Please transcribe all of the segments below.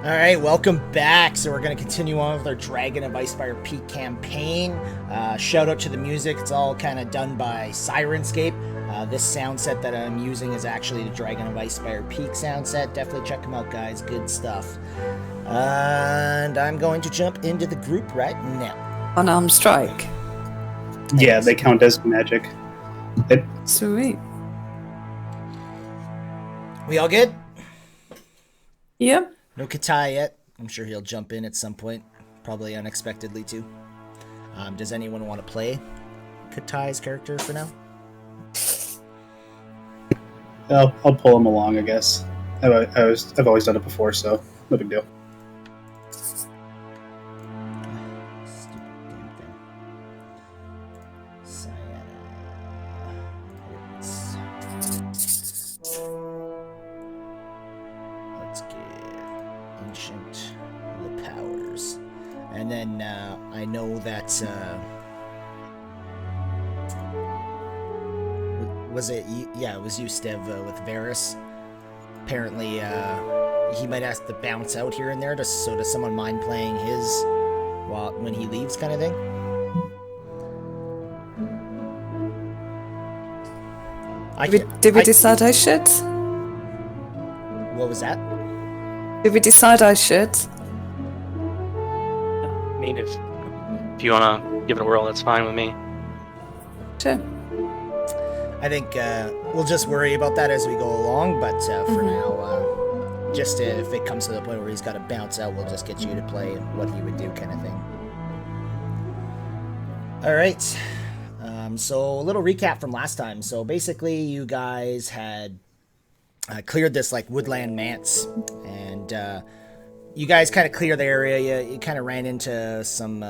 All right, welcome back. So we're going to continue on with our Dragon of Icespire Peak campaign. Shout out to the music. It's all kind of done by Sirenscape. This sound set that I'm using is actually the Dragon of Icespire Peak sound set. Definitely check them out, guys. Good stuff. And I'm going to jump into the group right now. Unarmed strike. Yeah, they count as magic. Sweet. We all good? Yep. No Katai yet. I'm sure he'll jump in at some point, probably unexpectedly too. Does anyone want to play Katai's character for now? I'll pull him along, I guess. I've always done it before, so no big deal. Let's get Ancient the Powers. And then I know that was it? Yeah, it was you, Stev, with Varys. Apparently, he might ask to bounce out here and there. So does someone mind playing his when he leaves, kind of thing? Did we decide I should? What was that? Did we decide I should? I mean, if you want to give it a whirl, that's fine with me. Sure. I think we'll just worry about that as we go along, but for now, just if it comes to the point where he's got to bounce out, we'll just get you to play what he would do, kind of thing. All right. So a little recap from last time. So basically, you guys had cleared this like woodland manse, and you guys kind of cleared the area. You kind of ran into some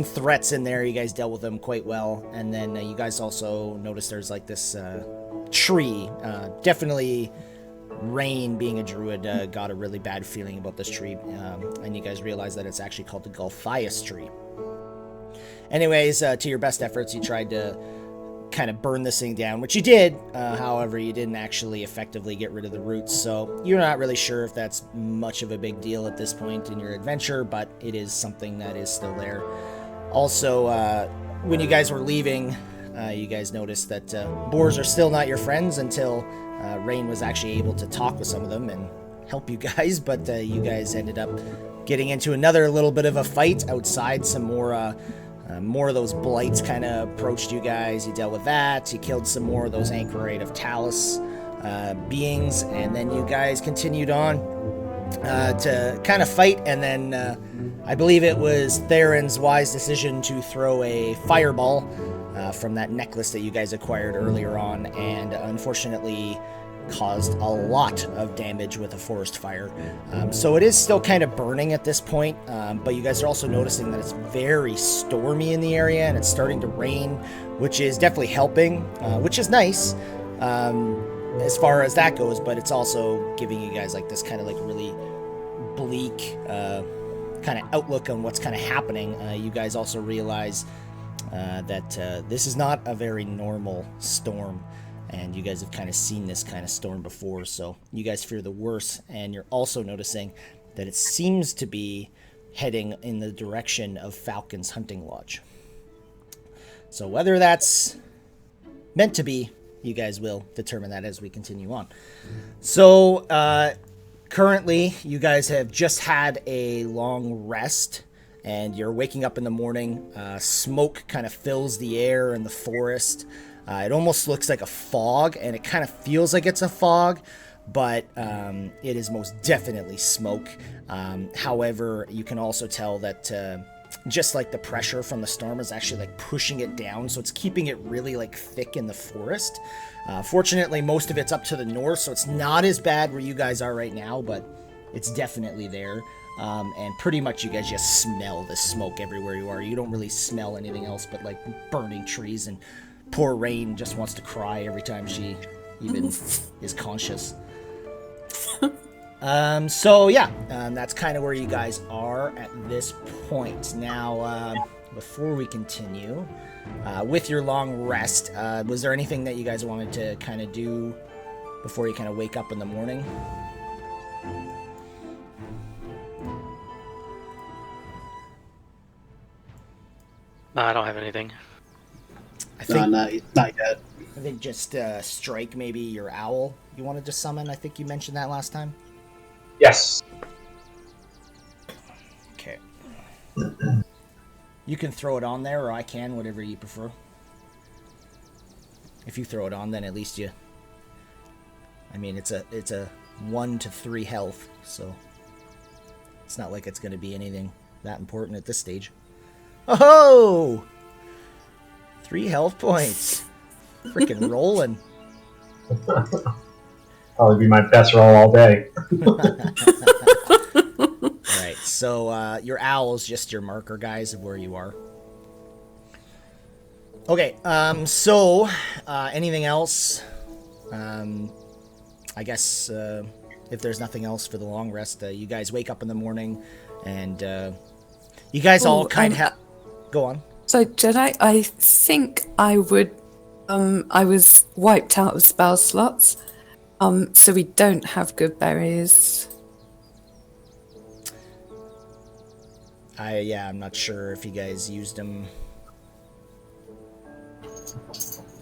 threats in there. You guys dealt with them quite well, and then you guys also noticed there's like this tree. Definitely, Rain, being a druid, got a really bad feeling about this tree, and you guys realize that it's actually called the Gulphias tree. Anyways, to your best efforts, you tried to kind of burn this thing down, which you did. However, you didn't actually effectively get rid of the roots, so you're not really sure if that's much of a big deal at this point in your adventure, but it is something that is still there. Also, when you guys were leaving, you guys noticed that boars are still not your friends until Rain was actually able to talk with some of them and help you guys, but you guys ended up getting into another little bit of a fight outside. Some more of those blights kind of approached you guys. You dealt with that. You killed some more of those Anchorite of Talus beings, and then you guys continued on to kind of fight, and then I believe it was Theron's wise decision to throw a fireball from that necklace that you guys acquired earlier on, and unfortunately caused a lot of damage with a forest fire. So it is still kind of burning at this point, but you guys are also noticing that it's very stormy in the area, and it's starting to rain, which is definitely helping, which is nice as far as that goes, but it's also giving you guys like this kind of like really bleak kind of outlook on what's kind of happening. You guys also realize that this is not a very normal storm, and you guys have kind of seen this kind of storm before, so you guys fear the worst, and you're also noticing that it seems to be heading in the direction of Falcon's hunting lodge. So whether that's meant to be, you guys will determine that as we continue on. So currently, you guys have just had a long rest, and you're waking up in the morning. Smoke kind of fills the air in the forest. It almost looks like a fog, and it kind of feels like it's a fog, but it is most definitely smoke. However, you can also tell that just like the pressure from the storm is actually like pushing it down, so it's keeping it really like thick in the forest. Fortunately, most of it's up to the north, so it's not as bad where you guys are right now, but it's definitely there. And pretty much you guys just smell the smoke everywhere you are. You don't really smell anything else but like burning trees, and poor Rain just wants to cry every time she even is conscious. So yeah, that's kind of where you guys are at this point. Now, before we continue with your long rest, was there anything that you guys wanted to kind of do before you kind of wake up in the morning? I don't have anything. I think not yet. I think just strike maybe your owl you wanted to summon. I think you mentioned that last time. Yes. Okay. You can throw it on there, or I can, whatever you prefer. If you throw it on, then at least you... I mean, it's a 1 to 3 health, so... It's not like it's going to be anything that important at this stage. Oh! 3 health points. Freaking rolling. Probably be my best roll all day. Alright, so your owl's just your marker, guys, of where you are. Okay, so anything else? I guess if there's nothing else for the long rest, you guys wake up in the morning, and you guys all kind of go on. So, Jedi, I think I would... I was wiped out of spell slots, so we don't have good berries. I'm not sure if you guys used them.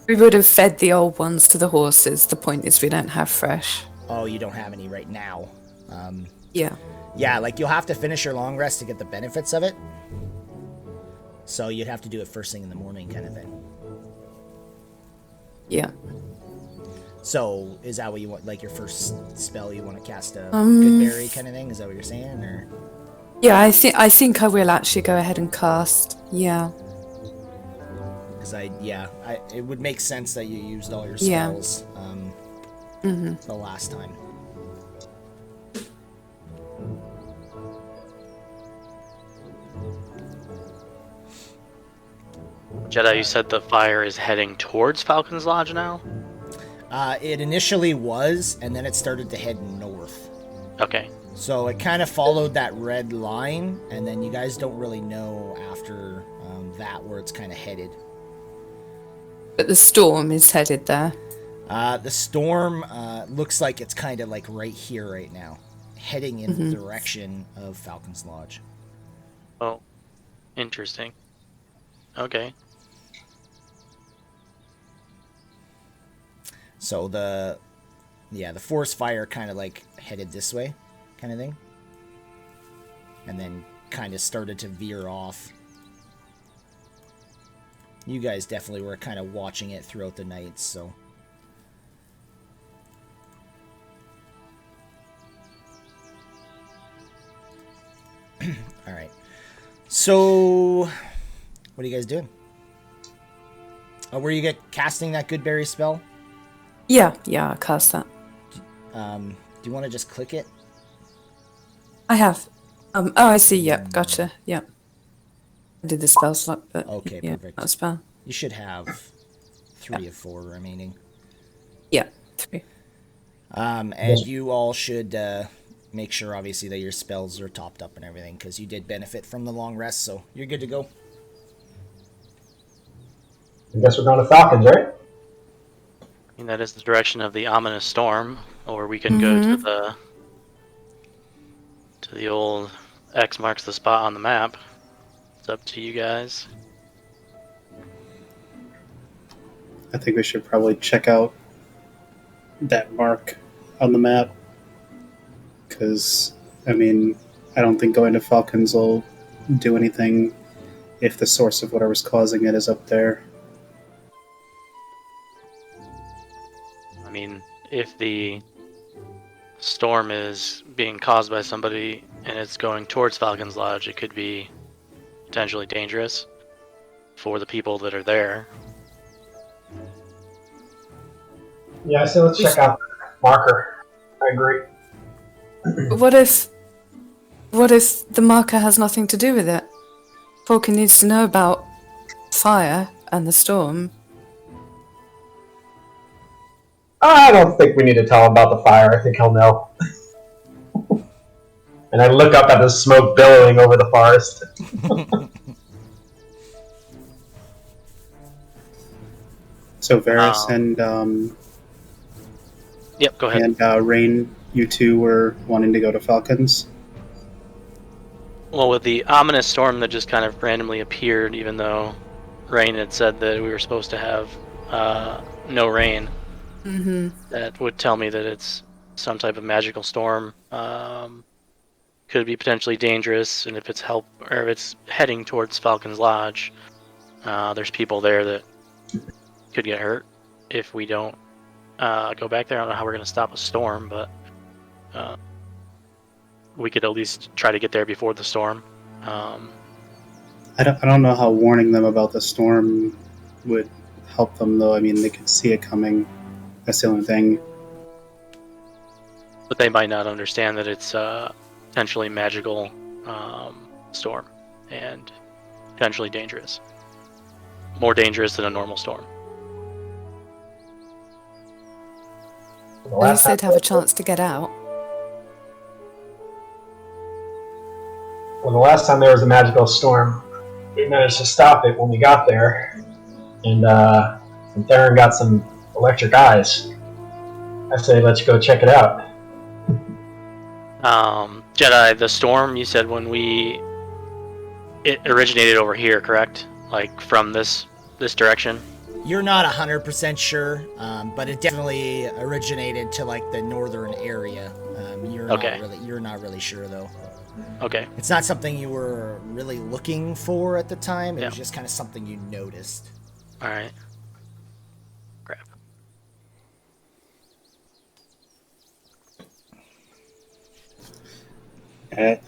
We would have fed the old ones to the horses. The point is we don't have fresh. Oh, you don't have any right now. Yeah. Yeah, like you'll have to finish your long rest to get the benefits of it. So you'd have to do it first thing in the morning kind of thing. Yeah. So is that what you want, like your first spell you want to cast a good berry kind of thing? Is that what you're saying, or? Yeah, I think I will actually go ahead and cast. Yeah. Because it would make sense that you used all your spells the last time. Jedi, you said the fire is heading towards Falcon's Lodge now? It initially was, and then it started to head north. Okay. So it kind of followed that red line, and then you guys don't really know after that where it's kind of headed. But the storm is headed there. The storm looks like it's kind of like right here right now, heading in the direction of Falcon's Lodge. Oh, interesting. Okay. So the forest fire kind of like headed this way, kind of thing, and then kind of started to veer off. You guys definitely were kind of watching it throughout the night, so. All right. So, what are you guys doing? Oh, were you casting that good berry spell? Yeah, I'll cast that. Do you want to just click it? I have. Oh, I see. Yep, gotcha. Yep. I did the spell slot, but Okay, yeah, perfect. not a spell. You should have 3 of 4 remaining. Yeah, 3. And you all should make sure, obviously, that your spells are topped up and everything, because you did benefit from the long rest, so you're good to go. I guess we're going to Falcons, right? I mean, that is the direction of the ominous storm, or we can go to the old X marks the spot on the map. It's up to you guys. I think we should probably check out that mark on the map. Because, I mean, I don't think going to Falcons will do anything if the source of whatever's causing it is up there. I mean, if the storm is being caused by somebody and it's going towards Falcon's Lodge, it could be potentially dangerous for the people that are there. Yeah, I say let's check out the marker. I agree. What if the marker has nothing to do with it? Falcon needs to know about fire and the storm. I don't think we need to tell him about the fire. I think he'll know. And I look up at the smoke billowing over the forest. So Varys and Yep, go ahead. and Rain, you two were wanting to go to Falcons. Well, with the ominous storm that just kind of randomly appeared, even though Rain had said that we were supposed to have no rain. That would tell me that it's some type of magical storm. Could be potentially dangerous, and if it's if it's heading towards Falcon's Lodge, there's people there that could get hurt if we don't go back there. I don't know how we're going to stop a storm, but we could at least try to get there before the storm. I don't know how warning them about the storm would help them, though. I mean, they could see it coming. That's the only thing. But they might not understand that it's potentially magical storm and potentially dangerous. More dangerous than a normal storm. At least they'd have a chance to get out. Well, the last time there was a magical storm, we managed to stop it when we got there, and Theron got some electric eyes. I say let's go check it out. Jedi, the storm, you said it originated over here, correct? Like from this direction? You're not 100% sure, but it definitely originated to like the northern area. You're not really sure though. Okay. It's not something you were really looking for at the time. It Yeah. was just kind of something you noticed. All right. Crap.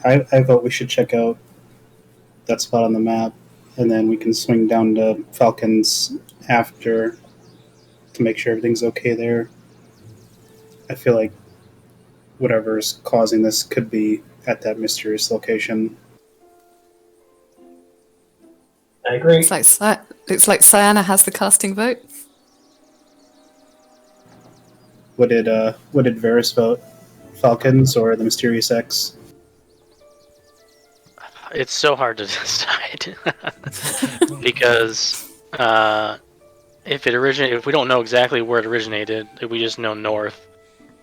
I vote we should check out that spot on the map, and then we can swing down to Falcons after to make sure everything's okay there. I feel like whatever's causing this could be at that mysterious location. I agree. Looks like Cyanna has the casting vote. What did Varys vote? Falcons or the Mysterious X? It's so hard to decide because if we don't know exactly where it originated, if we just know north,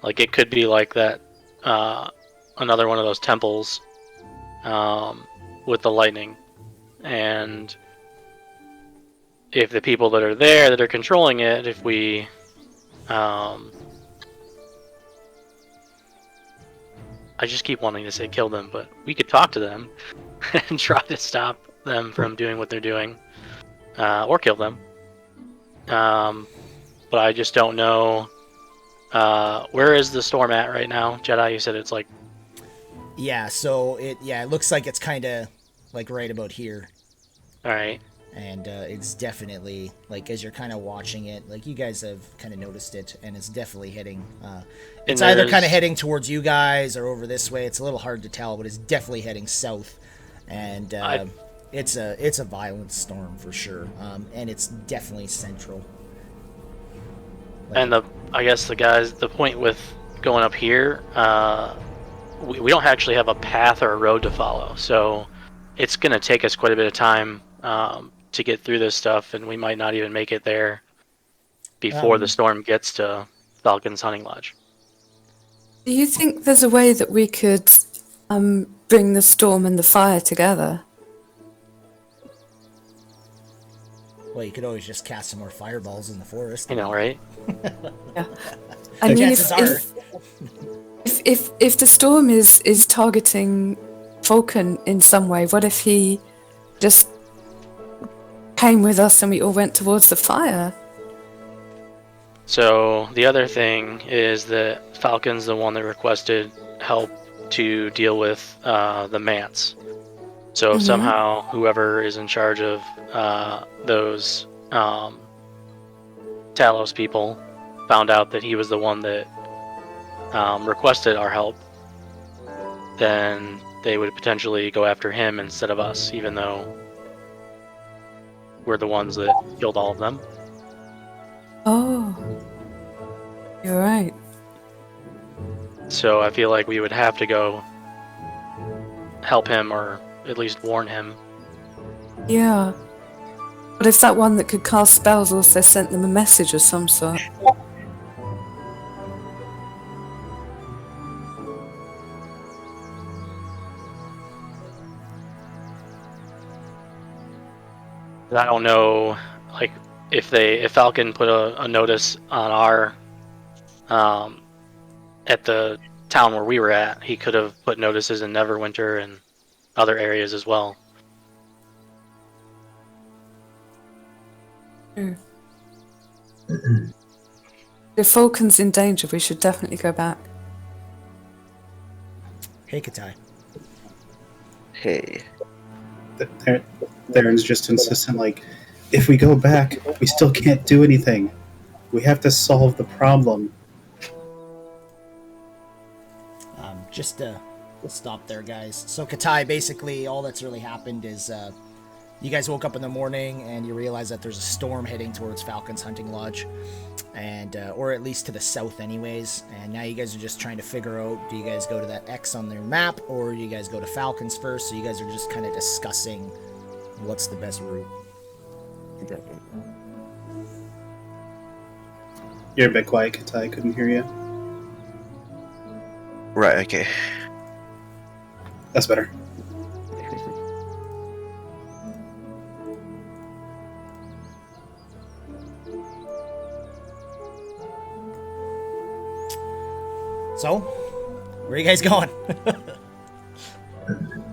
like it could be like that another one of those temples with the lightning, and if the people that are there that are controlling it, if we I just keep wanting to say kill them, but we could talk to them and try to stop them from doing what they're doing, or kill them. But I just don't know. Where is the storm at right now, Jedi? You said it's like. Yeah, so it looks like it's kind of like right about here. All right. And it's definitely, like, as you're kind of watching it, like, you guys have kind of noticed it, and it's definitely heading. It's either kind of heading towards you guys or over this way. It's a little hard to tell, but it's definitely heading south. And it's a violent storm for sure. And it's definitely central. Like, And I guess the point with going up here, we don't actually have a path or a road to follow, so it's going to take us quite a bit of time to get through this stuff, and we might not even make it there before the storm gets to Falcon's Hunting Lodge. Do you think there's a way that we could bring the storm and the fire together? well, you could always just cast some more fireballs in the forest. You know, right? Yeah. I mean, Chances are. if the storm is targeting Falcon in some way, what if he just came with us and we all went towards the fire? So the other thing is that Falcon's the one that requested help to deal with the Mance. So if somehow whoever is in charge of those Talos people found out that he was the one that requested our help, then they would potentially go after him instead of us, even though we're the ones that killed all of them. Oh, you're right. So I feel like we would have to go help him, or at least warn him. Yeah. But if that one that could cast spells also sent them a message of some sort? I don't know, like, if Falcon put a notice on our, at the town where we were at, he could have put notices in Neverwinter and other areas as well. If Falcon's in danger, we should definitely go back. Hey, Katai. Hey. Theron's just insistent, like, if we go back, we still can't do anything. We have to solve the problem. Just to stop there, guys. So Katai, basically, all that's really happened is you guys woke up in the morning and you realize that there's a storm heading towards Falcon's hunting lodge, and or at least to the south, anyways. And now you guys are just trying to figure out: do you guys go to that X on their map, or do you guys go to Falcon's first? So you guys are just kind of discussing what's the best route. You're a bit quiet, Katai. I couldn't hear you. Right, okay. That's better. So, where are you guys going?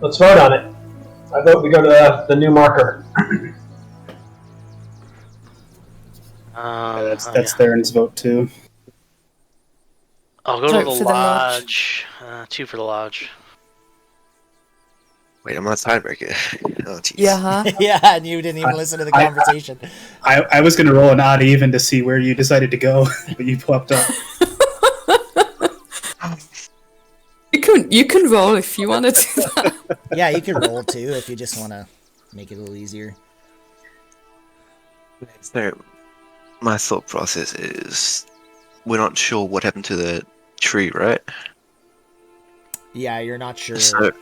Let's vote on it. I vote we go to the new marker. That's Theron's vote too. I'll go to Vote the for the lodge. lodge. 2 for the lodge. Wait, I'm not a tiebreaker. Oh, jeez. Yeah, huh? Yeah, and you didn't even listen to the conversation. I was going to roll an odd even to see where you decided to go, but you popped up. You can roll if you want to do that. Yeah, you can roll too if you just want to make it a little easier. So, my thought process is we're not sure what happened to the tree, right? Yeah, you're not sure. So,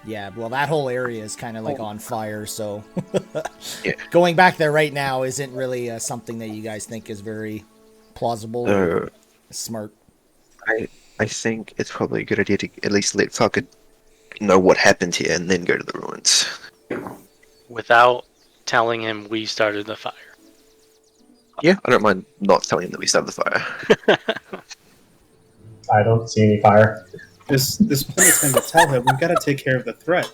Yeah, well, that whole area is kind of like on fire, so Yeah. going back there right now isn't really something that you guys think is very plausible or smart. I think it's probably a good idea to at least let Falcon know what happened here and then go to the ruins. Without telling him we started the fire. Yeah, I don't mind not telling him that we started the fire. I don't see any fire. There's plenty of time to tell him. We've got to take care of the threat.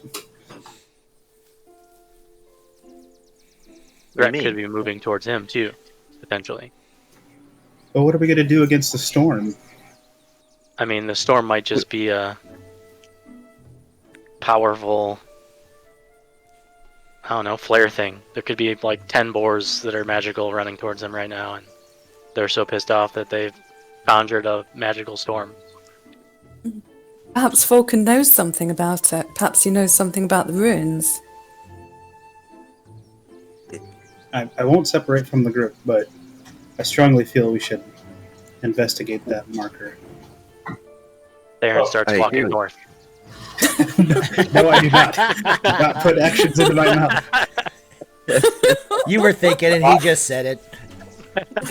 Threat mean? could be moving towards him too, potentially. But what are we going to do against the storm? I mean, the storm might just be a powerful, I don't know, flare thing. There could be like 10 boars that are magical running towards him right now, and they're so pissed off that they've conjured a magical storm. Perhaps Falcon knows something about it. Perhaps he knows something about the ruins. I won't separate from the group, but I strongly feel we should investigate that marker. Theron starts I walking agree. north. No, I do not. Do not put actions into my mouth. You were thinking, and he just said it.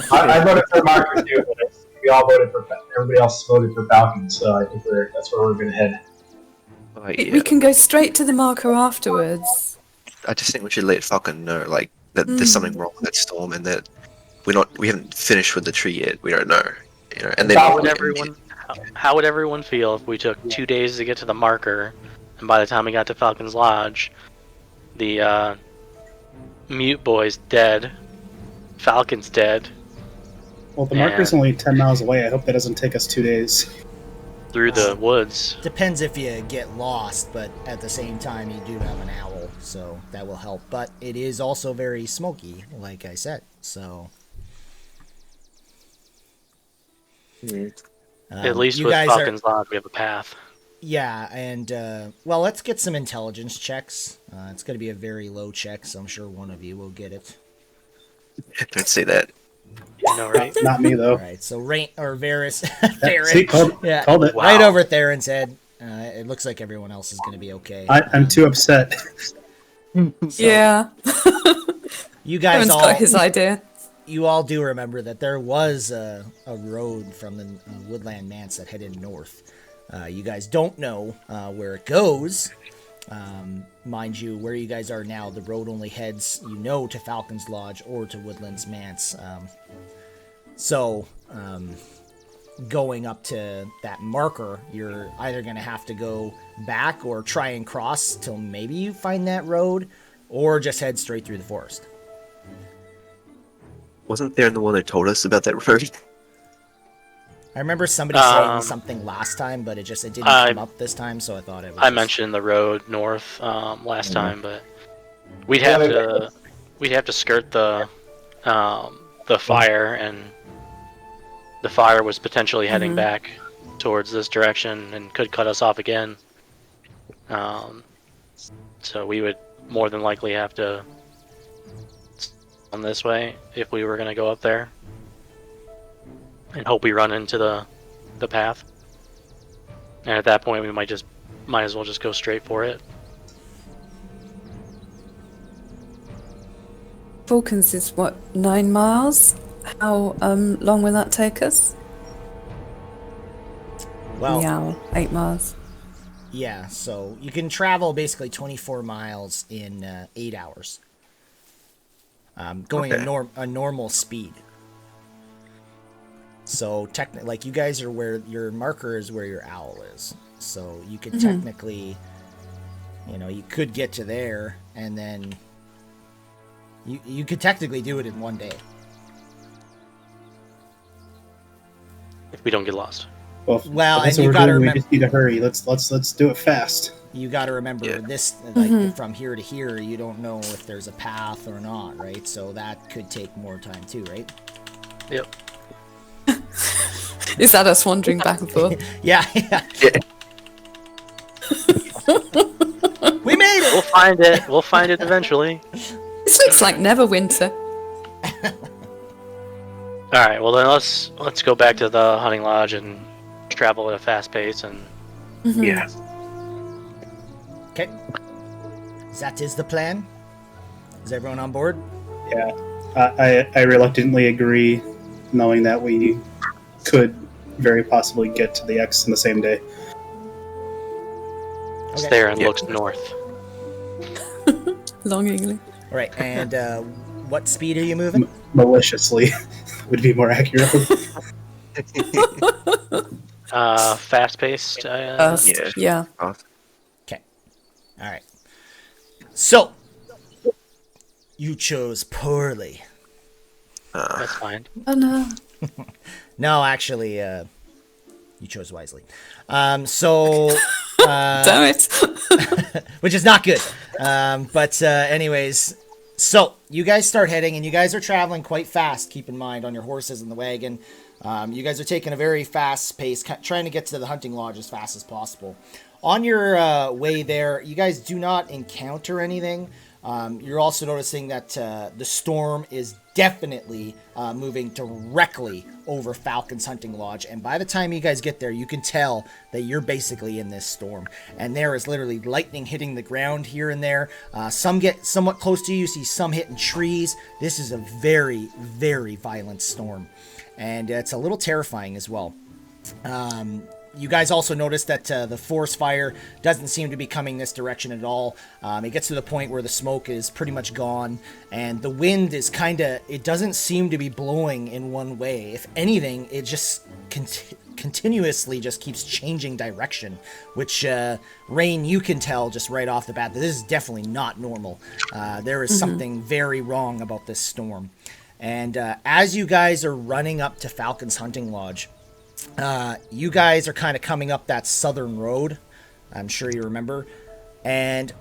I voted for marker too, but we all voted for. Everybody else voted for Falcon, so I think that's where we're going to head. Yeah. We can go straight to the marker afterwards. I just think we should let Falcon know, like, that there's something wrong with that storm and that we haven't finished with the tree yet. We don't know, you know. And then How would everyone feel if we took 2 days to get to the marker, and by the time we got to Falcon's Lodge, the mute boy's dead, Falcon's dead, Well, the marker's only 10 miles away. I hope that doesn't take us 2 days. through the woods? Depends if you get lost, but at the same time, you do have an owl, so that will help. But it is also very smoky, like I said, so... At least you with guys Falcon's Lodge, we have a path. Yeah, and, well, let's get some intelligence checks. It's going to be a very low check, so I'm sure one of you will get it. don't say that. You know, right? Not me, though. Alright, so Varys... See, called it. Wow. Right over Theron's head. It looks like everyone else is going to be okay. I'm too upset. Yeah. You guys Everyone's all... got his idea. You all do remember that there was a road from the Woodland Manse that headed north. You guys don't know where it goes, mind you, where you guys are now, the road only heads, to Falcon's Lodge or to Woodland's Manse. So, going up to that marker, you're either going to have to go back or try and cross till maybe you find that road, or just head straight through the forest. Wasn't there the one that told us about that road? I remember somebody saying something last time, but it didn't come up this time, so I thought it was... I mentioned the road north last time, but we'd have to skirt the fire, and the fire was potentially heading back towards this direction and could cut us off again. So we would more than likely have to on this way if we were going to go up there, and hope we run into the path. And at that point, we might as well just go straight for it. Falcons is what, 9 miles? How long will that take us? Well, Yeah, 8 miles. yeah, so you can travel basically 24 miles in 8 hours. Going a normal speed. So technically, like, you guys are where your marker is, where your owl is. So you could technically, you could get to there, and then you could technically do it in one day. If we don't get lost. Well, that's and what you we're gotta doing. remember, We just need to hurry. Let's do it fast. you gotta remember this, like, from here to here, you don't know if there's a path or not, right? So that could take more time too, right? Yep. Is that us wandering back and forth? Yeah. We made it! We'll find it. We'll find it eventually. This looks like Neverwinter. All right. Well, then let's go back to the hunting lodge and travel at a fast pace. And Yeah. Okay. That is the plan. Is everyone on board? Yeah, I reluctantly agree, knowing that we could very possibly get to the X in the same day. it's there and looks north. Longingly. All right, and what speed are you moving? Maliciously would be more accurate. Fast paced. Yeah. Okay. All right. So, you chose poorly. That's fine. Oh no. No, actually, you chose wisely. So, Damn it. which is not good. But anyways, so you guys start heading, and you guys are traveling quite fast. Keep in mind, on your horses and the wagon. You guys are taking a very fast pace, trying to get to the hunting lodge as fast as possible. On your way there, you guys do not encounter anything. You're also noticing that the storm is definitely moving directly over Falcon's hunting lodge. And by the time you guys get there, you can tell that you're basically in this storm. And there is literally lightning hitting the ground here and there. Some get somewhat close to you. You see some hitting trees. This is a very, very violent storm. And it's a little terrifying as well. You guys also notice that the forest fire doesn't seem to be coming this direction at all. It gets to the point where the smoke is pretty much gone, and the wind is it doesn't seem to be blowing in one way. If anything, it just continuously just keeps changing direction, which, Rain, you can tell just right off the bat that this is definitely not normal. There is something very wrong about this storm. And as you guys are running up to Falcon's hunting lodge, you guys are kind of coming up that southern road. I'm sure you remember. And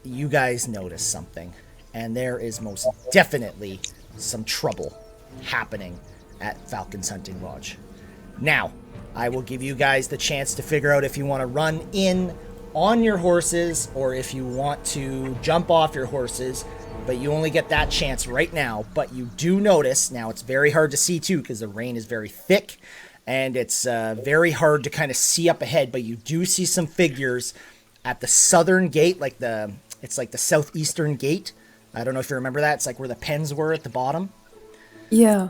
you guys notice something. And there is most definitely some trouble happening at Falcon's hunting lodge. Now, I will give you guys the chance to figure out if you want to run in on your horses or if you want to jump off your horses. But you only get that chance right now. But you do notice, now it's very hard to see too because the rain is very thick. And it's very hard to kind of see up ahead, but you do see some figures at the southern gate, it's like the southeastern gate. I don't know if you remember that. It's like where the pens were at the bottom. Yeah.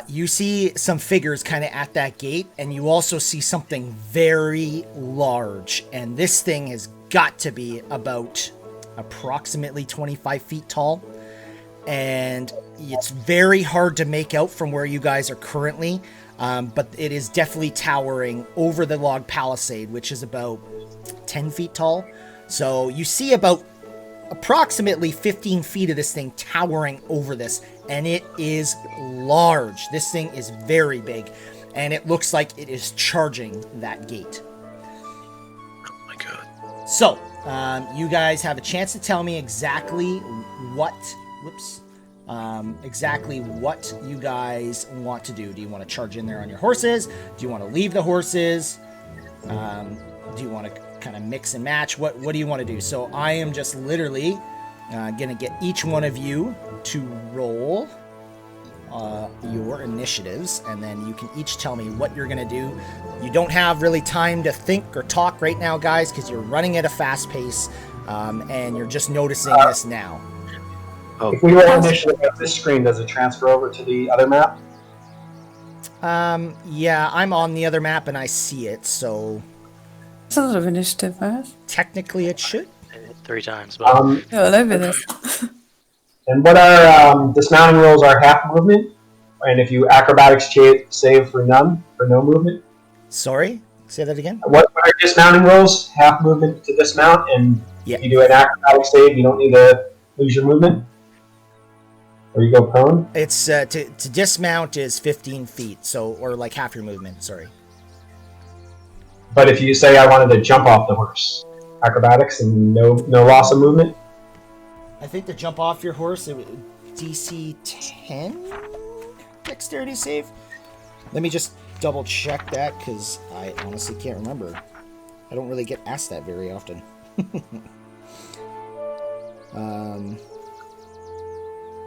You see some figures kind of at that gate, and you also see something very large. And this thing has got to be about approximately 25 feet tall. And it's very hard to make out from where you guys are currently, but it is definitely towering over the log palisade, which is about 10 feet tall. So you see about approximately 15 feet of this thing towering over this, and it is large. This thing is very big, and it looks like it is charging that gate. Oh my god. So, you guys have a chance to tell me exactly what... Whoops. Exactly what you guys want to do. Do you want to charge in there on your horses? Do you want to leave the horses? Do you want to kind of mix and match? What do you want to do? So I am just literally going to get each one of you to roll your initiatives, and then you can each tell me what you're going to do. You don't have really time to think or talk right now, guys, because you're running at a fast pace, and you're just noticing this now. Oh, If we roll initiative at this screen, does it transfer over to the other map? Yeah, I'm on the other map and I see it, so It's a lot of initiative, right? technically it should. I hit 3 times, but You're all over this. And what are dismounting rolls are half movement, and if you acrobatics save for no movement. Sorry? Say that again? What are dismounting rolls? Half movement to dismount, and Yeah. if you do an acrobatics save, you don't need to lose your movement. Or you go prone. It's to dismount is 15 feet, so or like half your movement. Sorry. But if you say I wanted to jump off the horse, acrobatics and no loss of movement. I think to jump off your horse, it would DC 10 dexterity save. Let me just double check that because I honestly can't remember. I don't really get asked that very often.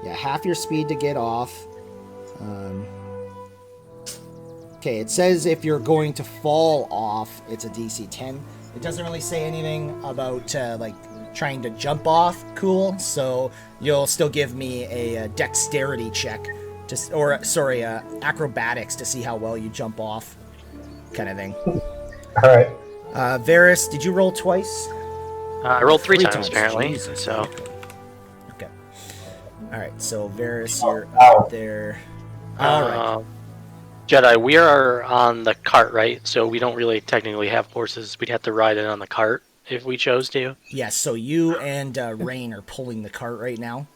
Yeah, half your speed to get off. Okay, it says if you're going to fall off, it's a DC 10. It doesn't really say anything about like trying to jump off. Cool. So you'll still give me a dexterity check, acrobatics to see how well you jump off, kind of thing. All right. Varys, did you roll twice? I rolled 3 times apparently. Jesus. So Okay. All right. So Varys, you're Wow. up there. All right. Jedi, we are on the cart, right? So we don't really technically have horses. We'd have to ride in on the cart if we chose to. Yes. So you and Rain are pulling the cart right now.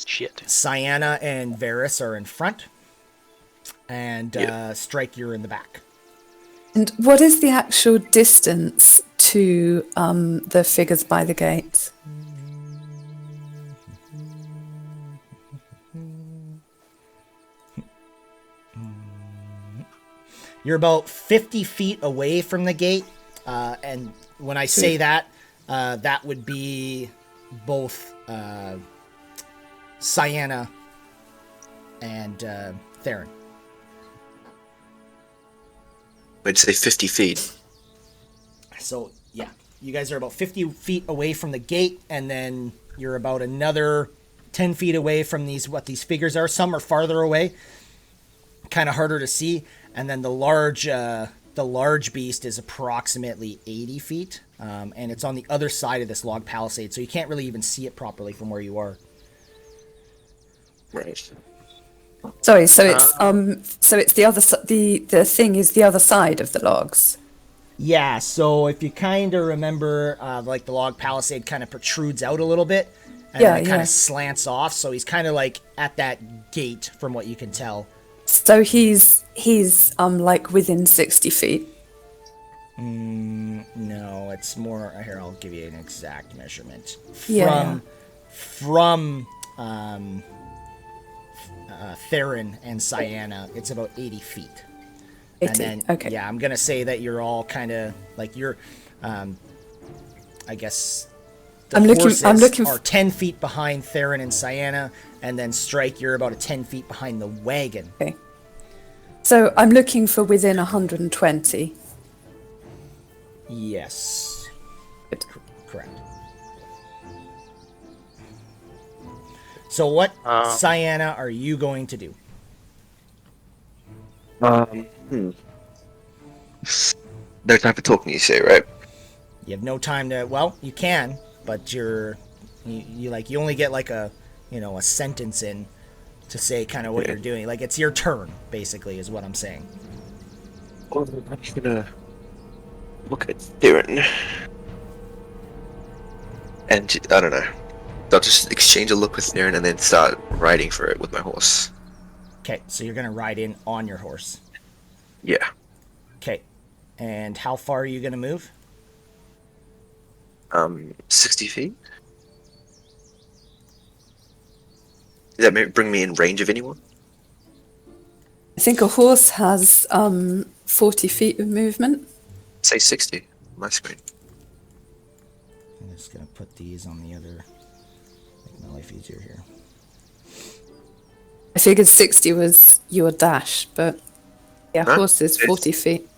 Shit. Cyanna and Varys are in front, and Strike, you're in the back. And what is the actual distance to the figures by the gate? You're about 50 feet away from the gate, and when I say that, that would be both Cyanna and Theron. I'd say 50 feet. So, yeah, you guys are about 50 feet away from the gate, and then you're about another 10 feet away from these figures are. Some are farther away, kind of harder to see. And then the large beast is approximately 80 feet, and it's on the other side of this log palisade, so you can't really even see it properly from where you are. Right. Sorry, so it's the other the thing is the other side of the logs. Yeah, so if you kind of remember, like the log palisade kind of protrudes out a little bit, and then it kind of slants off, so he's kind of like at that gate from what you can tell. So he's like within 60 feet. No, it's more. Here, I'll give you an exact measurement. From Theron and Cyanna, it's about 80 feet. 80. And then, okay. yeah, I'm gonna say that you're all kind of like you're. I guess the horses are 10 feet behind Theron and Cyanna, and then Strike, you're about 10 feet behind the wagon. Okay. So I'm looking for within 120. Yes. Good. Correct. So what, Cyanna, are you going to do? No time for talking, you say, right? You have no time to... Well, you can. but you only get like a a sentence in to say kind of what you're doing. Like it's your turn, basically, is what I'm saying. Well, I'm just gonna look at Darren, and I don't know. I'll just exchange a look with Darren and then start riding for it with my horse. Okay, so you're gonna ride in on your horse. Yeah. Okay, and how far are you gonna move? 60 feet. Does that bring me in range of anyone? I think a horse has 40 feet of movement. Say 60 on my screen. I'm just gonna put these on the other. Make my life easier here. I figured 60 was your dash, but yeah, No, horse is 40 feet.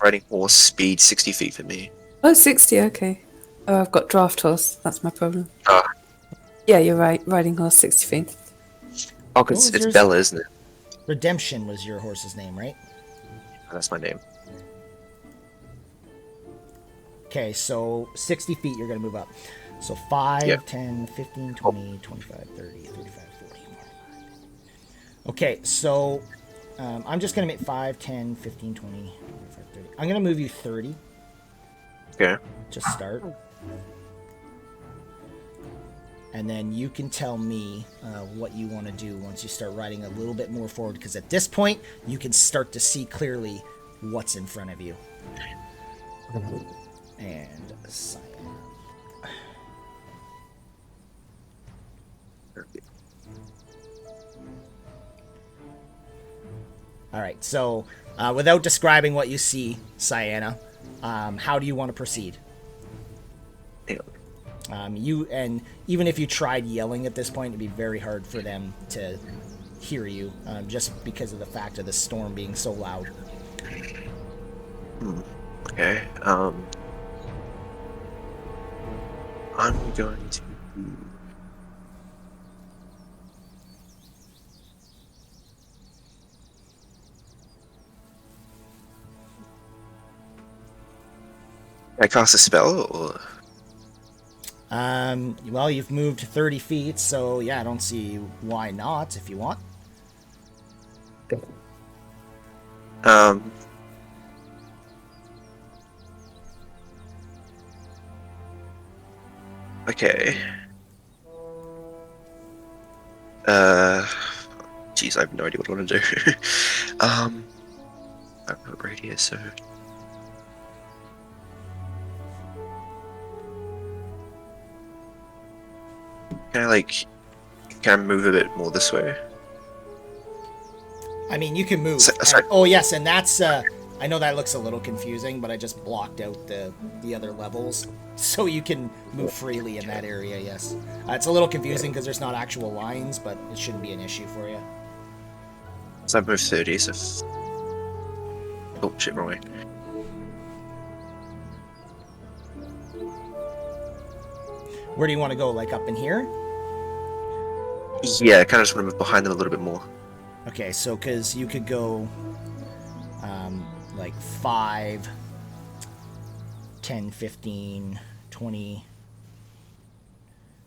Riding horse, speed 60 feet for me. Oh, 60, okay. Oh, I've got draft horse. That's my problem. Ah, Yeah, you're right. Riding horse, 60 feet. oh, because was it's yours? Bella, isn't it? Redemption was your horse's name, right? That's my name. Okay, so 60 feet you're going to move up. So 5, Yep. 10, 15, 20, 25, 30, 35, 40. Okay, so I'm just going to make 5, 10, 15, 20, 25, 30. I'm going to move you 30. Okay. Just start. And then you can tell me what you want to do once you start riding a little bit more forward, because at this point, you can start to see clearly what's in front of you. And cyan. All right, so without describing what you see, Cyana, how do you want to proceed? Even if you tried yelling at this point, it'd be very hard for them to hear you, just because of the fact of the storm being so loud. Okay. I'm going to. Can I cast a spell, or? Well, you've moved 30 feet, so yeah, I don't see why not, if you want. Okay. Jeez, I have no idea what I want to do. I'm not right here, so. Can I move a bit more this way? I mean, you can move. Sorry. Oh, yes, and that's, I know that looks a little confusing, but I just blocked out the other levels, so you can move freely in that area, yes. It's a little confusing because there's not actual lines, but it shouldn't be an issue for you. So I've moved 30, so. Oh, shit, wrong way. Where do you want to go, like up in here? Yeah, I kind of just want to move behind them a little bit more. Okay, so because you could go like 5, 10, 15, 20,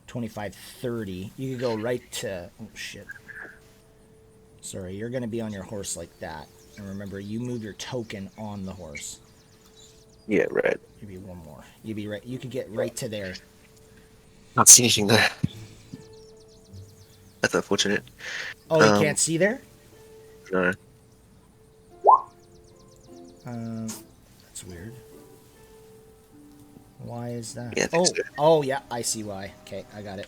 25, 30. You could go right to... Oh, shit. Sorry, you're going to be on your horse like that. And remember, you move your token on the horse. Yeah, right. Maybe one more. You'd be right. You could get right to there. Not see anything there. That's unfortunate. Oh, you can't see there? No. That's weird. Why is that? Yeah, I think so. Oh, yeah, I see why. Okay, I got it.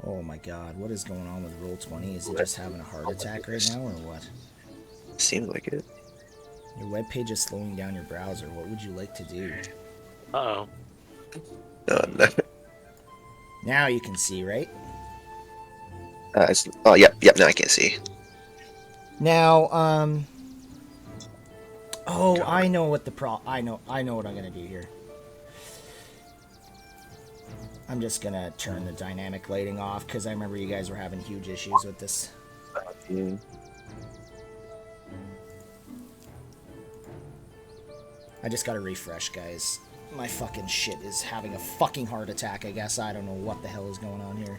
Oh my god, what is going on with Roll20? Is it just having a heart attack right now, or what? Seems like it. Your webpage is slowing down your browser. What would you like to do? Uh-oh. No. Now you can see, right? Yep, now I can see. Now, oh, I know what the I know what I'm gonna do here. I'm just gonna turn the dynamic lighting off because I remember you guys were having huge issues with this. I just gotta refresh, guys. My fucking shit is having a fucking heart attack, I guess. I don't know what the hell is going on here.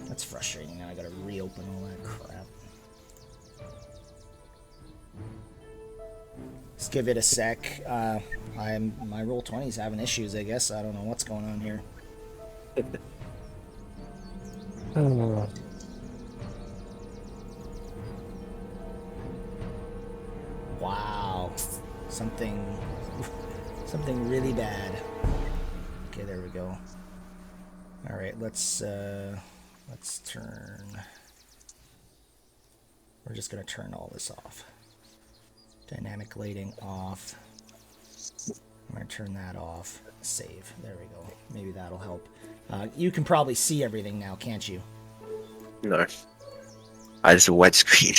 That's frustrating. Now I gotta reopen all that crap. Let's give it a sec. My Roll20's having issues, I guess. I don't know what's going on here. Wow. Something really bad. Okay, there we go. All right, let's turn. We're just gonna turn all this off. Dynamic lighting off. I'm gonna turn that off. Save. There we go. Maybe that'll help. You can probably see everything now, can't you? No. I just a white screen.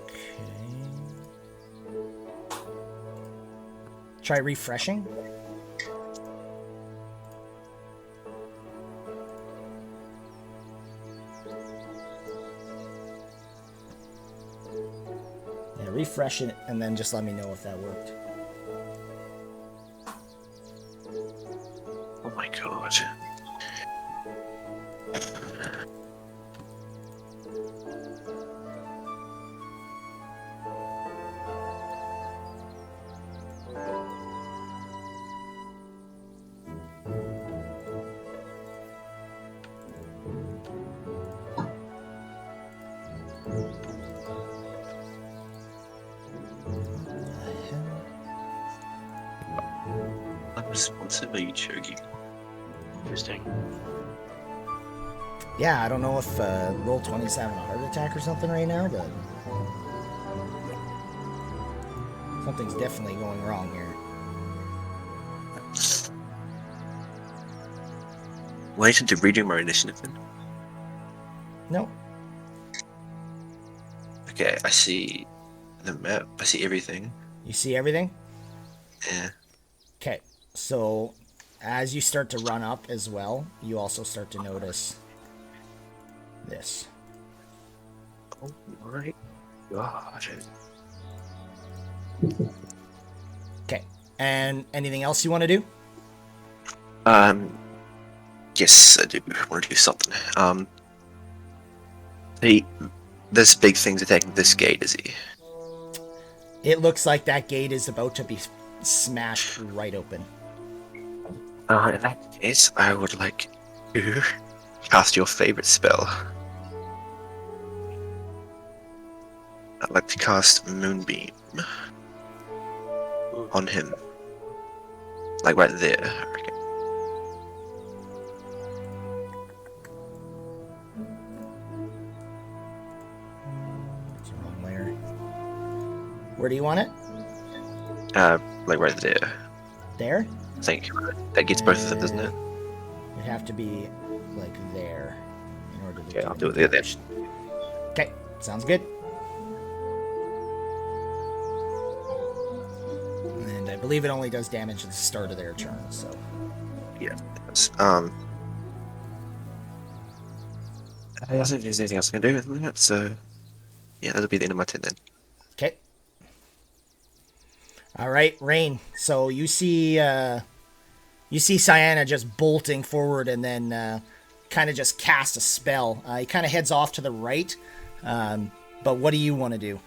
Okay. Try refreshing. Yeah, refresh it and then just let me know if that worked. Oh my god. Unresponsive, are you joking? Interesting. Yeah, I don't know if Roll20's having a heart attack or something right now, but something's definitely going wrong here. Waiting to redo my initiative then. Nope. Okay, I see the map. I see everything. You see everything? Yeah. Okay, so as you start to run up as well, you also start to notice this. Oh my god. Okay, and anything else you want to do? Yes, I do want to do something. This big thing's attacking this gate, is he? It looks like that gate is about to be smashed right open. In that case, I would like to cast your favorite spell. I'd like to cast Moonbeam on him. Like right there, I reckon. It's the wrong layer. Where do you want it? Like right there. There? I think that gets both of them, doesn't it? It'd have to be like there in order to Yeah, I'll do it there. Okay, sounds good. And I believe it only does damage at the start of their turn, so. Yeah. I don't think there's anything else I can do with that, so yeah, that'll be the end of my turn then. Okay. All right, Rain. So you see Cyanna just bolting forward and then kind of just cast a spell. He kind of heads off to the right. But what do you want to do?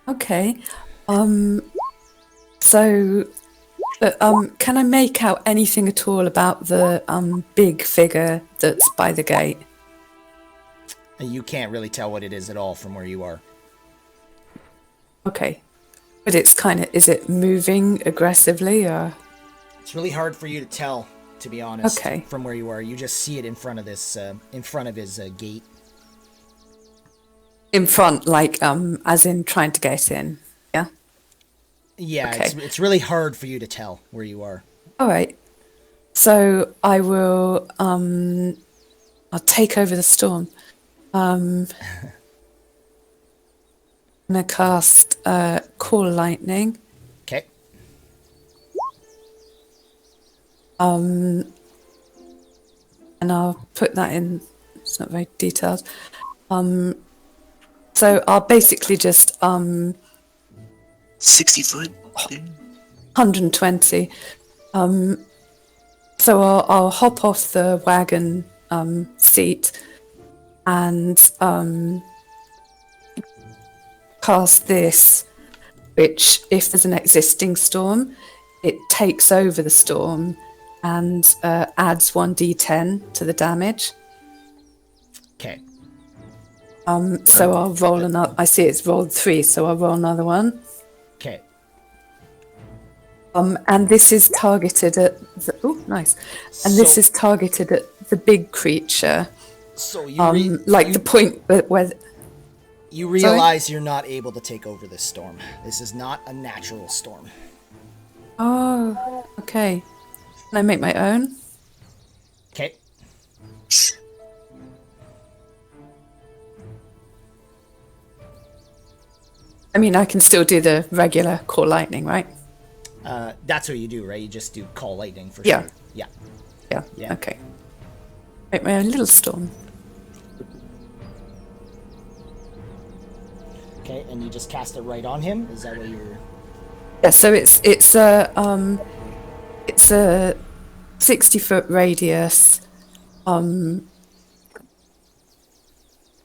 Okay. So, can I make out anything at all about the big figure that's by the gate? You can't really tell what it is at all from where you are. Okay. But it's kind of, is it moving aggressively or? It's really hard for you to tell, to be honest, Okay. from where you are. You just see it in front of this, in front of his gate. In front, like, as in trying to get in, yeah? Yeah, Okay. it's really hard for you to tell where you are. All right. So I will, I'll take over the storm. I'm gonna cast Call Lightning. Okay. And I'll put that in. It's not very detailed. So I'll basically just 60 foot. 120. So I'll hop off the wagon seat and cast this, which, if there's an existing storm, it takes over the storm and adds 1d10 to the damage. Okay. So I'll roll another. I see it's rolled 3, so I'll roll another one. Okay. And this is targeted at the, oh, nice. And this So- is targeted at the big creature. So you The point where you realize you're not able to take over this storm. This is not a natural storm. oh, okay. Can I make my own? Okay. I mean, I can still do the regular core lightning, right? That's what you do, right? You just do call lightning for Yeah. sure. Yeah. Yeah. Yeah. Okay. Make my own little storm. Okay, and you just cast it right on him? Is that what you're... Yeah. So it's a 60-foot radius. And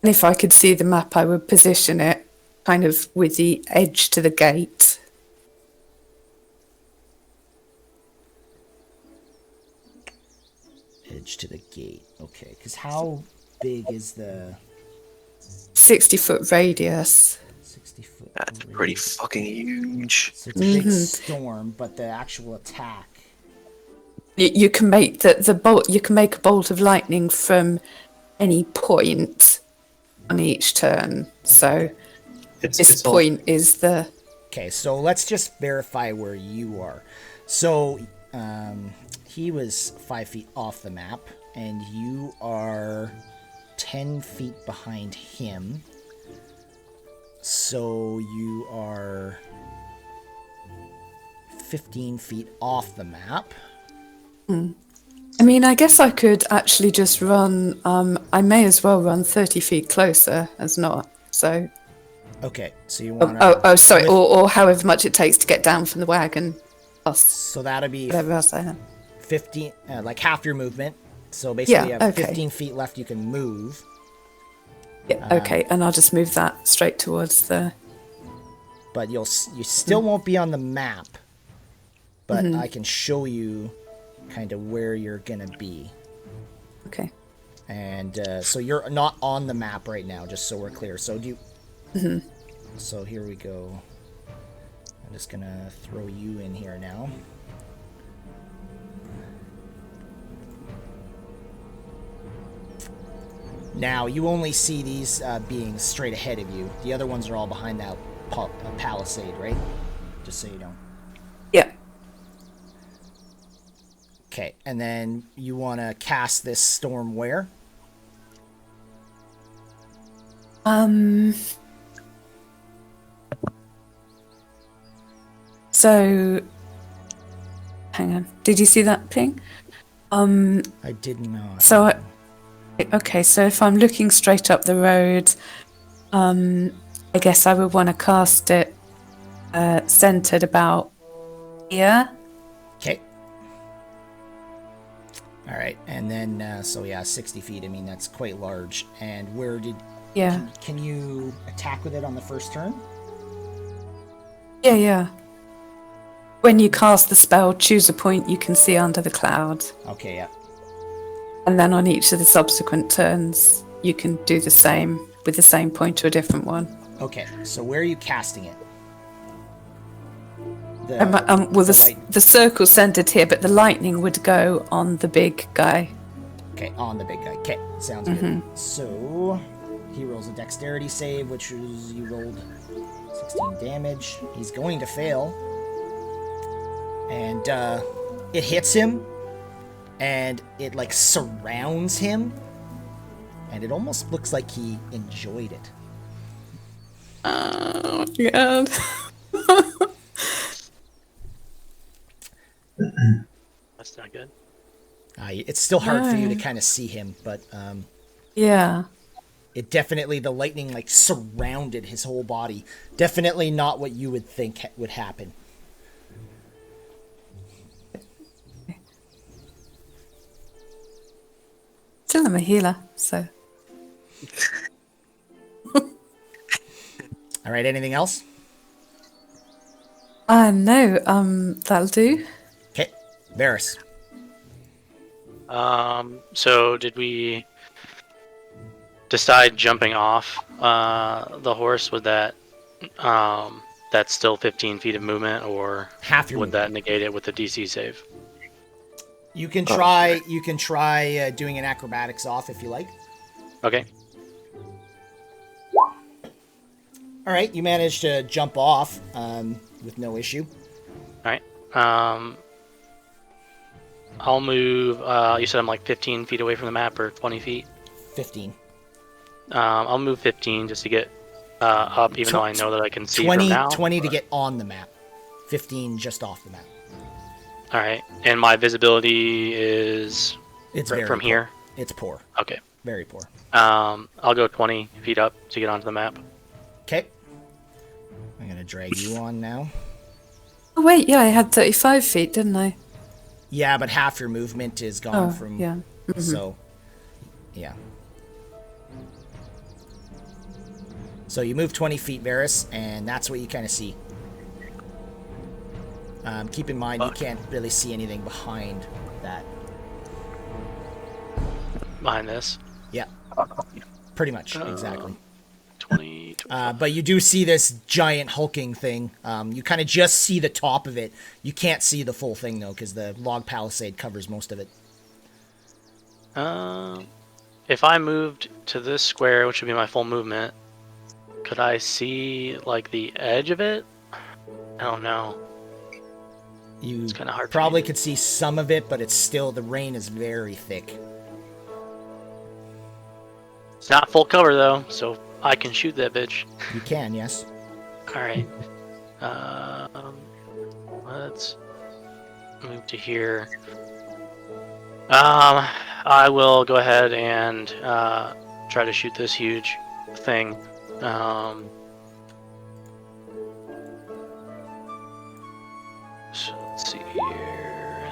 if I could see the map, I would position it kind of with the edge to the gate. Edge to the gate. Okay, because how big is the 60-foot radius. 60-foot? That's pretty fucking huge. So it's a big storm, but the actual attack... You can make the bolt. You can make a bolt of lightning from any point on each turn. So this point is the. Okay, so let's just verify where you are. So he was 5 feet off the map, and you are 10 feet behind him. So you are 15 feet off the map. I mean, I guess I could actually just run. I may as well run 30 feet closer as not. So. Okay, so you want to... Oh, sorry. Or however much it takes to get down from the wagon. Plus So that'll be whatever else I have. 15, like half your movement. So basically, Yeah, you have okay. 15 feet left you can move. Yeah. Okay, and I'll just move that straight towards the. But you still won't be on the map. But I can show you kind of where you're gonna be. Okay. And so you're not on the map right now, just so we're clear. So do you... So here we go. I'm just gonna throw you in here now. Now, you only see these beings straight ahead of you. The other ones are all behind that palisade, right? Just so you know. Yeah. Okay, and then you want to cast this storm where? So, hang on. Did you see that ping? I did not. So, okay. So if I'm looking straight up the road, I guess I would want to cast it centered about here. Okay. All right, and then so yeah, 60 feet. I mean, that's quite large. And where did? Yeah. Can you attack with it on the first turn? Yeah. When you cast the spell, choose a point you can see under the cloud. Okay, yeah. And then on each of the subsequent turns, you can do the same with the same point to a different one. Okay, so where are you casting it? The circle's centered here, but the lightning would go on the big guy. Okay, on the big guy. Okay, sounds good. So he rolls a dexterity save, which is you rolled 16 damage. He's going to fail. And it hits him, and it like surrounds him, and it almost looks like he enjoyed it. Oh, God. That's not good. It's still hard for you to kind of see him, but Yeah. It definitely, the lightning like surrounded his whole body. Definitely not what you would think would happen. Still, I'm a healer, so. All right, anything else? No, that'll do. Okay, Varys. So did we decide jumping off the horse? Would that that's still 15 feet of movement, or Half your would movement. that negate it with the DC save? You can try. You can try doing an acrobatics off if you like. Okay. All right, you managed to jump off with no issue. All right. I'll move. You said I'm like 15 feet away from the map, or 20 feet. 15. I'll move 15 just to get up, even though I know that I can see 20, from now. 20 to get on the map. 15 just off the map. All right, and my visibility is It's right very from poor. here. It's poor. Okay. Very poor. I'll go 20 feet up to get onto the map. Okay. I'm gonna drag you on now. Oh, wait, yeah, I had 35 feet, didn't I? Yeah, but half your movement is gone Oh, from. yeah. So, yeah. So you move 20 feet, Varys, and that's what you kind of see. Keep in mind, you can't really see anything behind that. Behind this. Yeah. Pretty much, exactly. 20. But you do see this giant hulking thing. You kind of just see the top of it. You can't see the full thing, though, because the log palisade covers most of it. If I moved to this square, which would be my full movement, could I see, like, the edge of it? I don't know. You It's kind of hard. probably could see some of it, but it's still, the rain is very thick. It's not full cover, though, so I can shoot that bitch. You can, yes. Alright. Let's move to here. I will go ahead and try to shoot this huge thing. So let's see here.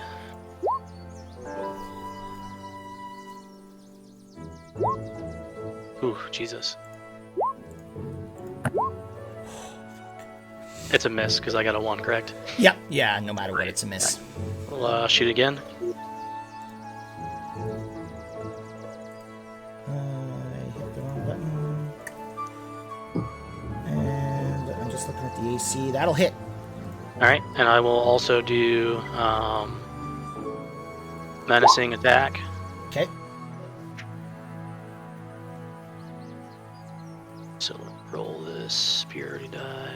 Ooh, Jesus. It's a miss because I got a 1, correct? Yep. Yeah, no matter what, it's a miss. We'll shoot again. I hit the wrong button. And I'm just looking at the AC. That'll hit. Alright, and I will also do menacing attack. Okay. So roll this purity die.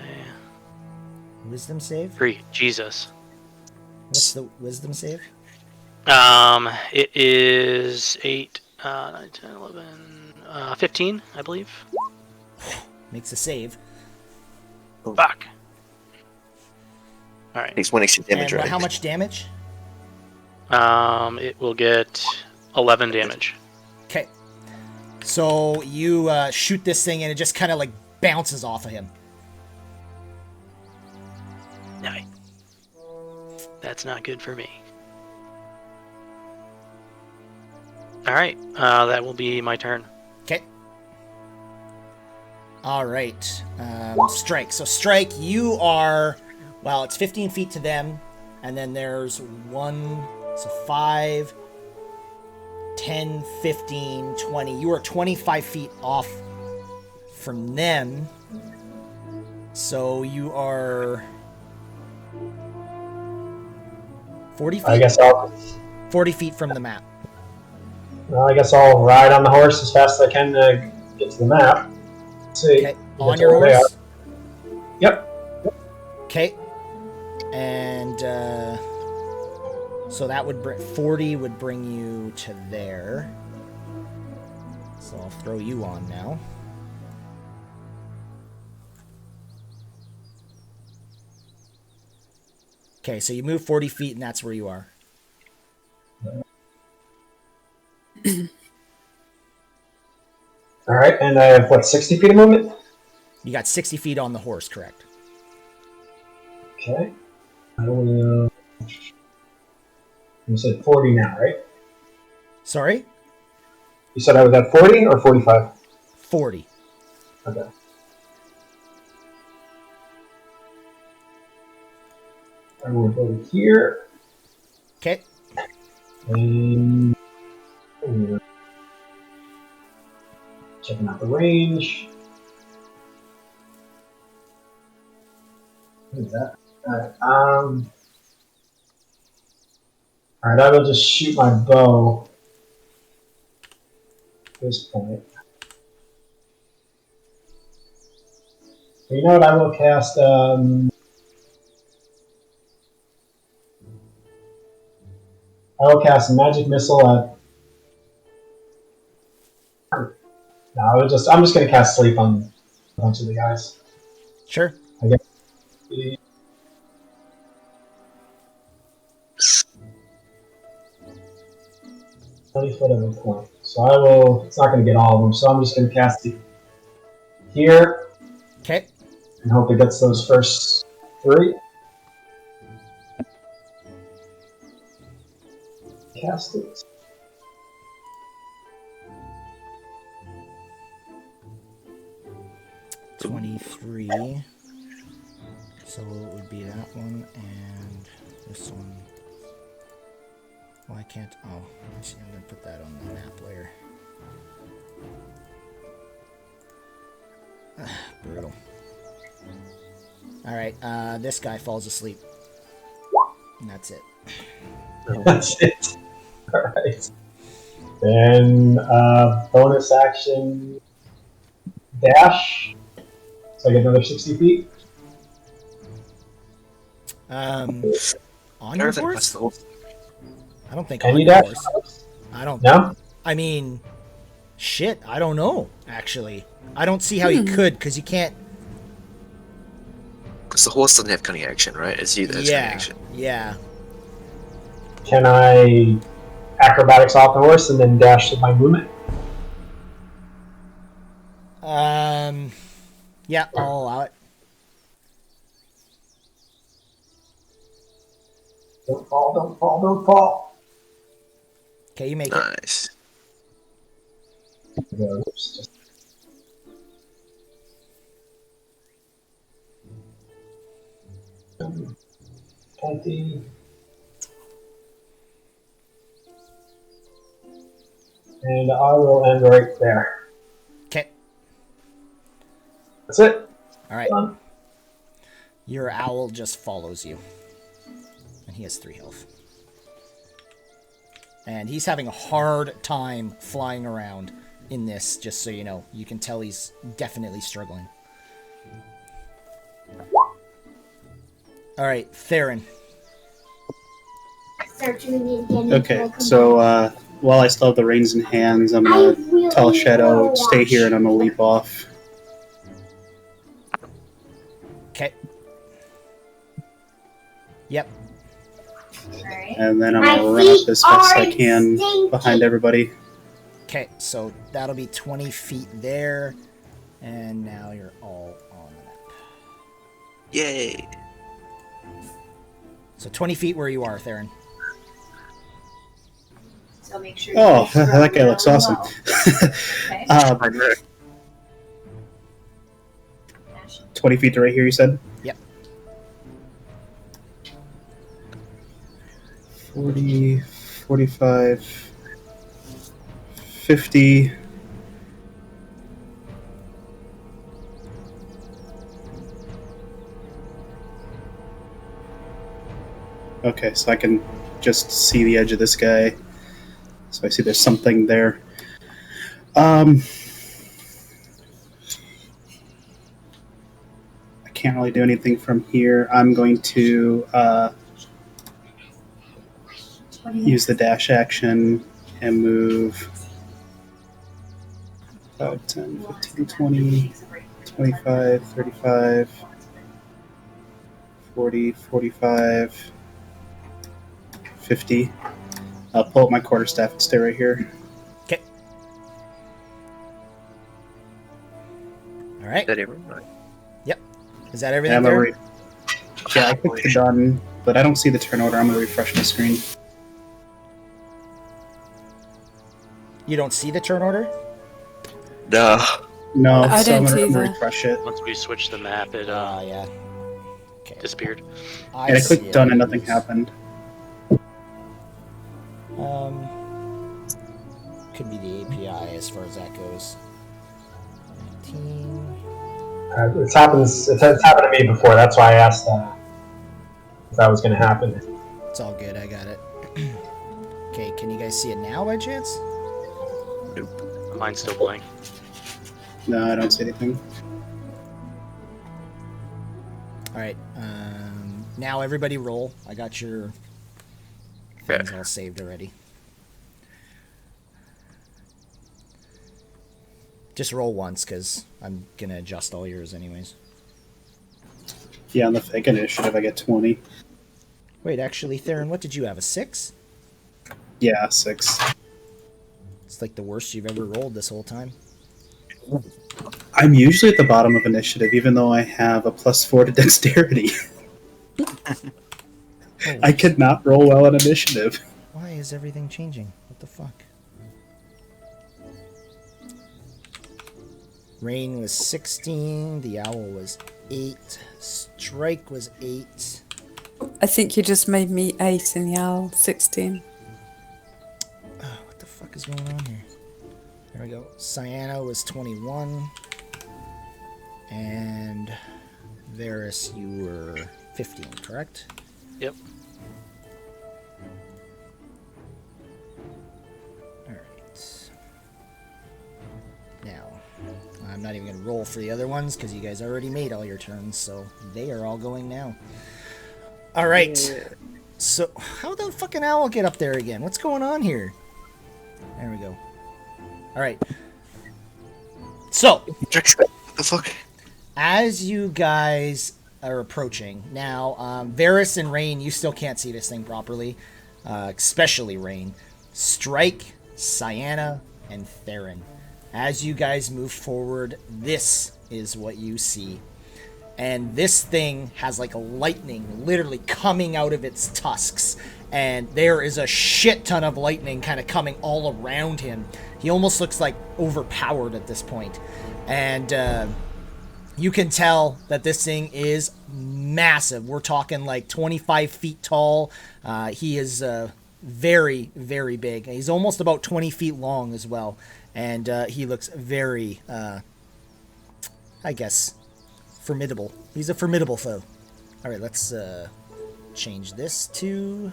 Wisdom save? 3. Jesus. What's the wisdom save? It is 8, 9, 10, 11, 15, I believe. Makes a save. Fuck. Alright. Takes 1 extra damage, And right? how much damage? It will get 11 damage. Okay. So you shoot this thing and it just kind of like bounces off of him. Nice. That's not good for me. Alright, that will be my turn. Okay. All right. Strike. So Strike, you are, well, it's 15 feet to them, and then there's 1, so 5, 10, 15, 20. You are 25 feet off from them. So you are 40 feet? I guess I'll 40 feet from the map. I'll ride on the horse as fast as I can to get to the map. Let's see. Okay. On your where they horse? are. Yep. Okay. And so that would bring 40 would bring you to there. So I'll throw you on now. Okay, so you move 40 feet and that's where you are. All right. and I have, what, 60 feet of movement? You got 60 feet on the horse, correct? Okay. I will... You said 40 now, right? Sorry? You said I was at 40 or 45? 40. Okay. I will go here. Okay. And... Checking out the range. What is that? Alright, I will just shoot my bow at this point. You know what? I will cast. I will cast Magic Missile at. No, I'm just going to cast Sleep on a bunch of the guys. Sure. I guess. 20 foot of a point. So I will. It's not going to get all of them. So I'm just going to cast it here. Okay. And hope it gets those first 3. Cast it. $23. So it would be that one and this one. Why can't... Oh, I see. I'm going to put that on the map layer. Brutal. Alright, this guy falls asleep. And that's it. That's it. Alright. Then, bonus action dash. So I get another 60 feet. On your horse? I don't think Can on you your dash? horse. I don't... No? I mean... Shit, I don't know, actually. I don't see how you could, because you can't... Because the horse doesn't have cunning action, right? It's you that has cunning action. Yeah. Can I acrobatics off the horse and then dash with my movement? Yeah, I'll allow it. Don't fall, don't fall, don't fall. Okay, you make it. Nice. Oops, just... 20. And I will end right there. Okay. That's it. Alright. Done. Your owl just follows you. And he has 3 health. And he's having a hard time flying around in this, just so you know. You can tell he's definitely struggling. Alright, Theron. Okay, so while I still have the reins in hands, I'm gonna tell Shadow, stay here, and I'm gonna leap off. Okay. Yep. And then I'm gonna run up as fast as I can behind everybody. Okay, so that'll be 20 feet there. And now you're all on the map. Yay! So 20 feet where you are, Theron. So make sure. Oh, that guy looks awesome. Okay. 20 feet to right here, you said? Yep. 40, 45, 50. Okay, so I can just see the edge of this guy. So I see there's something there. I can't really do anything from here. I'm going to use the dash action and move 5, 10, 15, 20, 25, 35, 40, 45, 50. I'll pull up my quarterstaff and stay right here. Okay. right. That everyone? Right. Yep. Is that Yeah, everything I'm there? I clicked done, but I don't see the turn order. I'm gonna refresh my screen. You don't see the turn order? No. No, I so I'm don't gonna either. refresh it. Once we switched the map, it Yeah. Okay. disappeared. And I see clicked it. done and nothing happened. Could be the API as far as that goes. 19. It's happened to me before. That's why I asked if that was going to happen. It's all good. I got it. Okay, can you guys see it now by chance? Mine's still blank. No, I don't see anything. All right. Now everybody roll. I got your things all saved already. Just roll once, because I'm going to adjust all yours anyways. Yeah, on the fake initiative, I get 20. Wait, actually, Theron, what did you have? A 6? Yeah, 6. It's like the worst you've ever rolled this whole time. I'm usually at the bottom of initiative, even though I have a +4 to dexterity. I could not roll well on initiative. Why is everything changing? What the fuck? Rain was 16, the owl was 8, strike was 8. I think you just made me 8 in the owl, 16. Oh, what the fuck is going on here? There we go. Cyano was 21. And Varys, you were 15, correct? Yep. Alright. Now, I'm not even going to roll for the other ones because you guys already made all your turns, so they are all going now. Alright. Yeah. So, how the fucking owl get up there again? What's going on here? There we go. Alright. So, What the fuck? as you guys are approaching, now, Varys and Rain, you still can't see this thing properly, especially Rain. Strike, Cyana, and Theron. As you guys move forward, this is what you see. And this thing has like lightning literally coming out of its tusks. And there is a shit ton of lightning kind of coming all around him. He almost looks like overpowered at this point. And you can tell that this thing is massive. We're talking like 25 feet tall. He is very, very big. He's almost about 20 feet long as well. And he looks very, I guess, formidable. He's a formidable foe. All right, let's change this to...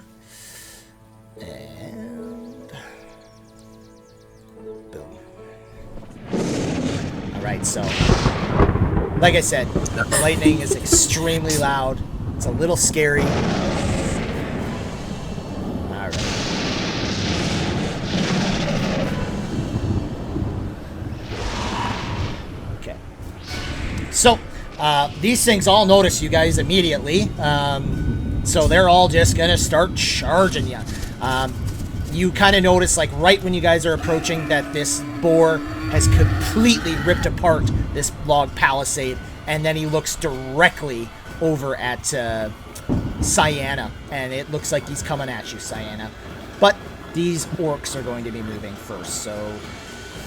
And... Boom. All right, so... Like I said, the lightning is extremely loud. It's a little scary. All right. Okay. So, these things all notice you guys immediately. So they're all just going to start charging you. You kind of notice, like, right when you guys are approaching, that this boar has completely ripped apart this log palisade, and then he looks directly over at Cyana, and it looks like he's coming at you, Cyana. But these orcs are going to be moving first, so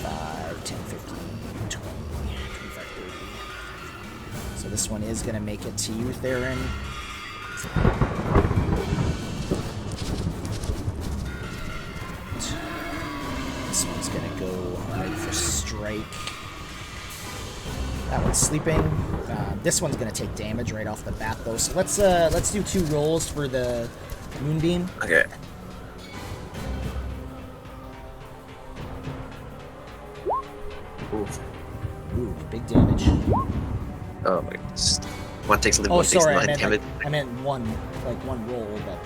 5, 10, 15, 20, 25, 30. So this one is going to make it to you, Theron. This one's going to go right for strike. That one's sleeping. This one's going to take damage right off the bat, though. So let's do 2 rolls for the moonbeam. Okay. Ooh, big damage. Oh my goodness. One takes a little, Oh, one takes sorry, 9 damage. I meant one roll, but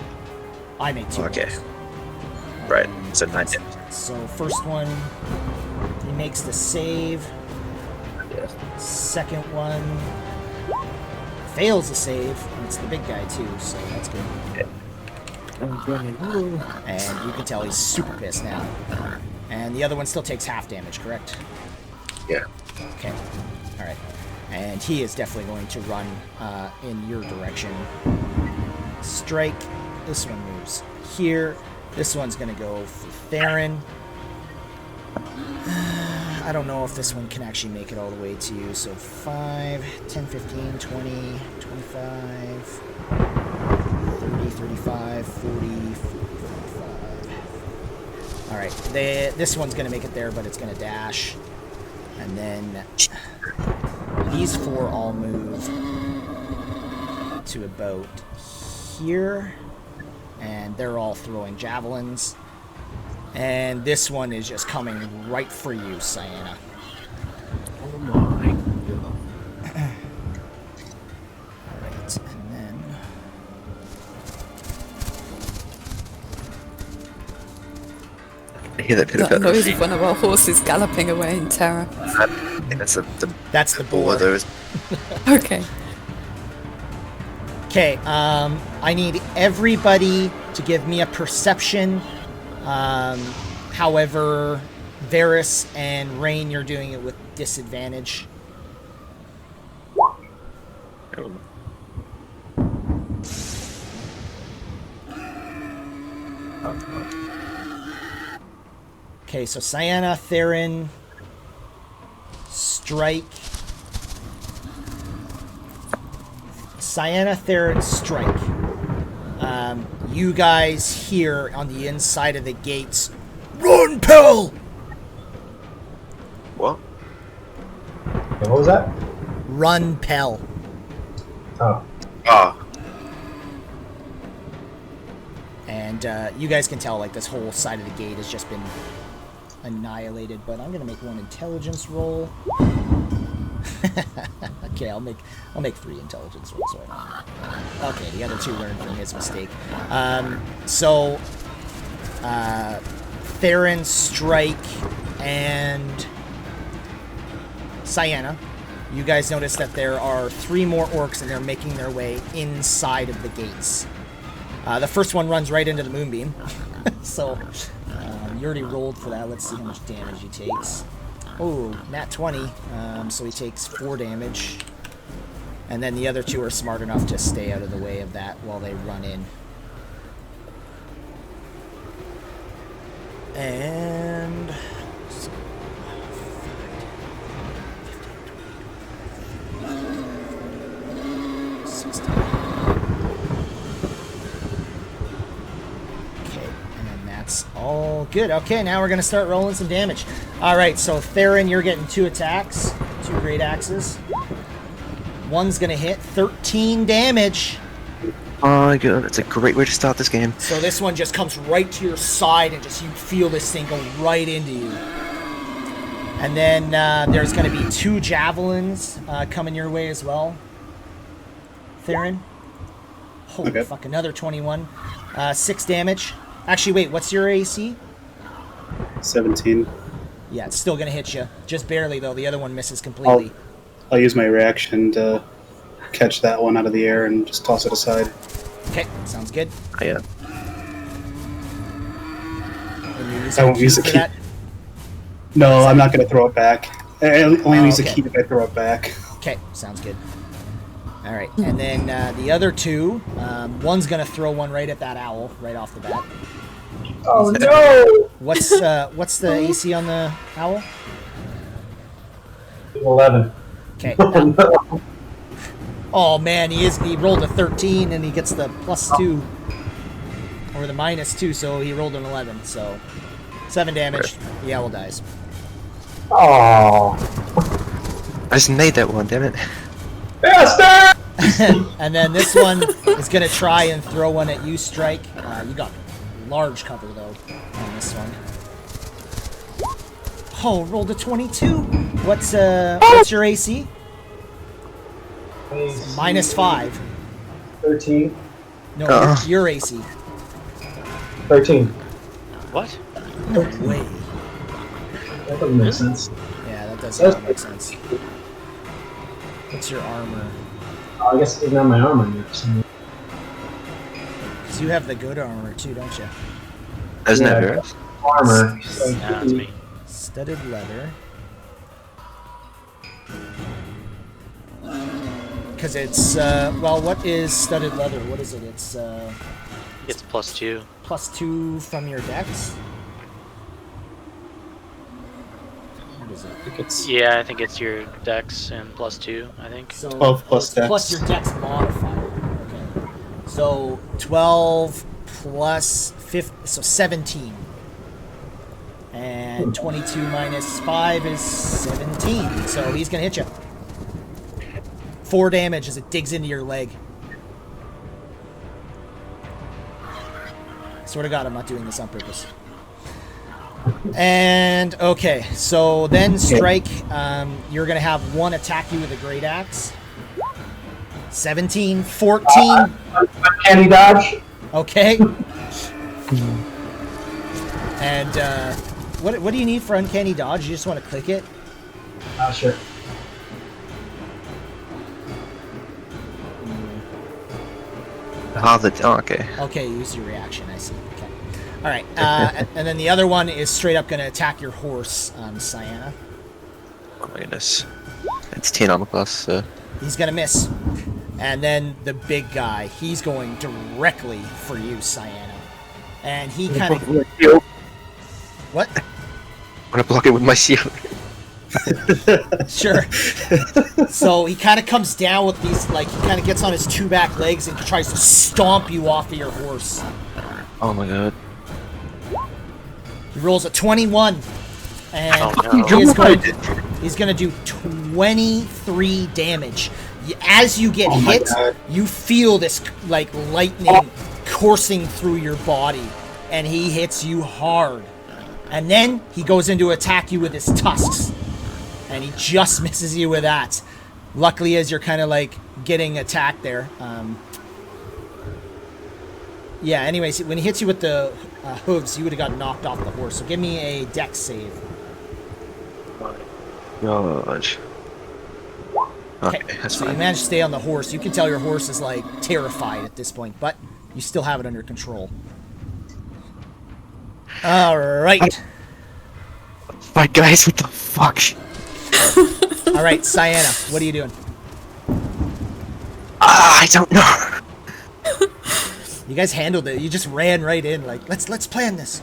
I made 2 Okay. rolls. Right, so 9 damage. So first one, he makes the save. Yeah. Second one fails the save, and it's the big guy too, so that's good. Yeah. And you can tell he's super pissed now. And the other one still takes half damage, correct? Yeah. Okay. Alright. And he is definitely going to run in your direction. Strike. This one moves here. This one's going to go for Theron. I don't know if this one can actually make it all the way to you. So 5, 10, 15, 20, 25, 30, 35, 40, 45. All right. This one's going to make it there, but it's going to dash. And then these 4 all move to about here. And they're all throwing javelins. And this one is just coming right for you, Sienna. Oh my god. Alright, and then... I hear that That noise of one of our horses galloping away in terror. I think that's the boar. those. Okay. Okay, I need everybody to give me a perception. However, Varys and Rain, you're doing it with disadvantage. Okay, so Sienna, Theron, Strike. Sienna, Theron, Strike. You guys here on the inside of the gates. Run, Pell! What? What was that? Run, Pell. Oh. Ah. And you guys can tell, like, this whole side of the gate has just been annihilated. But I'm gonna make one intelligence roll. Okay, I'll make 3 intelligence rolls. Okay, the other 2 learned from his mistake. So Theron, Strike, and Sienna, you guys notice that there are 3 more orcs and they're making their way inside of the gates. The first one runs right into the moonbeam. So you already rolled for that. Let's see how much damage he takes. Oh, nat 20. So he takes 4 damage. And then the other 2 are smart enough to stay out of the way of that while they run in. And... That's all good. Okay, now we're going to start rolling some damage. Alright, so Theron, you're getting 2 attacks. 2 great axes. One's going to hit 13 damage. Oh my god, that's a great way to start this game. So this one just comes right to your side and just you feel this thing go right into you. And then there's going to be 2 javelins coming your way as well. Theron. Holy fuck, another 21. 6 damage. Actually, wait, what's your AC? 17. Yeah, it's still going to hit you. Just barely, though. The other one misses completely. I'll use my reaction to catch that one out of the air and just toss it aside. Okay, sounds good. Yeah. I won't use the key. No, I'm not going to throw it back. I only use the key if I throw it back. Okay, sounds good. All right, and then the other 2, one's going to throw one right at that owl right off the bat. Oh no! What's the AC on the owl? 11. Okay. Oh man, he rolled a 13 and he gets the +2 or the -2, so he rolled an 11. So 7 damage. The owl dies. Oh. I just made that one, damn it. Bastard! And then this one is going to try and throw one at you, Strike. You got large cover, though, on this one. Oh, rolled a 22. What's your AC? -5. 13. No, your AC. 13. What? No way. That doesn't make sense. Yeah, that does not make sense. What's your armor? I guess it doesn't have my armor in there for some reason. Because you have the good armor, too, don't you? Isn't that Vera? Armor. Yeah, that's me. Studded leather. because it's well, what is studded leather? What is it? It's +2. +2 from your dex. What is it? I think it's Yeah, I think it's your dex and +2. I think. So 12 plus it's dex. plus your dex modifier. Okay. So 12 plus 5, so 17. And 22 minus 5 is 17. So he's gonna hit you. 4 damage as it digs into your leg. Swear to God, I'm not doing this on purpose. And okay, so then Strike, you're gonna have one attack you with a great axe. 17, 14. Uncanny dodge. Okay. And what do you need for uncanny dodge? You just want to click it? Sure. Okay. Okay, use your reaction. I see. Okay. All right. And then the other one is straight up going to attack your horse, Sienna. Oh my goodness. It's 10 armor class, so. He's going to miss. And then the big guy, he's going directly for you, Sienna. And he kind of... What? I'm gonna block it with my shield. Sure. So he kind of comes down with these, like, he kind of gets on his 2 back legs and tries to stomp you off of your horse. Oh my god. He rolls a 21. And Oh, no. he's going to do 23 damage. As you get hit, you feel this, like, lightning coursing through your body. And he hits you hard. And then he goes in to attack you with his tusks. And he just misses you with that. Luckily, as you're kind of like getting attacked there. Yeah, anyways, when he hits you with the hooves, you would have got knocked off the horse. So give me a dex save. Gosh. Okay, that's so fine. you managed to stay on the horse. You can tell your horse is like terrified at this point, but you still have it under control. All right. My guys, what the fuck? All right, Sienna, what are you doing? I don't know. You guys handled it. You just ran right in, like, let's plan this.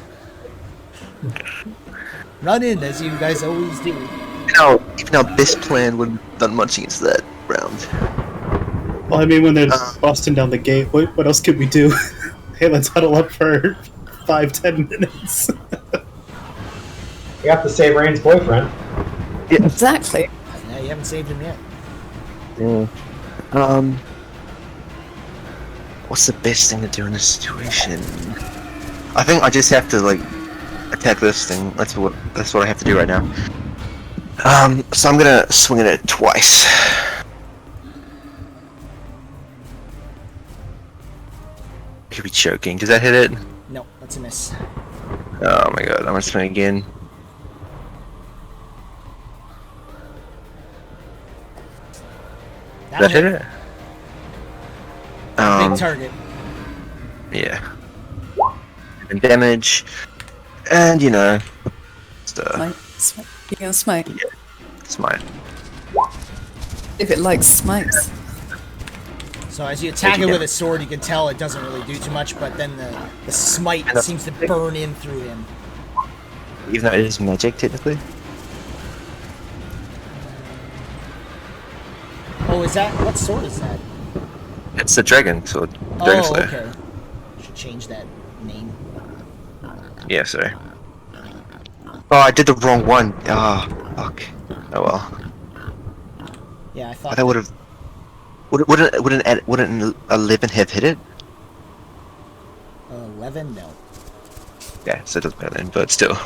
Run in, as you guys always do. Even our best plan wouldn't have done much against that round. Well, I mean, when there's busting down the gate, what else could we do? Hey, let's huddle up for 5-10 minutes. We have to save Rain's boyfriend. Yeah. Exactly. Yeah, you haven't saved him yet. Yeah. What's the best thing to do in this situation? I think I just have to like attack this thing. That's what I have to do right now. So I'm gonna swing at it twice. Could be choking. Does that hit it? No, that's a miss. Oh my god! I'm gonna swing again. That'll That hit it? Big target. Yeah. And damage. And, you know. Smite. Smite. You gonna smite? Smite. If it likes smites. So as you attack What'd it you with get? a sword, you can tell it doesn't really do too much, but then the smite seems to burn in through him. Even though it is magic, technically. Oh, is that... What sword is that? It's the dragon sword. Dragon Oh, Slayer. okay. Should change that name. Yeah, sorry. Oh, I did the wrong one. Ah, fuck. Oh well. Yeah, I I thought... thought would have. Wouldn't an 11 have hit it? 11? No. Yeah, so it doesn't matter then, but still.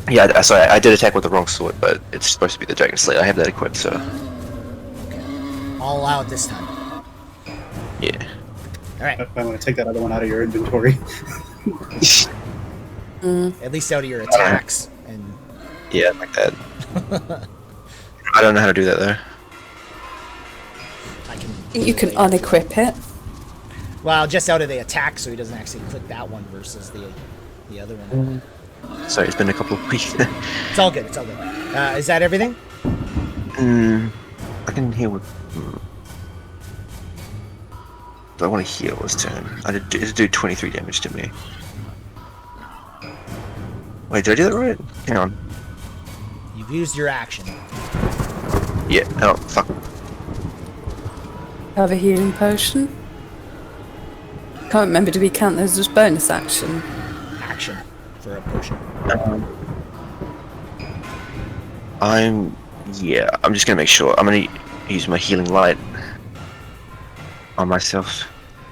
Yeah, sorry, I did attack with the wrong sword, but it's supposed to be the Dragon Slayer. I have that equipped, so. Okay. I'll allow it this time. Yeah. Alright. I want to take that other one out of your inventory. At least out of your attacks. And Yeah, like that. I don't know how to do that though. I can... You can unequip it. Well, just out of the attack, so he doesn't actually click that one versus the other one. Sorry, it's been a couple of weeks. It's all good, it's all good. Is that everything? I can heal with. I want to heal this turn. It'd do 23 damage to me. Wait, did I do that right? Hang on. You've used your action. Yeah. Oh fuck. Have a healing potion. Can't remember, do we count those as bonus action? Action for a potion. I'm just gonna make sure. I'm gonna use my healing light on myself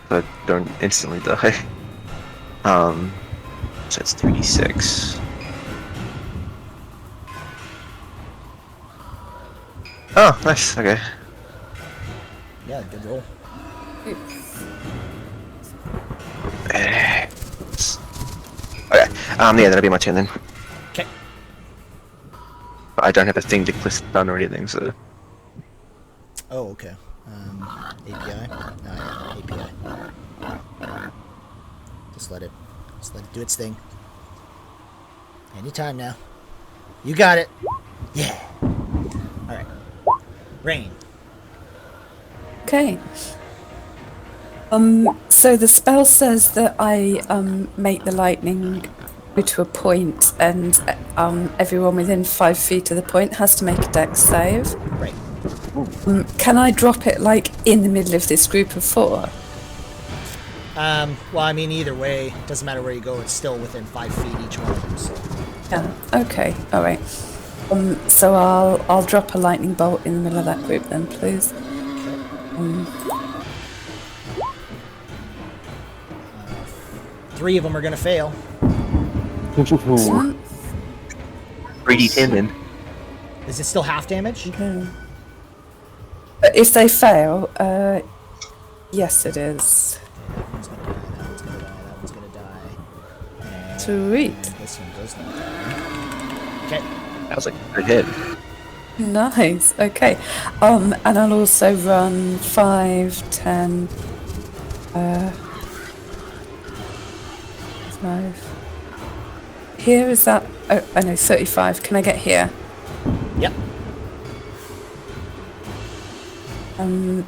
so I don't instantly die. So it's 3d6. Oh, nice. Okay. Yeah, good roll. Okay. Yeah, that'll be my turn then. Okay. But I don't have a thing to click stun or anything, so. Oh, okay. API? No, yeah, API. Just let it do its thing. Anytime now. You got it. Yeah. Alright. Rain. Okay. So the spell says that I make the lightning go to a point, and everyone within 5 feet of the point has to make a dex save. Right. Can I drop it like in the middle of this group of 4? Well, I mean, either way, doesn't matter where you go, it's still within 5 feet each one of them, so. Yeah. Okay. All right. So I'll drop a lightning bolt in the middle of that group then, please. Three of them are gonna fail. 3d10 then. Is it still half damage? Okay. But if they fail, yes, it is. That one's gonna die, that one's gonna die, that one's gonna die. And Sweet. this one does not die. Okay. That was like a hit. Nice. Okay. And I'll also run 5, 10. 5. Here is that. Oh, I know, 35. Can I get here? Yep. And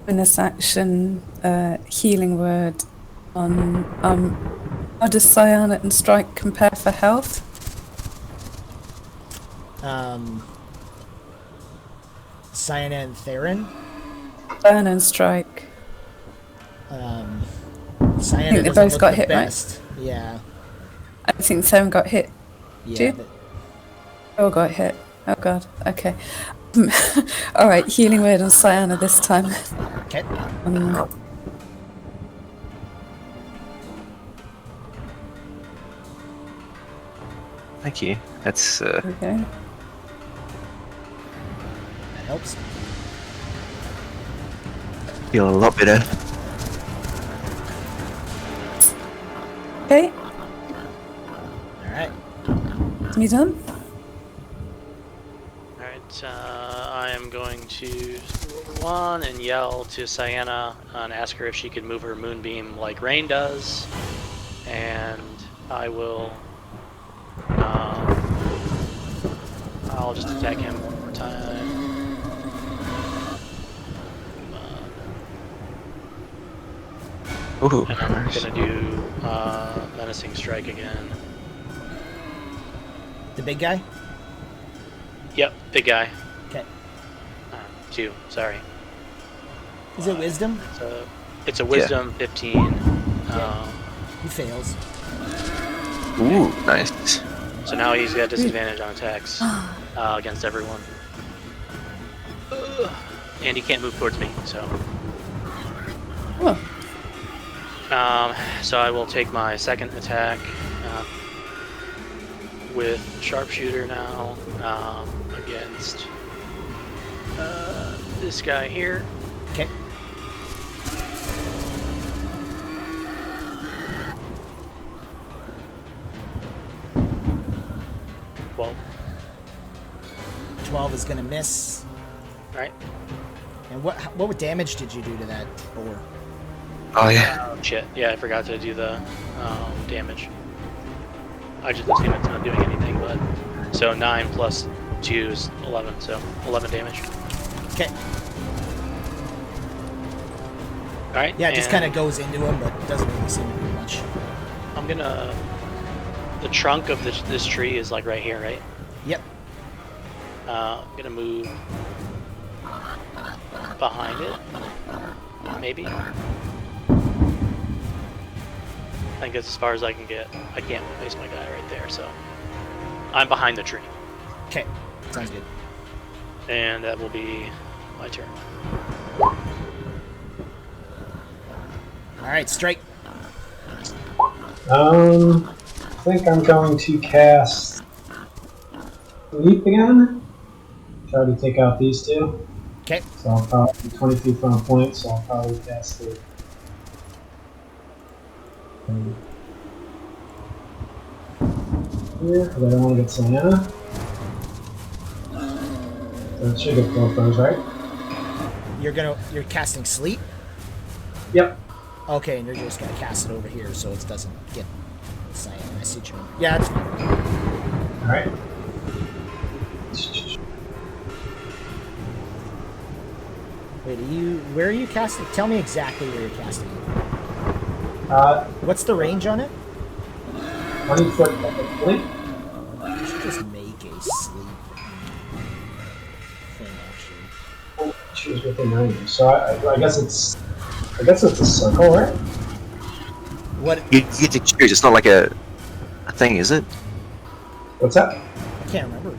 bonus action, healing word on how does Cyanide and Strike compare for health? Cyanide and Theron. Burn and Strike. Cyanide they doesn't both look got the hit, right? best. Yeah. I think Theron got hit. Yeah. Did? But Oh, got hit. Oh god. Okay. All right. Healing word on Cyanide this time. okay. Thank you. That's Okay. That helps. feel a lot better. Okay. Alright. You done? Alright, I am going to one and yell to Sienna and ask her if she could move her moonbeam like Rain does. And I will... I'll just attack him one more time. Ooh, And I'm nice. gonna do Menacing Strike again. The big guy? Yep, big guy. Okay. 2, sorry. Is it wisdom? It's a wisdom 15. He fails. Ooh, nice. So now he's got disadvantage on attacks against everyone. And he can't move towards me, so. Oh. So I will take my second attack with Sharpshooter now against this guy here. Okay. was gonna miss. Right. And what damage did you do to that boar? Oh yeah. Oh shit. Yeah, I forgot to do the damage. I just assumed it's not doing anything, but so 9 plus 2 is 11, so 11 damage. Okay. All right. Yeah, it just kind of goes into him, but doesn't really seem to do much. I'm gonna. The trunk of this tree is like right here, right? Yep. I'm gonna move behind it, maybe. I think that's as far as I can get. I can't place my guy right there, so I'm behind the tree, Okay. Sounds good. and that will be my turn. All right, strike. I think I'm going to cast Leap again. Try to take out these two. Okay. So I'll probably be 20 feet from a point, so I'll probably cast it. Here, because I don't want to get Sienna. So it should get both those, right? You're casting sleep. Yep. Okay, and you're just gonna cast it over here so it doesn't get cyan. I see what you mean. Yeah, that's fine. Alright. Wait, where are you casting? Tell me exactly where you're casting it. What's the range on it? 20 foot technically. You should just make a sleep thing, actually. Choose within range. So I guess it's a circle, right? What? You get to choose. It's not like a thing, is it? What's that? I can't remember.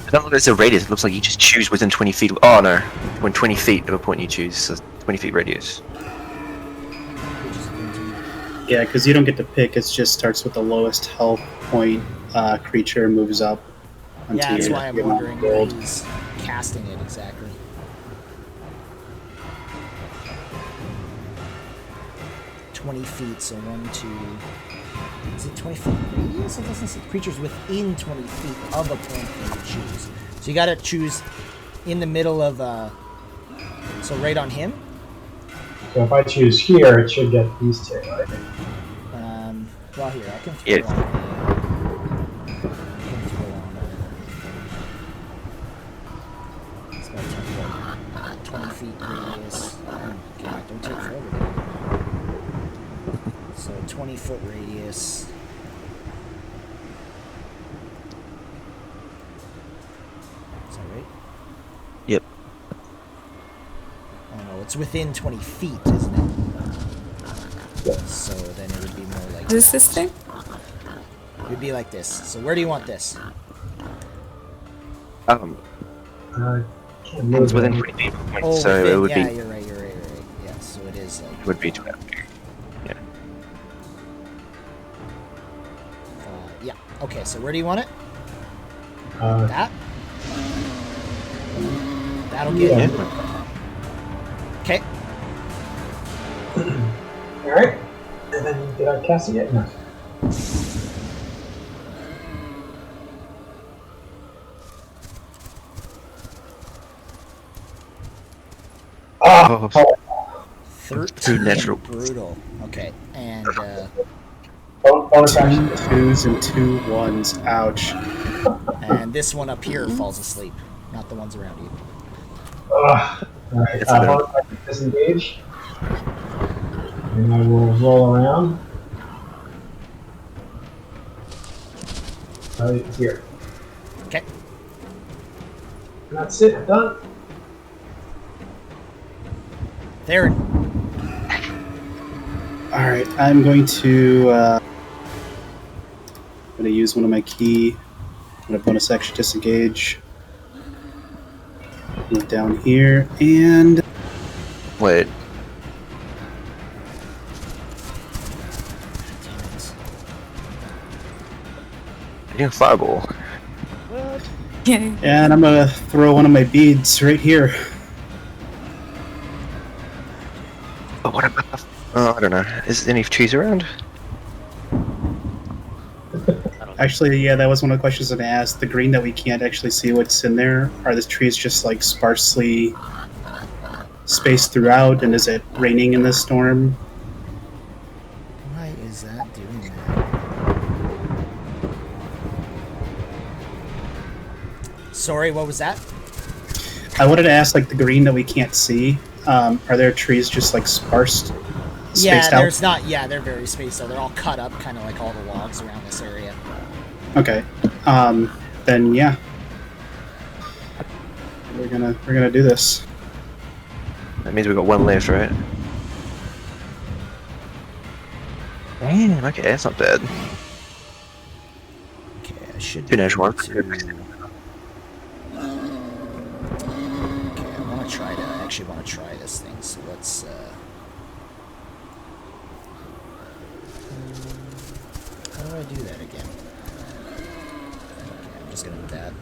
I don't know if it's a radius. It looks like you just choose within 20 feet. Oh no, when 20 feet of a point you choose, so 20 feet radius. Yeah, because you don't get to pick. It just starts with the lowest health point creature moves up. Yeah, that's why I'm you're wondering where gold. he's casting it exactly. .20 feet, so 1, 2. Is it 20 feet radius? It doesn't say creatures within 20 feet of a point that you choose. So you gotta choose in the middle of, so right on him. So if I choose here, it should get these two, right? Well, here, I can throw Yeah. It's about 20 feet radius. Oh, God, don't take forever. So 20-foot radius. Is that right? Yep. Oh no, it's within 20 feet, isn't it? So then it would be more like What is that. this thing? It would be like this. So where do you want this? Um, Can't move it's within it. 20 feet of a point, Oh, so within, it would yeah, be you're right. Yeah, so it is like, it would be 12. Yeah. yeah. Okay, so where do you want it? Uh, That? That'll get Yeah. you. Okay. Alright. And then did I cast it yet? No. Oh, Oh, 13 natural. brutal. Okay, and bonus action. 2 twos and 2 1s. Ouch. and this one up here falls asleep, not the ones around you. Alright. It's a Bonus action disengage. And I will roll around. Right here. Okay. And that's it. Done. Theron. Alright, I'm going to use one of my key. I'm going to bonus action disengage. Move down here, and wait. You're doing fireball. Yeah. and I'm going to throw one of my beads right here. Oh, what about the... Oh, I don't know. Is there any trees around? I don't Actually, yeah, that was one of the questions that I asked. The green that we can't actually see what's in there, are the trees just like sparsely spaced throughout, and is it raining in this storm? Why is that doing that? Sorry, what was that? I wanted to ask, like, the green that we can't see, are there trees just like spaced Yeah, out? there's not. Yeah, they're very spaced out. They're all cut up, kind of like all the logs around this area. Okay. Then yeah, we're gonna do this. That means we got one left, right? Damn, okay, that's not bad. Okay, I should. Finish be one. able to- Okay, I want to try to. I actually want to try this thing. So let's. How do I do that again? Okay, I'm just gonna do that.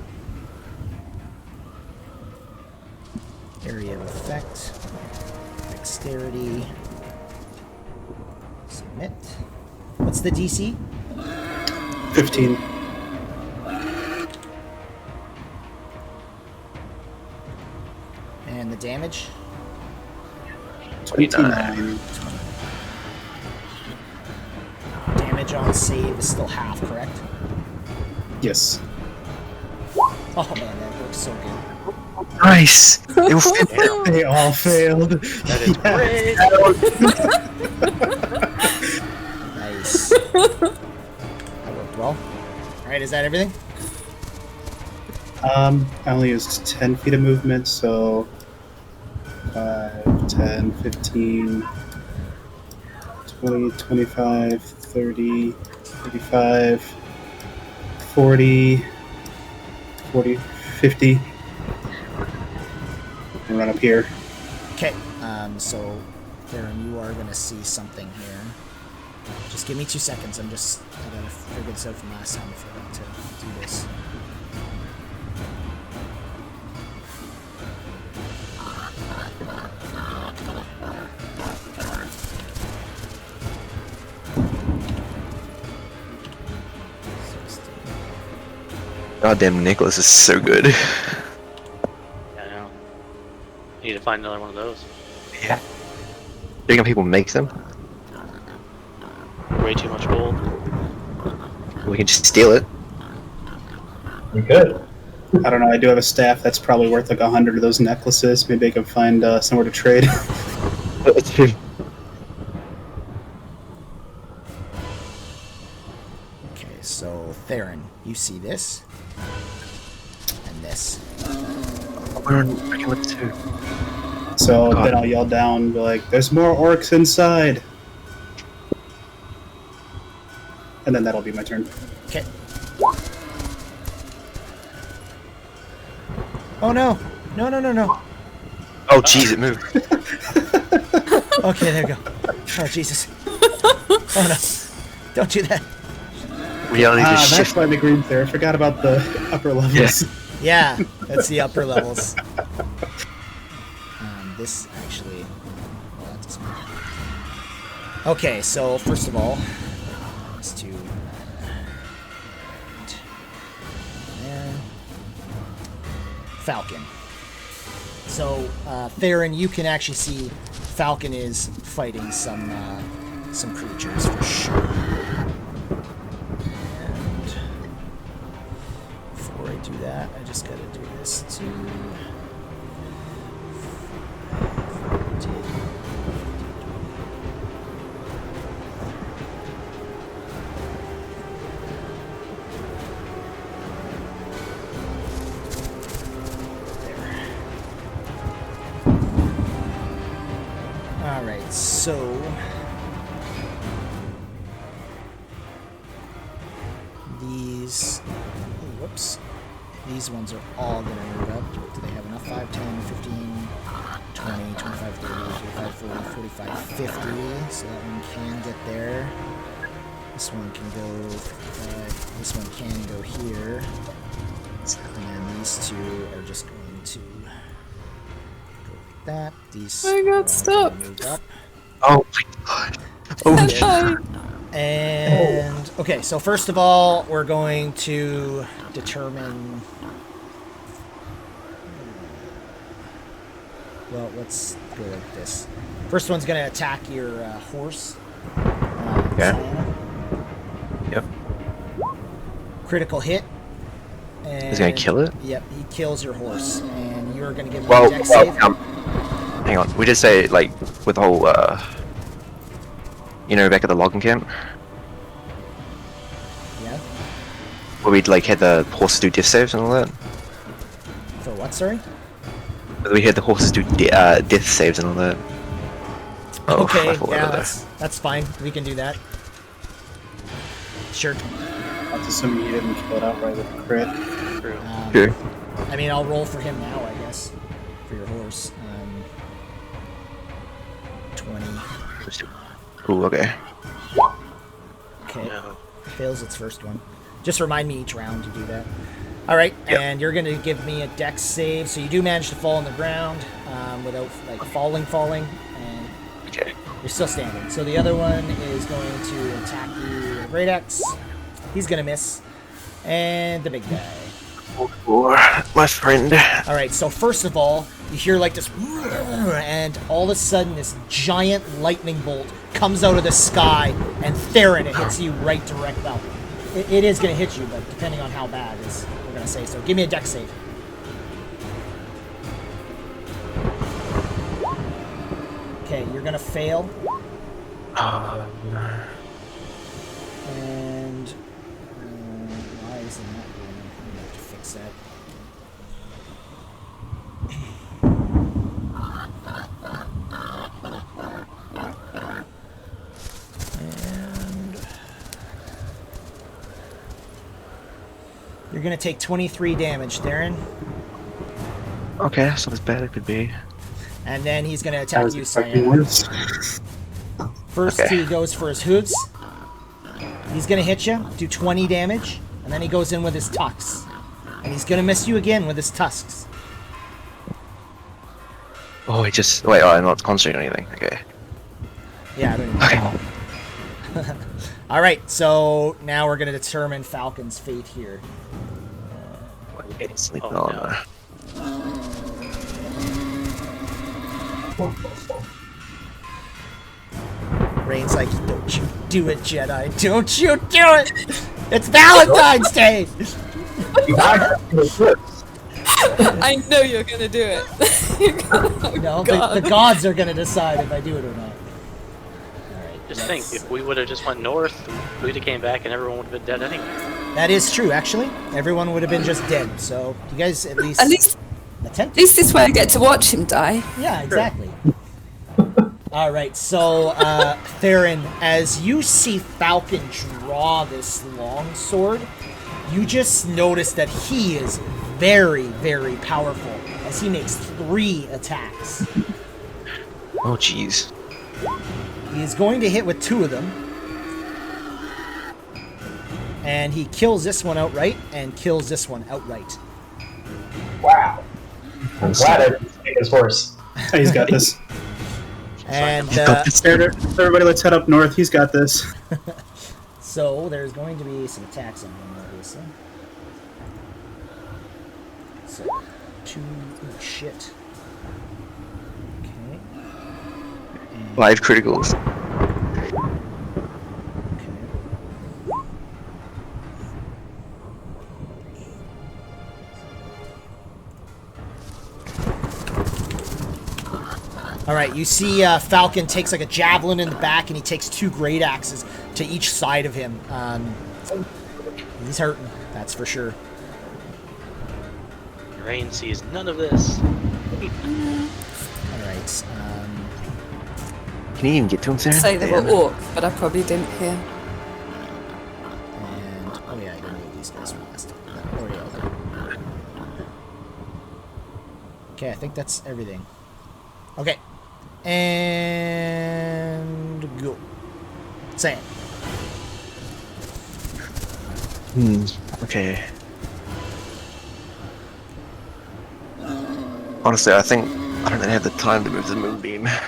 Area of effect. Dexterity. Submit. What's the DC? 15. And the damage? 29. Damage on save is still half, correct? Yes. Oh man, that works so good. Nice! It will fit there. They all failed. That is great. Nice. That worked well. Alright, is that everything? I only used 10 feet of movement, so 5, 10, 15, 20, 25, 30, 35, 40, 40, 50. And run up here. Okay, so Theron, you are gonna see something here. Just give me 2 seconds. I gotta figure this out from last time if I want to do this. Goddamn, Nicholas is so good. Yeah, I know. Need to find another one of those. Yeah. Do you think people make them? Way too much gold. We can just steal it. You could. I don't know, I do have a staff that's probably worth like 100 of those necklaces. Maybe I can find somewhere to trade. Okay, so Theron, you see this? And this. We're on freaking level 2. So God. then I'll yell down, be like, there's more orcs inside! And then that'll be my turn. Okay. Oh no! No, no, no, no! Oh jeez, it moved. Okay, there we go. Oh, Jesus. Oh no. Don't do that. Reality just That's shifted. why the green's there. I forgot about the upper levels. Yeah, that's the upper levels. This actually... Well, that doesn't matter. Okay, so first of all, let's do... There. Falcon. So, Theron, you can actually see Falcon is fighting some creatures for sure. And before I do that, I just gotta do this too. Alright, so these, whoops, these ones are all going to move up. Do they have enough? 5, 10, 15, 20, 25, 30, 35, 40, 45, 50. So that one can get there. This one can go 55. This one can go here. And then these two are just going to go like that. These I got are all stuck. gonna move up. Oh my god. Oh And shit. Hi. And okay, so first of all, we're going to determine. Well, let's go like this. First one's going to attack your horse. Yeah. Diana. Yep. Critical hit. And, He's gonna kill it? Yep, he kills your horse, and you're going to give him Well, a dex save. hang on. We did say, like, with the whole, back at the logging camp, Yeah. where we'd, like, had the horses do death saves and all that. For what, sorry? We had the horses do death saves and all that. Oh, Okay, I forgot yeah, about that. that's fine. We can do that. Sure. That's assuming you didn't kill it outright with a crit. True. Sure. I mean, I'll roll for him now, I guess, for your horse. 20. Ooh, okay. Okay. No. Fails its first one. Just remind me each round to do that. All right, Yep. and you're going to give me a dex save. So you do manage to fall on the ground without, like, falling, and Okay. you're still standing. So the other one is going to attack you with a great axe. He's going to miss. And the big guy. Or my friend. All right, so first of all, you hear like this, and all of a sudden this giant lightning bolt comes out of the sky, and Theron, it hits you right direct. Well, it is going to hit you, but depending on how bad is, we're going to say. So give me a dex save. Okay, you're going to fail. And why isn't that going? I'm going to have to fix that. And you're going to take 23 damage, Darren. Okay, that's not as bad as it could be. And then he's going to I attack was you, expecting Cyan. worse. First, Okay. he goes for his hooves. He's going to hit you, do 20 damage, and then he goes in with his tusks. And he's going to miss you again with his tusks. Oh, he just... Wait, oh, I'm not concentrating on anything. Okay. Yeah, I don't even Okay. All right, so now we're going to determine Falcon's fate here. Sleep Oh, on. no. Rain's like, don't you do it, Jedi. Don't you do it! It's Valentine's Day! I know you're gonna do it. No, God. the gods are going to decide if I do it or not. Alright. Just think, if we would have just went north, we'd have came back and everyone would have been dead anyway. That is true, actually. Everyone would have been just dead. So, you guys at least At least attempt. this way I get to watch him die. Yeah, exactly. All right, so Theron, as you see Falcon draw this long sword, you just notice that he is very, very powerful as he makes 3 attacks. Oh, jeez. He is going to hit with 2 of them. And he kills this one outright and kills this one outright. Wow. I'm glad I didn't take his horse. Oh, he's got this. And Everybody, let's head up north. He's got this. so there's going to be some attacks on him, obviously. So, 2... Oh, shit. Okay. And, 5 criticals. okay. All right, you see Falcon takes like a javelin in the back, and he takes 2 great axes to each side of him. He's hurting, that's for sure. Rain sees none of this. All right. Can you even get to him, Sarah? Say they Damn. were orcs, but I probably didn't hear. And oh yeah, I didn't know these guys from last time. Oh yeah. Okay, I think that's everything. Okay. And go. Sam. Okay. Honestly, I think I don't really have the time to move the moonbeam. I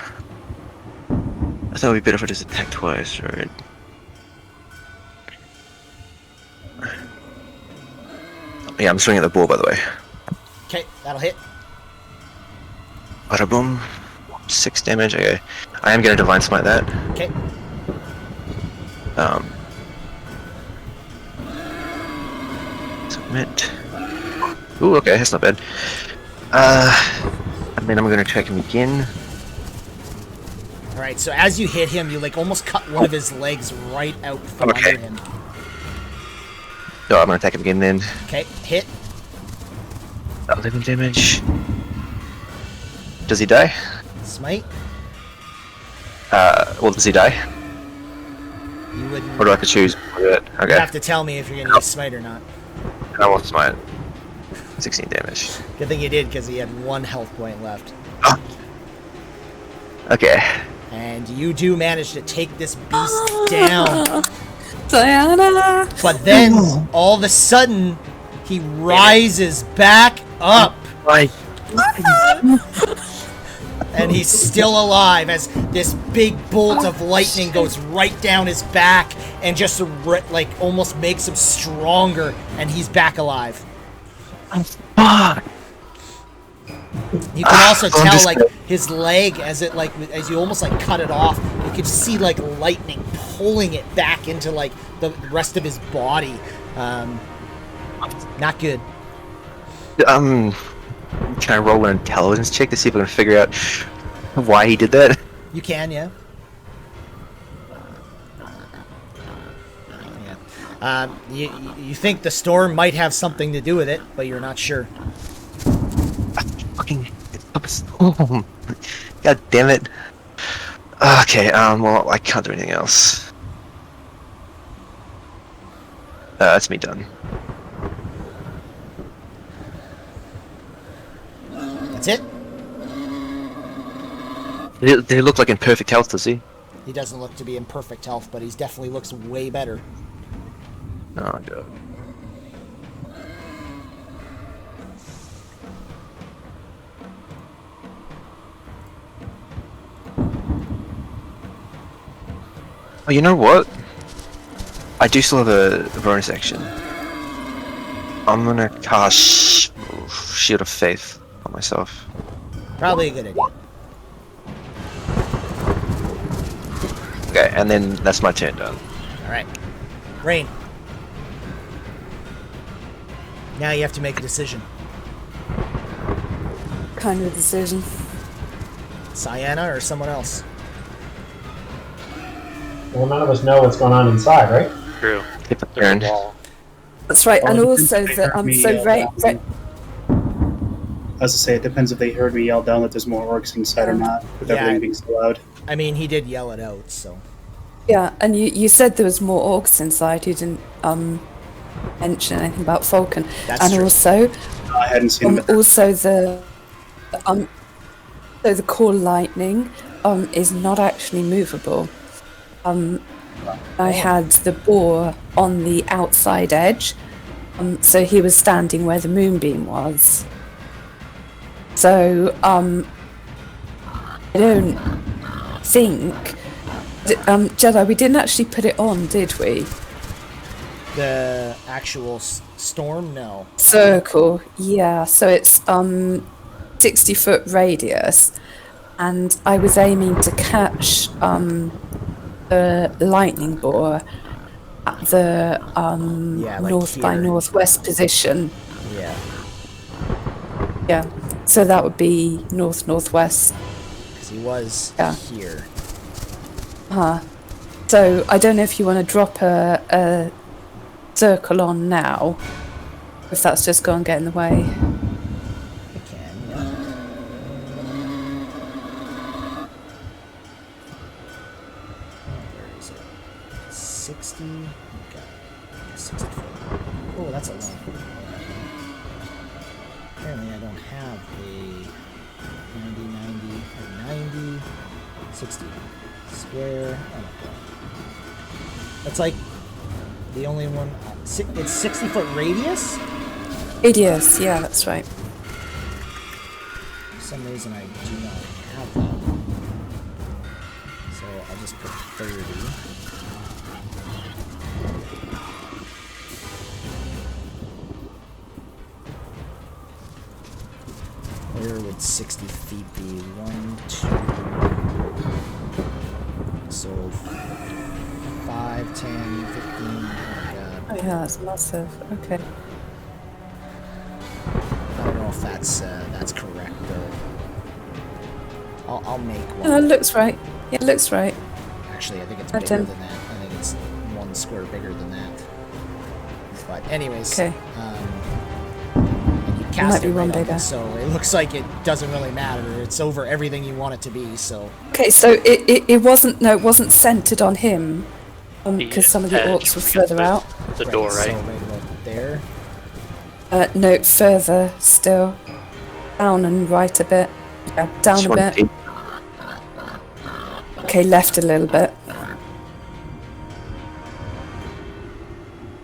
thought it would be better if I just attacked twice, right? Yeah, I'm swinging at the ball, by the way. Okay, that'll hit. Bada boom. 6 damage. Okay. I am gonna divine smite that. Okay. Submit. Ooh, okay, that's not bad. And then I'm gonna attack him again. All right. So as you hit him, you like almost cut one of his legs right out from Okay. under him. So I'm gonna attack him again then. Okay. Hit. 11 damage. Does he die? Smite. Well, does he die? You wouldn't. Or do I have to choose? You Okay. have to tell me if you're gonna use smite or not. I want smite. 16 damage. Good thing you did because he had 1 health point left. Okay. And you do manage to take this beast down. Diana! But then, all of a sudden, he rises back up. Like, And he's still alive as this big bolt of lightning goes right down his back and just like almost makes him stronger, and he's back alive. fuck. You can also I'm tell just- like his leg as you almost like cut it off, you can see like lightning pulling it back into like the rest of his body. Not good. Can I roll an intelligence check to see if I can figure out why he did that? You can, yeah. You think the storm might have something to do with it, but you're not sure. Fucking storm. God damn it. Okay, well, I can't do anything else. That's me done. That's it? Did he look like in perfect health, does he? He doesn't look to be in perfect health, but he definitely looks way better. Oh, God. Oh, you know what? I do still have a bonus action. I'm gonna cast Shield of Faith on myself. Probably a good idea. Okay, and then that's my turn done. Alright. Rain. Now you have to make a decision. Kind of a decision. Sienna or someone else? Well, none of us know what's going on inside, right? True. Take my There's turn. a wall. That's right, Well, and it also depends if they that heard me so yell Ray, down. As I say, it depends if they heard me yell down that there's more orcs inside or not, with Yeah. everything being so loud. I mean, he did yell it out, so. yeah, and you said there was more orcs inside. You didn't mention anything about Falcon, That's and true. also I hadn't seen them. also the so the core lightning is not actually movable. I had the boar on the outside edge, so he was standing where the moonbeam was. So I don't think Jedi. We didn't actually put it on, did we? The actual storm? No. Circle, yeah. So it's 60-foot radius, and I was aiming to catch the lightning boar at the Yeah, like north by here. northwest position. Yeah. Yeah, so that would be north northwest. Because he was Yeah. here. So I don't know if you want to drop a circle on now, if that's just going to get in the way. I can, yeah. Where is it? 60? Okay. 60 foot. Oh, that's a long. Apparently I don't have a 90, 90, or 90, 60 square. Oh, okay. That's like the only one. It's 60-foot radius? Radius, yeah, that's right. For some reason I do not have that. So I'll just put 30. would 60 feet be? 1, 2. So 5, 10, 15. Oh my god. Oh yeah, that's massive. Okay. I don't know if that's correct or. I'll make one. No, it looks right. Yeah, it looks right. Actually, I think it's I've bigger done- than that. I think it's 1 square bigger than that. But anyways, Okay. and you cast might be it one right on bigger. it, so it looks like it doesn't really matter. It's over everything you want it to be. So Okay, so it wasn't centered on him, because some of the edge orcs were against further out. The door, So right? right about there. No, further still. Down and right a bit. Yeah, down a 20 bit. feet. Okay, left a little bit.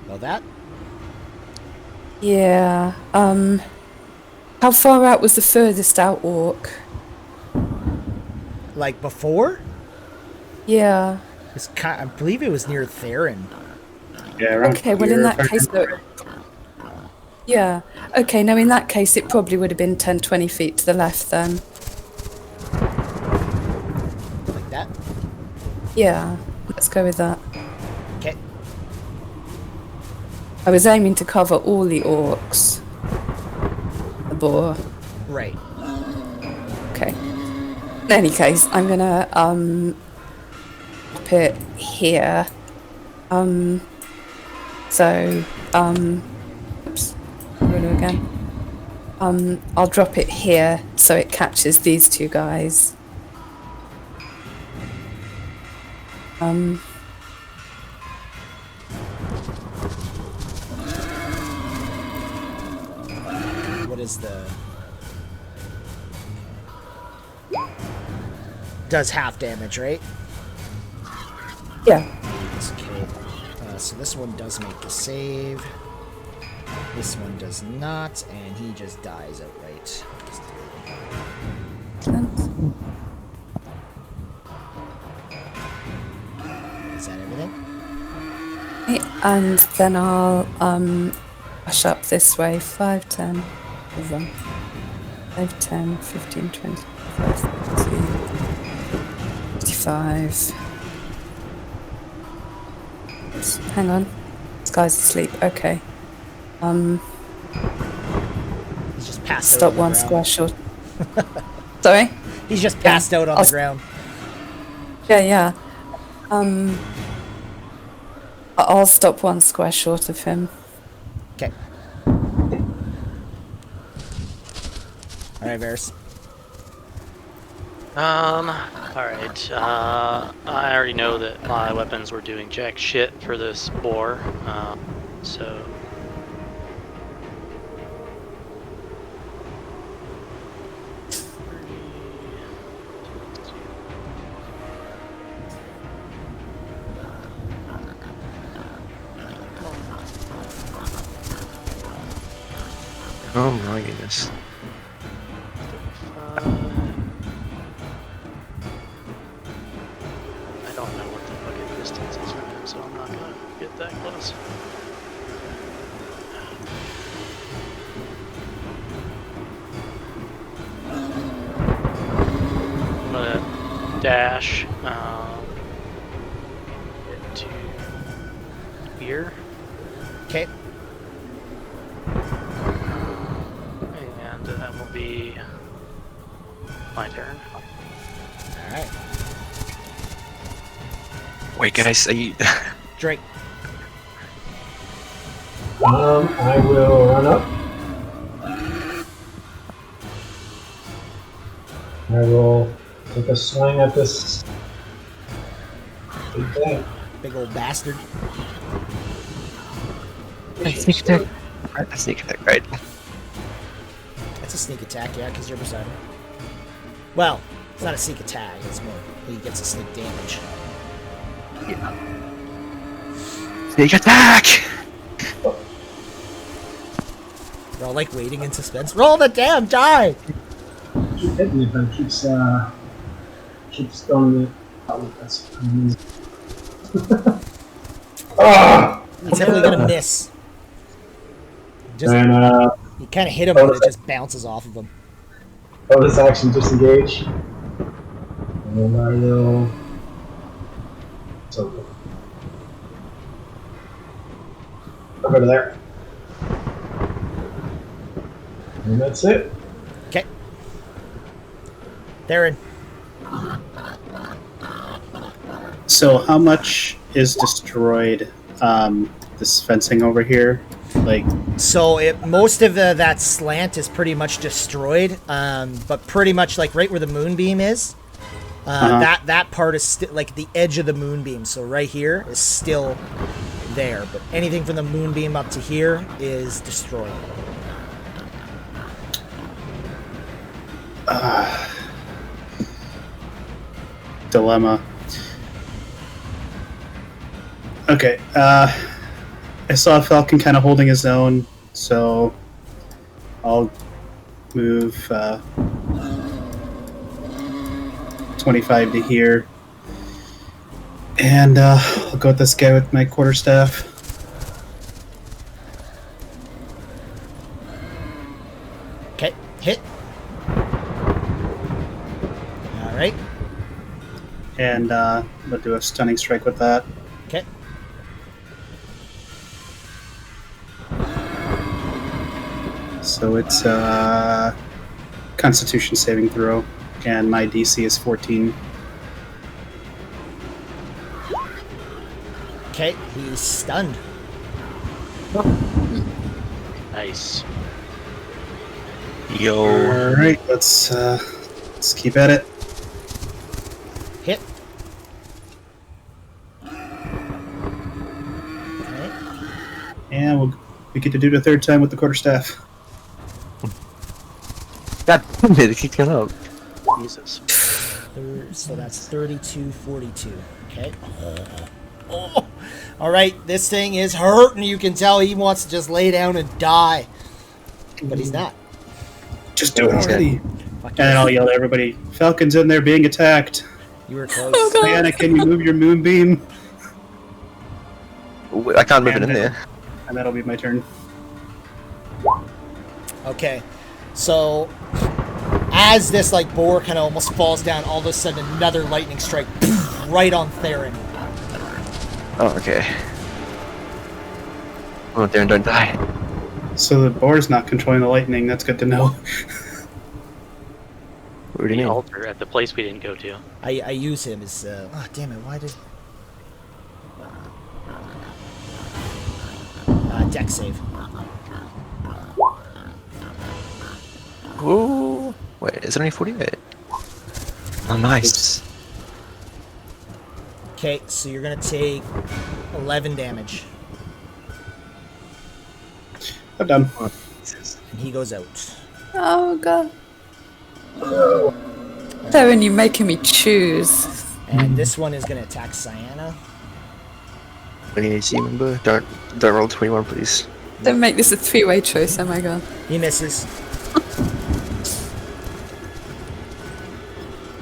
Know that? Yeah. How far out was the furthest out orc? Like before? Yeah. I believe it was near Theron. Yeah, around Okay, well in here, that if I case, remember. yeah. Okay, no, in that case it probably would have been 10, 20 feet to the left then. Like that? Yeah, let's go with that. Okay. I was aiming to cover all the orcs. The boar. Right. Okay. In any case, I'm gonna put it here. Oops. I'm gonna do again. I'll drop it here so it catches these two guys. What is the... Does half damage, right? Yeah. Okay. So this one does make the save. This one does not, and he just dies outright. Is that everything? Okay, and then I'll push up this way. 5, 10, 11, 5, 10, 15, 20, 25, 30, 55. Oops, hang on. This guy's asleep. Okay. He's just passed out Stop on the one ground. square short. Sorry? He's just passed out on I'll the ground. Yeah. I'll stop one square short of him. Okay. Alright, Varys. Alright, I already know that my weapons were doing jack shit for this boar, so... Oh my goodness. I don't know what the fucking distance is from him, so I'm not gonna get that close. I'm gonna dash into here, Okay. and that will be my turn. Alright. Wait, guys, are you... Drake. I will run up. I will take a swing at this big thing. Big old bastard. Sneak attack. Sneak attack, right? That's a sneak attack, yeah, because you're beside him. Well, it's not a sneak attack, it's more he gets a sneak damage. Sneak attack! We're all like waiting in suspense. Roll the damn die! Keep hitting it, but it keeps going me. Oh, that's amazing. Ah! He's definitely gonna miss. Just, And you kind of hit him, but it just bounces off of him. bonus action disengage. And then I will. So I'll go to there. And that's it. Okay. Theron. So how much is destroyed? This fencing over here, like. So most of that slant is pretty much destroyed, but pretty much like right where the moonbeam is, that part is still like the edge of the moonbeam. So right here is still there, but anything from the moonbeam up to here is destroyed. Dilemma. Okay, I saw Falcon kind of holding his own, so I'll move 25 to here. And I'll go with this guy with my quarterstaff. Okay, hit. All right. And I'll do a stunning strike with that. Okay. So it's Constitution saving throw, and my DC is 14. Okay, he's stunned. Nice. Yo. All right, let's keep at it. Hit. Okay. And we get to do it a third time with the quarterstaff. God damn it, it keeps going up. Jesus. So that's 32, 42. Okay. Oh. All right, this thing is hurting. You can tell he wants to just lay down and die, but he's not. Just do it already. Fuck And then I'll yell at everybody, Falcon's in there being attacked. You were close. Oh, God. Diana, can you move your moonbeam? I can't move it in there. And that'll be my turn. Okay, so as this like boar kind of almost falls down, all of a sudden another lightning strike right on Theron. Oh, okay. Oh, Darren, don't die. So the boar's not controlling the lightning, that's good to know. What do you The mean? altar at the place we didn't go to. I use him as oh damn it, why did deck save. Ooh. Wait, is it only 48? Oh, nice. Okay, so you're gonna take 11 damage, I'm done. and he goes out. Oh god. Darren, you're making me choose. And this one is gonna attack Cyanna. What do you see, remember? Don't roll 21, please. Don't make this a three-way choice, oh my god. He misses.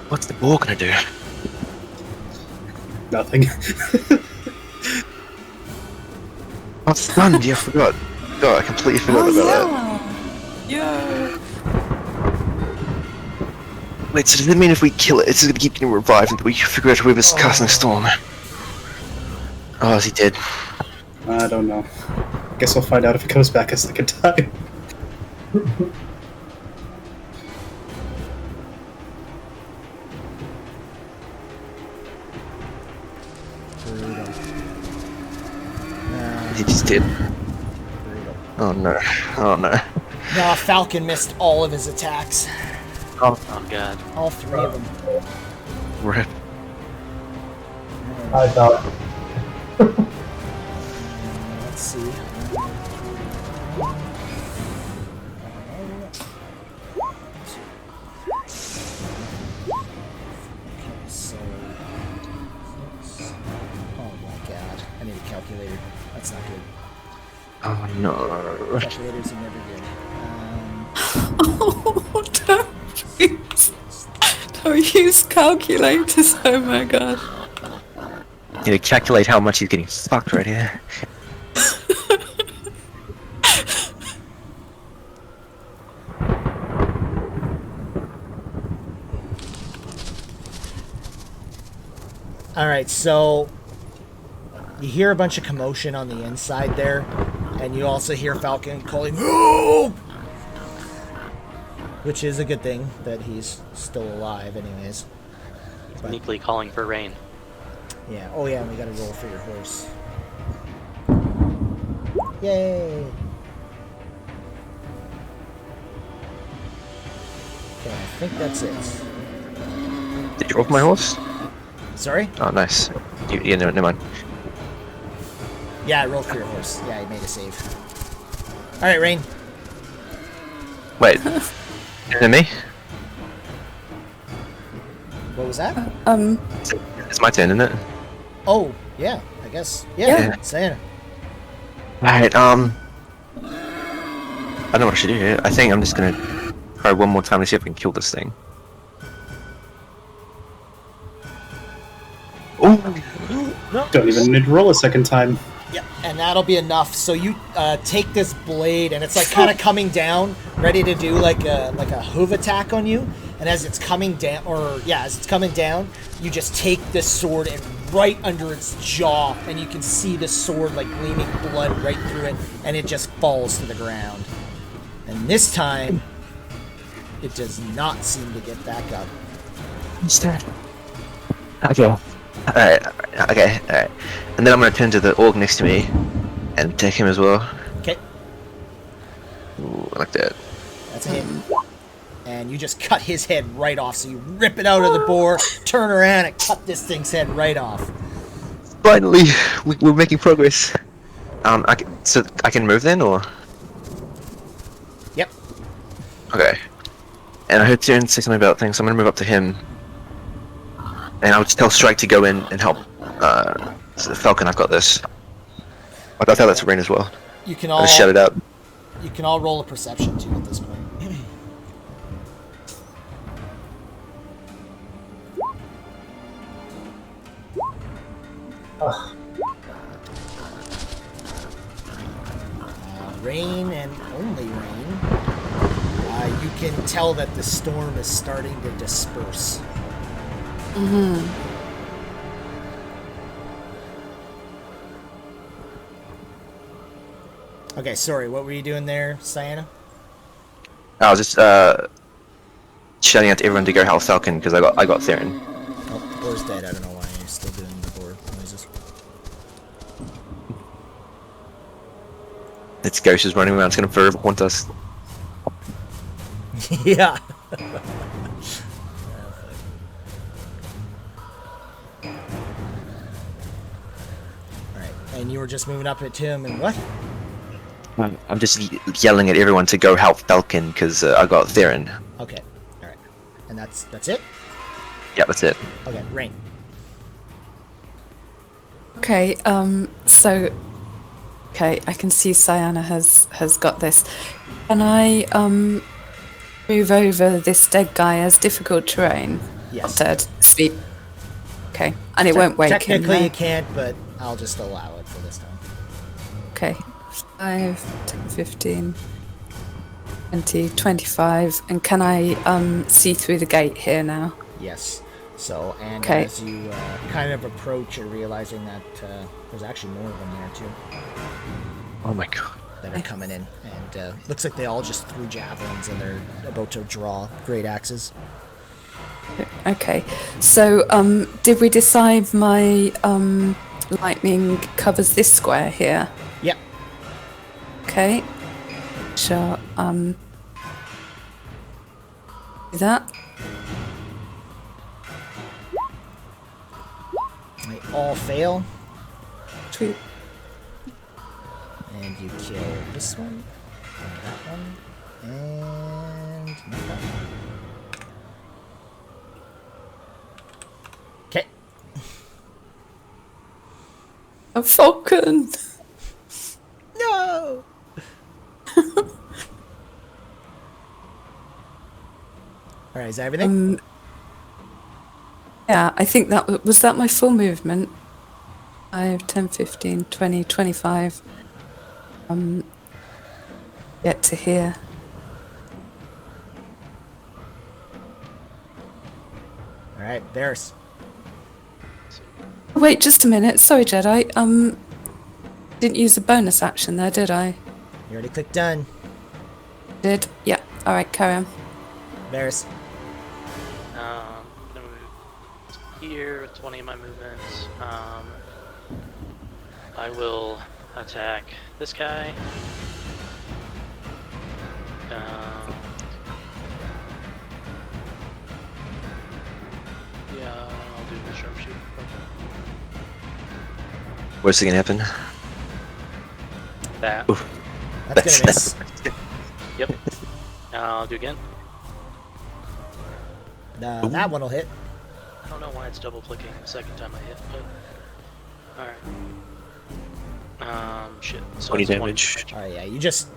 What's the boar gonna do? Nothing. I'm stunned, yeah, I forgot. God, I completely forgot about that. Yeah. Wait, so does that mean if we kill it, it's gonna keep getting revived and we figure out whoever's casting Storm? Oh, is he dead? I don't know. Guess we'll find out if it comes back a second time. Brutal. He just did. Brutal. Oh no. Oh no. No, Falcon missed all of his attacks. Oh god. All three of them. Rip. I thought. Let's see. Okay, so... Oh my god. I need a calculator. That's not good. Oh no. Calculators are never good. Oh, don't use, don't use calculators, oh my god. You know, calculate how much he's getting fucked right here. All right, so you hear a bunch of commotion on the inside there, and you also hear Falcon calling, "Help!" Which is a good thing that he's still alive, anyways. But, Sneakily calling for rain. yeah. Oh, yeah. And we got to roll for your horse. Yay! Okay, I think that's it. Did you roll for my horse? Sorry? Oh, nice. Yeah, never mind. Yeah, I rolled for your horse. Yeah, I made a save. All right, Rain. Wait. And me? What was that? It's my turn, isn't it? Oh, yeah. I guess. Yeah. Yeah. Sayana. Alright, I don't know what I should do here. I think I'm just gonna try one more time to see if I can kill this thing. Oh! No. Don't even need to roll a second time. Yeah, and that'll be enough. So you take this blade, and it's like kind of coming down, ready to do like a hoof attack on you. And as it's coming down, as it's coming down, you just take this sword and right under its jaw, and you can see the sword like gleaming blood right through it, and it just falls to the ground. And this time, it does not seem to get back up. It's dead. Okay. Alright. And then I'm gonna turn to the orc next to me and take him as well. Okay, Ooh, like that. that's a hit. And you just cut his head right off. So you rip it out of the boar, turn around, and cut this thing's head right off. Finally, we're making progress. So I can move then, or? Yep. Okay. And I heard Tyrion say something about things, so I'm gonna move up to him. And I'll just tell Strike to go in and help. So Falcon, I've got this. I'll tell that to Rain as well. You can I'll all just shout it out. You can all roll a perception too at this point. Rain and only rain. You can tell that the storm is starting to disperse. Okay, sorry, what were you doing there, Sienna? I was just shouting out to everyone to go help Falcon because I got Theron. Oh, the boar's dead. I don't know why you're still doing the board noises. Its ghost is running around. It's gonna forever haunt us. Yeah. Alright, and you were just moving up to him and what? I'm just yelling at everyone to go help Falcon because I got Theron. Okay, alright. And that's it? Yeah, that's it. Okay, Rain. Okay, I can see Sienna has got this. Can I move over this dead guy as difficult terrain? Yes. Dead. Sleep. Okay, and it won't wake him. Technically no? you can't, but I'll just allow it for this time. Okay. 5, 10, 15, 20, 25. And can I see through the gate here now? Yes. So, and Okay. as you kind of approach, you're realizing that there's actually more of them there too Oh my god. that are coming in. And looks like they all just threw javelins and they're about to draw great axes. Okay. So, did we decide my lightning covers this square here? Yep. Okay. Sure. Do that. They all fail. Sweet. And you kill this one, and that one, and that one. Okay. A falcon. No! Alright, is that everything? Yeah, I think that was that my full movement. 5, 10, 15, 20, 25. Get to here. Alright, Varys. Wait, just a minute. Sorry, Jedi. Didn't use a bonus action there, did I? You already clicked done. Did? Yeah. All right, carry on. Varys. I'm gonna move here with 20 of my movements. I will attack this guy. Yeah, I'll do the sharpshooter. What's gonna happen? That. Oof. That's gonna miss. Yep. I'll do again. That one will hit. I don't know why it's double clicking the second time I hit, but alright. Shit. So 20 it's damage. Oh yeah, you just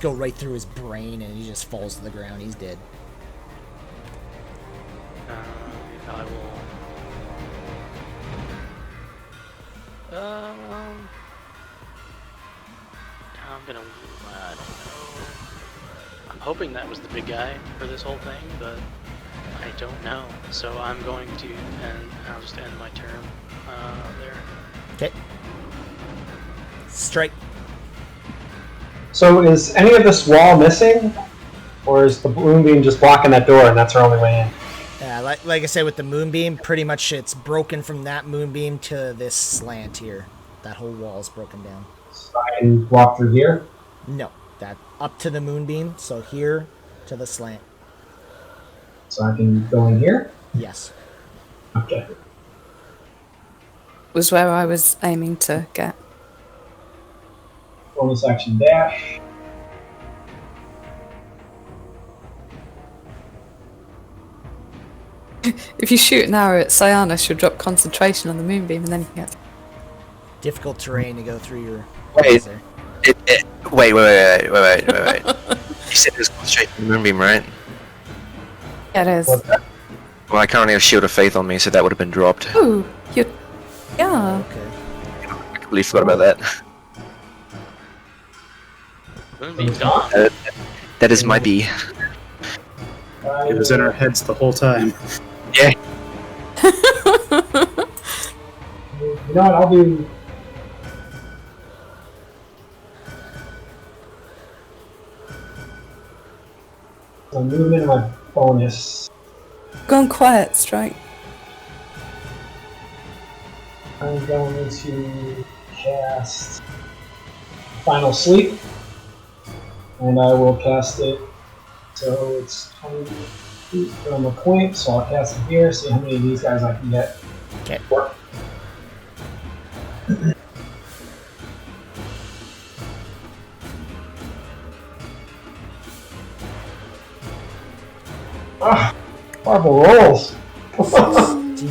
go right through his brain and he just falls to the ground. He's dead. I will. I'm gonna. I don't know. I'm hoping that was the big guy for this whole thing, but I don't know. So I'm going to, and I'll just end my turn there. Okay. Strike. So is any of this wall missing? Or is the moonbeam just blocking that door and that's our only way in? Yeah, like I said with the moonbeam, pretty much it's broken from that moonbeam to this slant here. That whole wall is broken down. So I can walk through here? No, that up to the moonbeam, so here to the slant. So I can go in here? Yes. Okay. Was where I was aiming to get. Bonus action dash. If you shoot an arrow at Cyana, she'll drop concentration on the moonbeam, and then you can get. Difficult terrain to go through your Wait. there. Wait. You said it was straight from the moonbeam, right? Yeah, it is. Well, I currently have Shield of Faith on me, so that would have been dropped. Ooh, you. Yeah. Okay. I completely forgot about that. Moonbeam's gone. That is my B. It was in our heads the whole time. Yeah. You know what, I'll do... So movement and my bonus. Gone quiet, Strike. I'm going to cast Final Sleep. And I will cast it. So it's 20 feet from a point, so I'll cast it here, see how many of these guys I can get. Okay. Ah, horrible rolls. 16.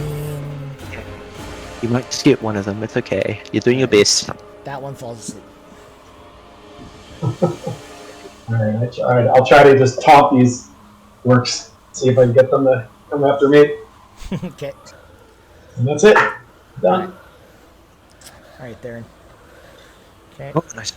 You might skip one of them, it's okay. You're doing your best. That one falls asleep. Alright, I'll try to just taunt these works, see if I can get them to come after me. Okay. And that's it. Done. Alright, Theron. Okay. Oh, nice.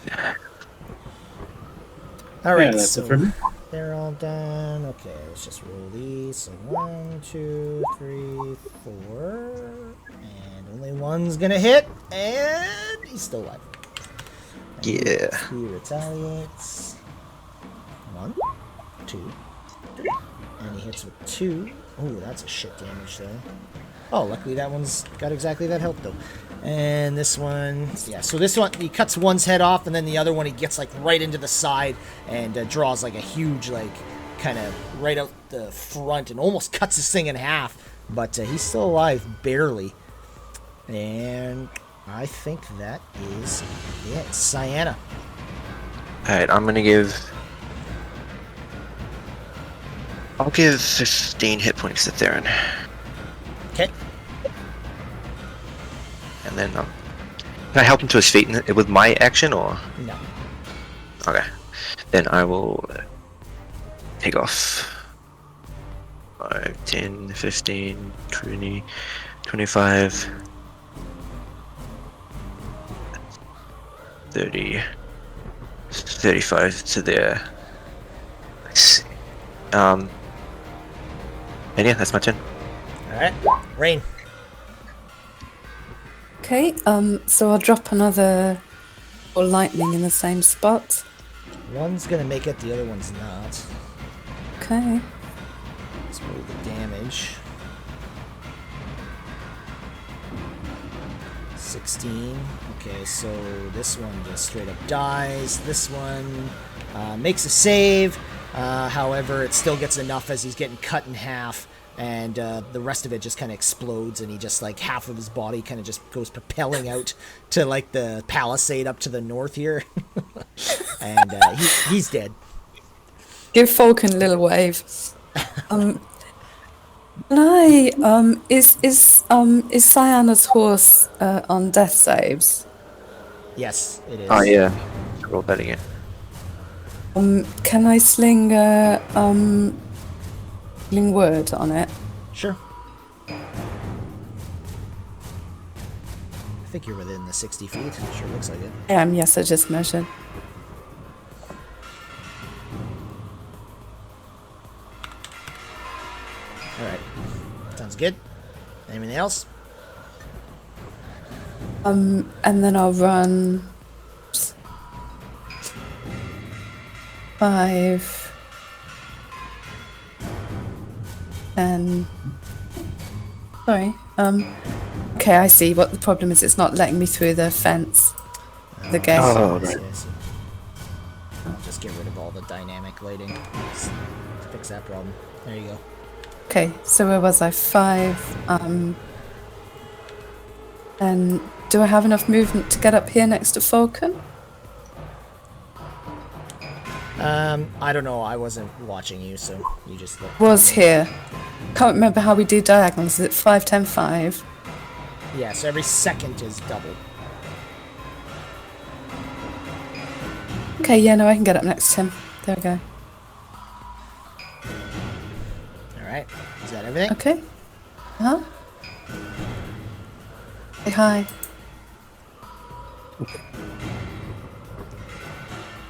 Alright, Yeah, that's so it for me. they're all done. Okay, let's just roll these. So 1, 2, 3, 4. And only one's gonna hit. And he's still alive. And Yeah. he retaliates. 1, 2, 3. And he hits with 2. Ooh, that's a shit damage though. Oh, luckily that one's got exactly that health though. And this one, yeah, so this one, he cuts one's head off, and then the other one he gets like right into the side and draws like a huge, like, kind of right out the front and almost cuts this thing in half. But he's still alive, barely. And I think that is it. Cyana. Alright, I'm gonna give... I'll give 15 hit points to Theron. Okay. And then, can I help him to his feet with my action, or? No. Okay. Then I will take off 5, 10, 15, 20, 25, 30, 35 to there. Let's see. And yeah, that's my turn. Alright. Rain. Okay, so I'll drop another or lightning in the same spot. One's gonna make it, the other one's not. Okay. Let's roll the damage. 16. Okay, so this one just straight up dies. This one makes a save. However, it still gets enough as he's getting cut in half. And the rest of it just kind of explodes, and he just, like, half of his body kind of just goes propelling out to, like, the palisade up to the north here. And he's dead. Give Falcon a little wave. Can I, is Cyana's horse on death saves? Yes, it is. Oh yeah, roll that again. Can I sling word on it? Sure. I think you're within the 60 feet. Sure looks like it. Yes, I just measured. Alright. Sounds good. Anything else? And then I'll run 5 and sorry. Okay, I see what the problem is. It's not letting me through the fence. The gate. Oh, I see, right. I see. I'll just get rid of all the dynamic lighting. Just fix that problem. There you go. Okay, so where was I? 5. And do I have enough movement to get up here next to Falcon? I don't know. I wasn't watching you, so you just looked. Was here. Can't remember how we do diagonals. Is it 5, 10, 5? Yeah, so every second is double. Okay, yeah, no, I can get up next to him. There we go. Alright. Is that everything? Okay. Huh? Say hi.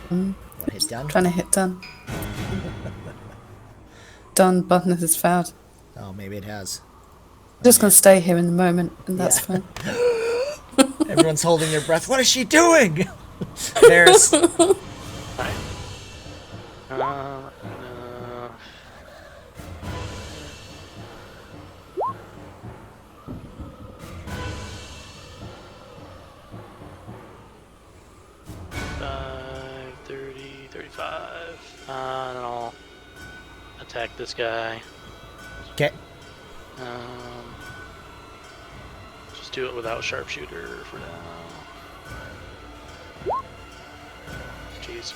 What, hit done? Trying to hit done. Done button is fouled. Oh, maybe it has. Just gonna stay here in the moment, and that's Yeah. fine. Everyone's holding their breath. What is she doing? There's. Five, 30, 35. And then I'll attack this guy. Okay. Just do it without sharpshooter for now. Jeez.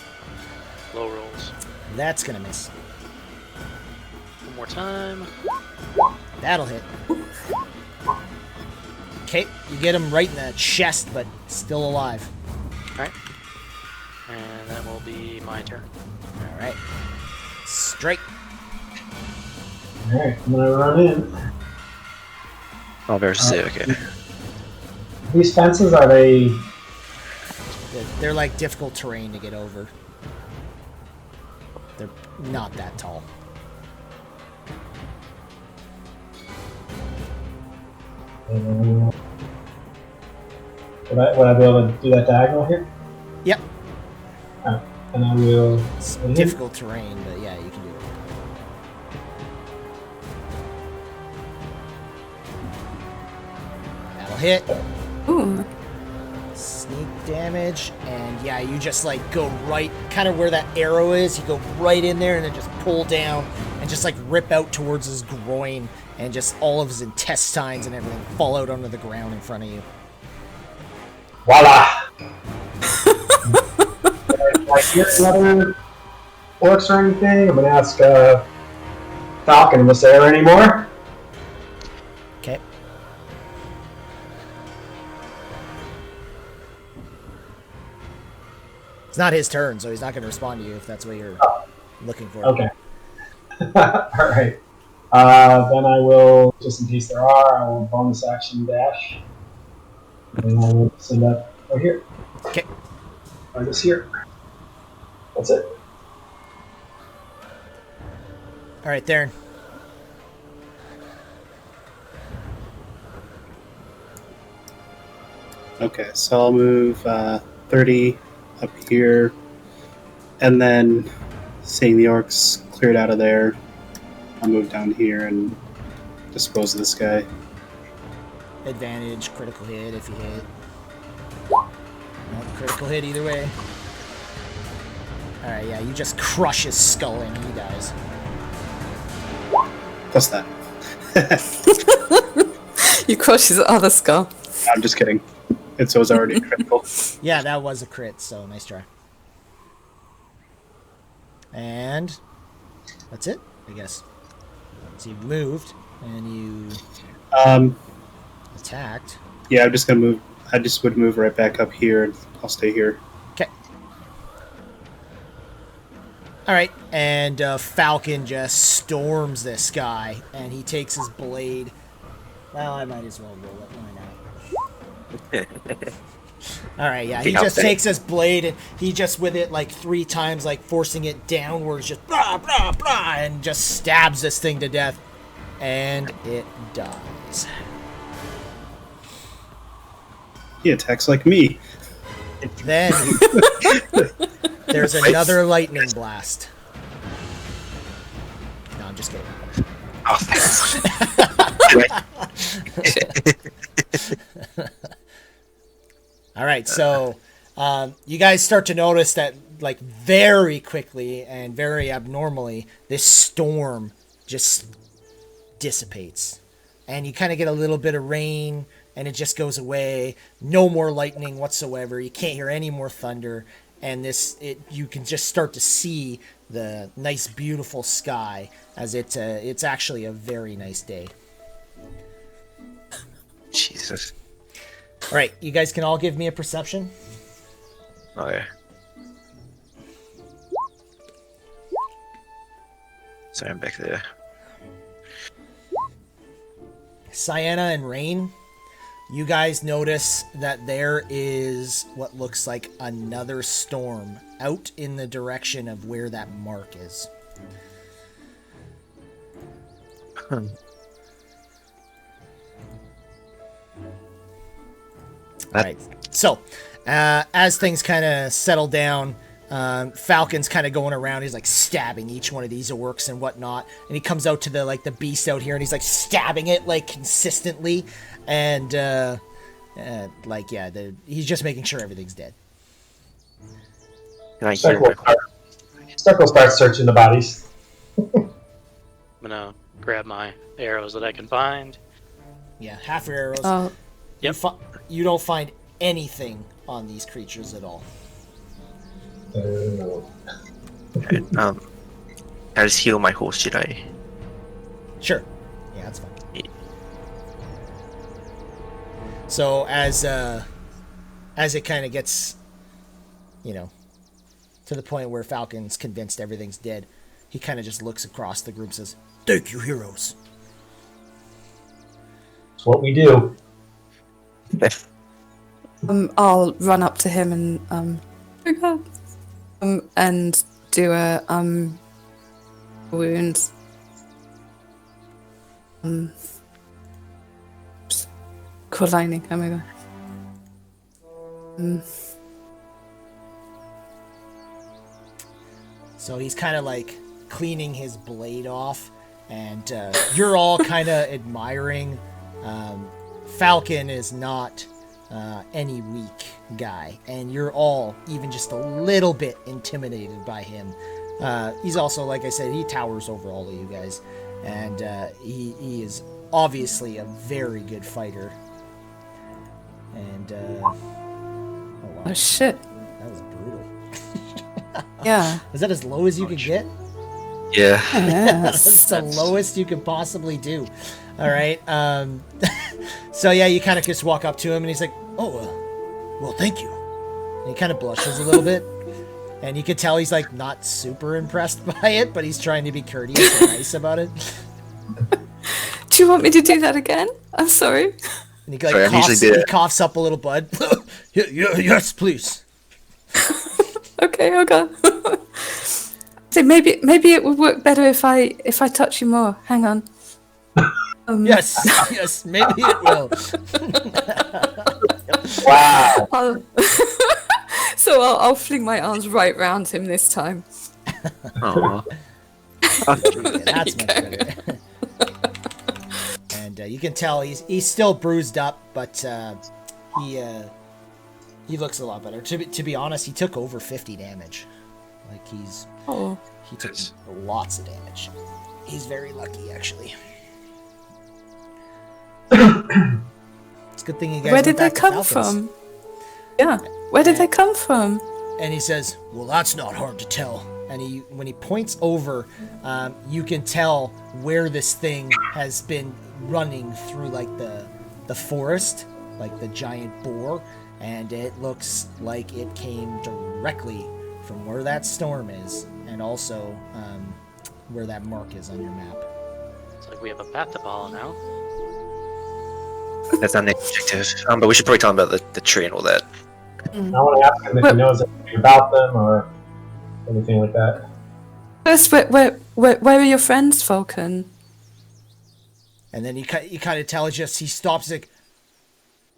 Low rolls. That's gonna miss. One more time. That'll hit. Okay, you get him right in the chest, but still alive. Alright. And that will be my turn. Alright. Strike. Alright, I'm gonna run in. Oh, versus it. Okay. These fences, are they... They're like difficult terrain to get over. They're not that tall. Would I be able to do that diagonal here? Yep. And I will... It's difficult terrain, but yeah, you can do it. That'll hit. Ooh. Sneak damage, and yeah, you just like go right, kind of where that arrow is, you go right in there and then just pull down and just like rip out towards his groin, and just all of his intestines and everything fall out onto the ground in front of you. Voila! Like, hear any other orcs or anything? I'm gonna ask Falcon, was there anymore? Okay. It's not his turn, so he's not going to respond to you if that's what you're looking for. Okay. Alright. Then I will, just in case there are, I will bonus action dash. And I will send that right here. Okay. Or this here. That's it. All right, Theron. Okay, so I'll move 30 up here, and then seeing the orcs cleared out of there, I'll move down here and dispose of this guy. Advantage, critical hit if you hit. No, critical hit either way. Alright, yeah, you just crush his skull and he dies. Plus that. You crush his other skull. I'm just kidding. It was already critical. Yeah, that was a crit, so nice try. And that's it, I guess. So you moved and you attacked. Yeah, I'm just gonna move. I just would move right back up here, and I'll stay here. Okay. All right, and Falcon just storms this guy, and he takes his blade. Well, I might as well roll it. Why not? All right, yeah, he just takes his blade, and he just with it like 3 times, like forcing it downwards, just blah blah blah, and just stabs this thing to death, and it dies. He attacks like me. Then there's another lightning blast. No, I'm just kidding. Oh, thanks. All right, so you guys start to notice that, like, very quickly and very abnormally, this storm just dissipates, and you kind of get a little bit of rain, and it just goes away. No more lightning whatsoever. You can't hear any more thunder, and you can just start to see the nice, beautiful sky as it's actually a very nice day. Jesus. All right, you guys can all give me a perception. Oh yeah. Sorry, I'm back there. Sienna and Rain, you guys notice that there is what looks like another storm out in the direction of where that mark is. Right. So, as things kind of settle down, Falcon's kind of going around. He's like stabbing each one of these orcs and whatnot. And he comes out to the beast out here, and he's like stabbing it like consistently. And he's just making sure everything's dead. Can I hear Stuck will start searching the bodies. I'm gonna grab my arrows that I can find. Yeah, half your arrows. Oh, Yep. You don't find anything on these creatures at all. I just heal my horse, should I? Sure. Yeah, that's fine. Yeah. So as it kind of gets, to the point where Falcon's convinced everything's dead, he kind of just looks across the group and says, "Thank you, heroes." It's what we do. I'll run up to him and do a wound. Cool lining. Oh my god. So he's kind of like cleaning his blade off, and you're all kind of admiring. Falcon is not any weak guy, and you're all even just a little bit intimidated by him. He's also, like I said, he towers over all of you guys, and he is obviously a very good fighter. And oh wow, Oh shit. that was brutal. Yeah. Is that as low as you could get? Yeah. That's the lowest you could possibly do. All right. So yeah, you kind of just walk up to him, and he's like, "Oh, well, thank you." And he kind of blushes a little bit, and you could tell he's like not super impressed by it, but he's trying to be courteous and nice about it. Do you want me to do that again? I'm sorry. And he like Sorry, I usually do he it. coughs up a little blood. Yes, please. Okay, okay. So maybe it would work better if I touch you more. Hang on. Yes, maybe it will. Wow. I'll fling my arms right round him this time. Oh. Yeah, that's much better. And you can tell he's still bruised up, but he looks a lot better. To be honest, he took over 50 damage. Like he took lots of damage. He's very lucky, actually. It's a good thing you guys. Where did they went back to come Falcons. from? Yeah, where did they come from? And he says, "Well, that's not hard to tell." And when he points over, you can tell where this thing has been running through, like the forest, like the giant boar, and it looks like it came directly from where that storm is, and also where that mark is on your map. It's like we have a path to follow now. That's not the objective. But we should probably tell him about the tree and all that. I want to ask him if he knows anything about them or anything like that. First, where are your friends, Falcon? And then you kind of tell he stops like,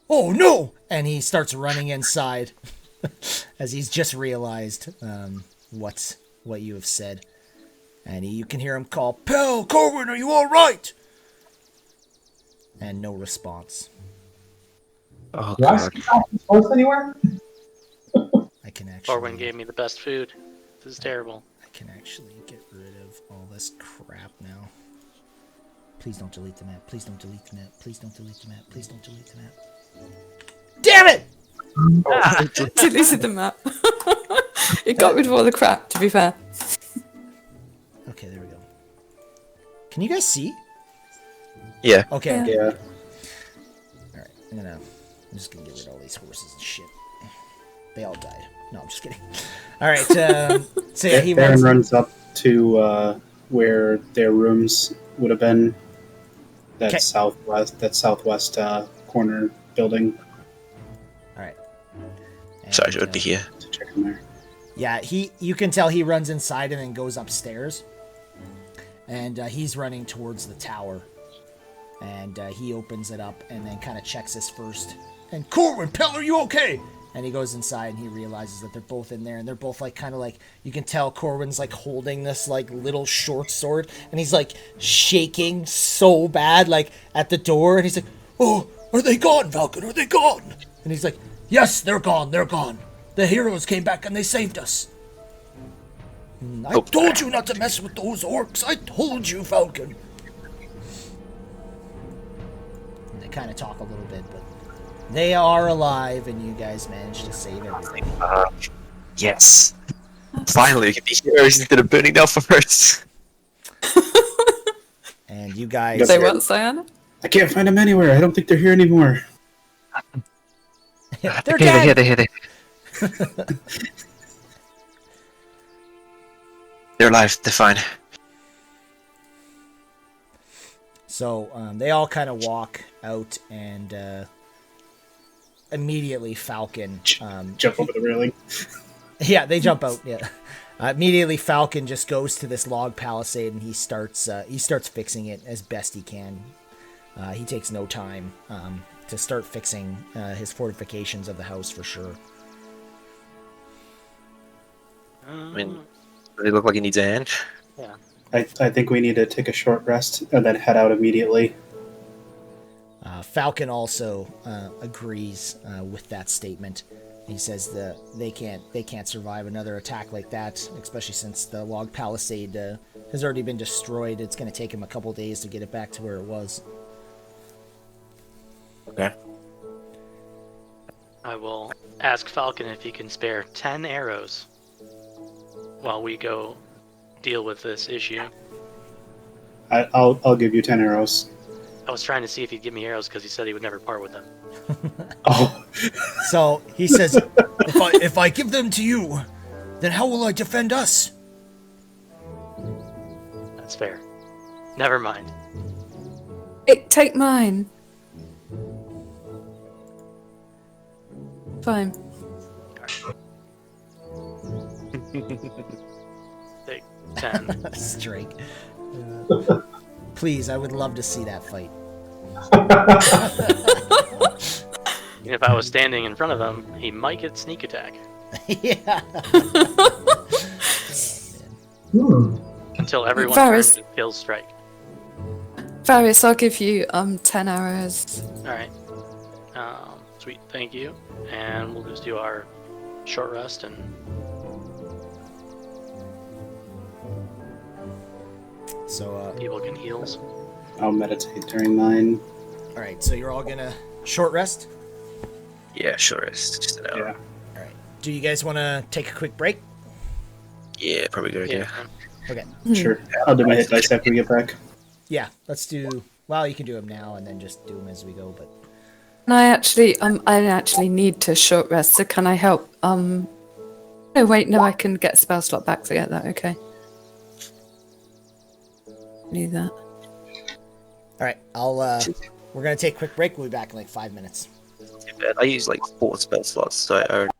"Oh no!" And he starts running inside as he's just realized what you have said. And you can hear him call, "Pal, Corwin, are you all right?" And no response. Oh Do I god. see Falcon's horse anywhere? I can actually. Orwin gave me the best food. This is terrible. I can actually get rid of all this crap now. Please don't delete the map. Please don't delete the map. Please don't delete the map. Please don't delete the map. Damn it! Deleted the map. It got rid of all the crap, to be fair. Okay, there we go. Can you guys see? Yeah. Okay. Yeah. Okay. Yeah. Alright, I'm just gonna get rid of all these horses and shit. They all died. No, I'm just kidding. Alright, so yeah, he Theron runs. runs up to where their rooms would have been. That 'Kay. southwest corner building. Alright. Sorry, it would be here. To check in there. Yeah, you can tell he runs inside and then goes upstairs. And he's running towards the tower. And he opens it up and then kind of checks this first. And Corwin, Pell, are you okay? And he goes inside and he realizes that they're both in there. And they're both like kind of like, you can tell Corwin's like holding this like little short sword. And he's like shaking so bad like at the door. And he's like, "Oh, are they gone, Falcon? Are they gone?" And he's like, "Yes, they're gone. They're gone. The heroes came back and they saved us. I told you not to mess with those orcs. I told you, Falcon." And they kind of talk a little bit, but they are alive, and you guys managed to save everything. Yes. Finally, we get the heroes instead of burning down forests. And you guys, Say what, Cyan? I can't find them anywhere. I don't think they're here anymore. they're dead. They're here. They're alive. They're fine. So they all kind of walk out, and immediately Falcon. Jump over the railing. Yeah, they jump out. Yeah, immediately Falcon just goes to this log palisade and he starts fixing it as best he can. He takes no time to start fixing his fortifications of the house for sure. I mean, they look like he needs a hand. Yeah. I think we need to take a short rest and then head out immediately. Falcon also agrees with that statement. He says that they can't survive another attack like that, especially since the log palisade has already been destroyed. It's going to take him a couple days to get it back to where it was. Okay. I will ask Falcon if he can spare 10 arrows while we go deal with this issue. I'll give you 10 arrows. I was trying to see if he'd give me arrows because he said he would never part with them. Oh. So he says, if I give them to you, then how will I defend us? That's fair. Never mind. Take mine. Fine. Take 10. Strike. Please, I would love to see that fight. And if I was standing in front of him, he might get sneak attack Yeah. Hmm. until everyone Varys. turns and kills strike. Various, I'll give you 10 arrows. All right. Sweet, thank you. And we'll just do our short rest and. So, People can heals. I'll meditate during mine. all right. So you're all gonna short rest. Yeah, sure. It's just an hour. Yeah. All right. Do you guys want to take a quick break? Yeah, probably a good idea. Okay. Sure. I'll do my hit dice after we get back. Yeah. Let's do. Well, you can do them now and then just do them as we go. But And I actually need to short rest, so can I help? No, wait, no, I can get a spell slot back to get that, okay. Need that. all right. I'll. We're gonna take a quick break. We'll be back in like 5 minutes. I use like 4 spell slots, so I already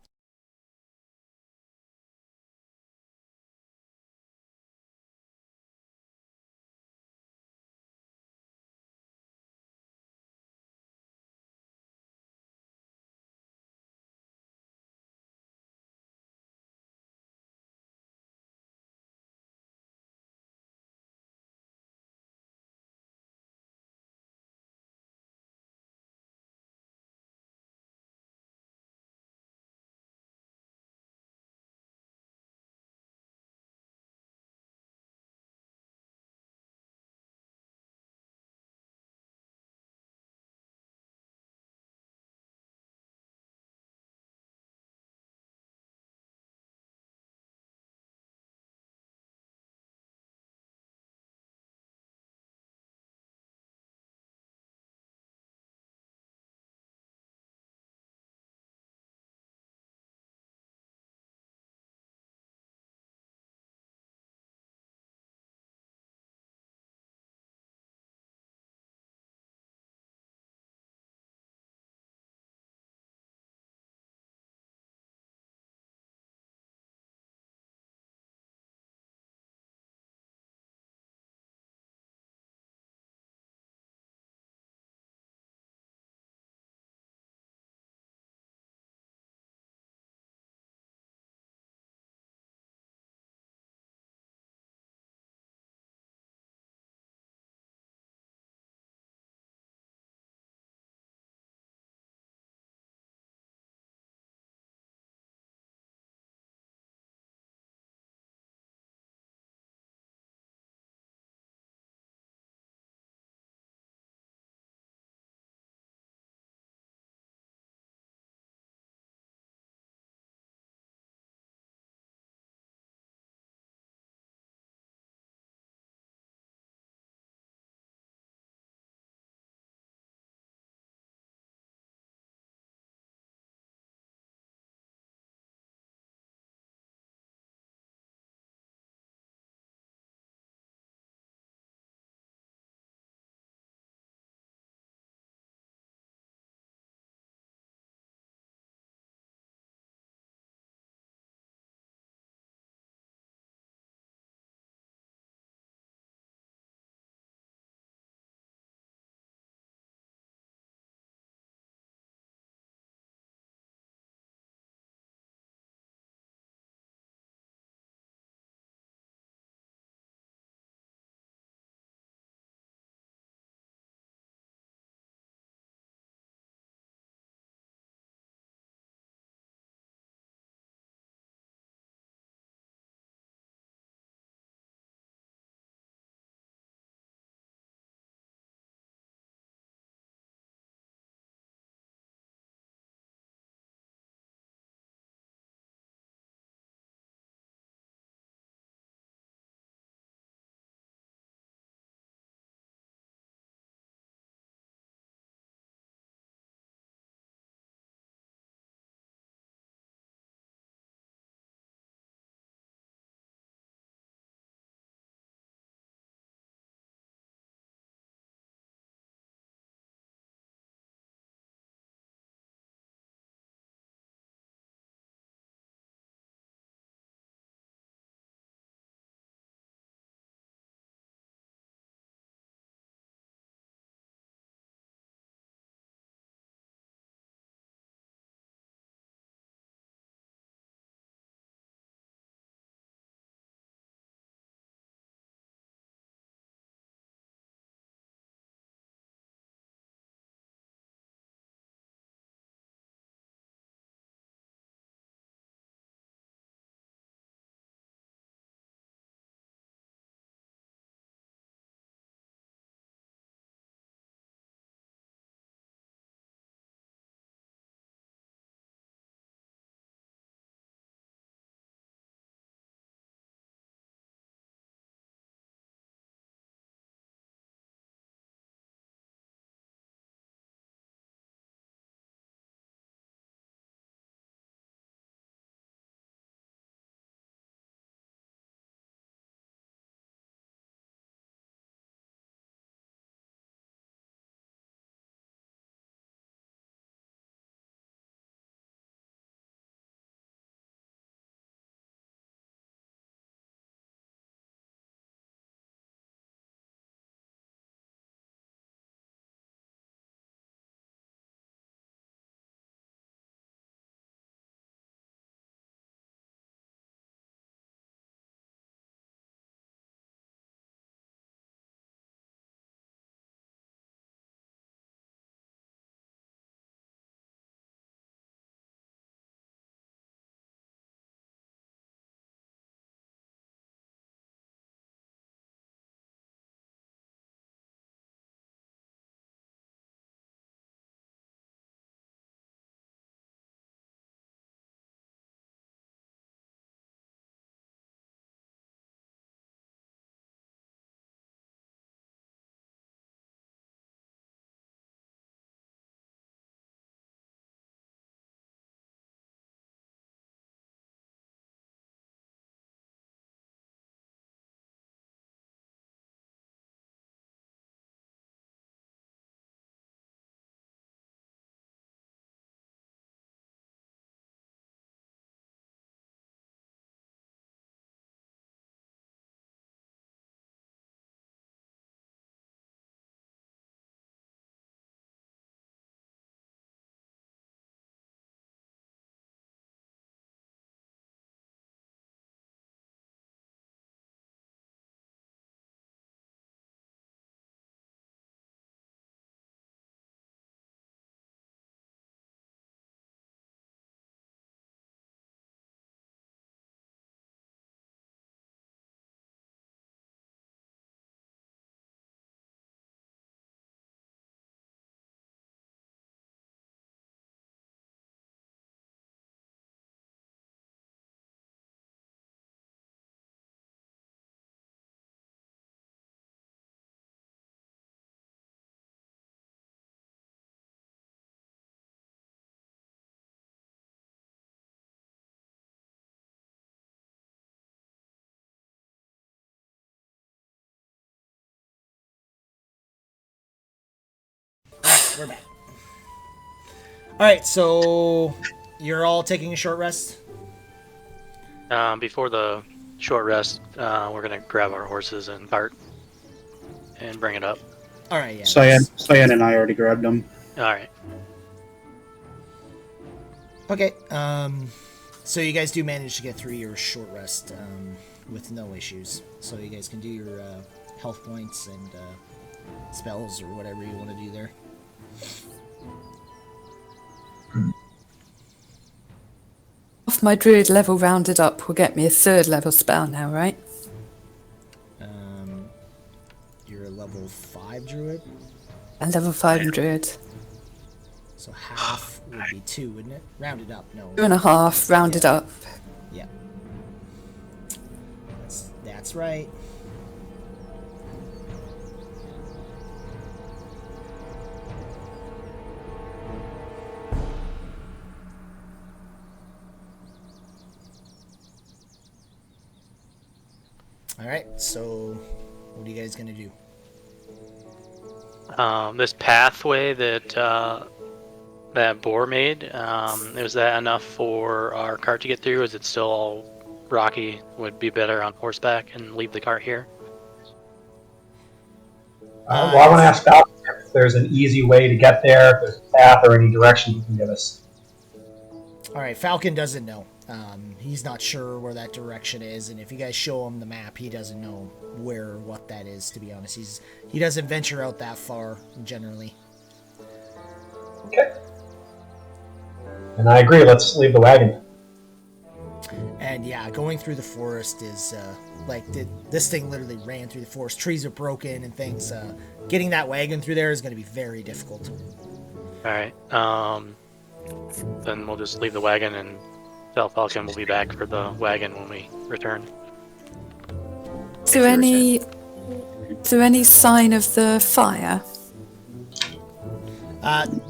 we're back. All right, so you're all taking a short rest. Before the short rest, we're gonna grab our horses and cart and bring it up. All right, yeah. Cyan and I already grabbed them. All right. Okay. So you guys do manage to get through your short rest with no issues. So you guys can do your health points and spells or whatever you want to do there. Off my druid level rounded up will get me a 3rd level spell now, right? You're a level 5 druid, And level 5 druid. so half would be 2, wouldn't it? Rounded up, no. 2.5 rounded up. Yeah. That's right. Alright, so what are you guys gonna do? This pathway that that boar made, was that enough for our cart to get through? Is it still all rocky? Would be better on horseback and leave the cart here? Well, I want to ask Falcon if there's an easy way to get there, if there's a path or any direction you can give us. Alright, Falcon doesn't know. He's not sure where that direction is, and if you guys show him the map, he doesn't know where or what that is, to be honest. He doesn't venture out that far, generally. Okay. And I agree, let's leave the wagon. And yeah, going through the forest is, this thing literally ran through the forest. Trees are broken and things. Getting that wagon through there is going to be very difficult. Alright, then we'll just leave the wagon and tell Falcon we'll be back for the wagon when we return. Is there any sign of the fire?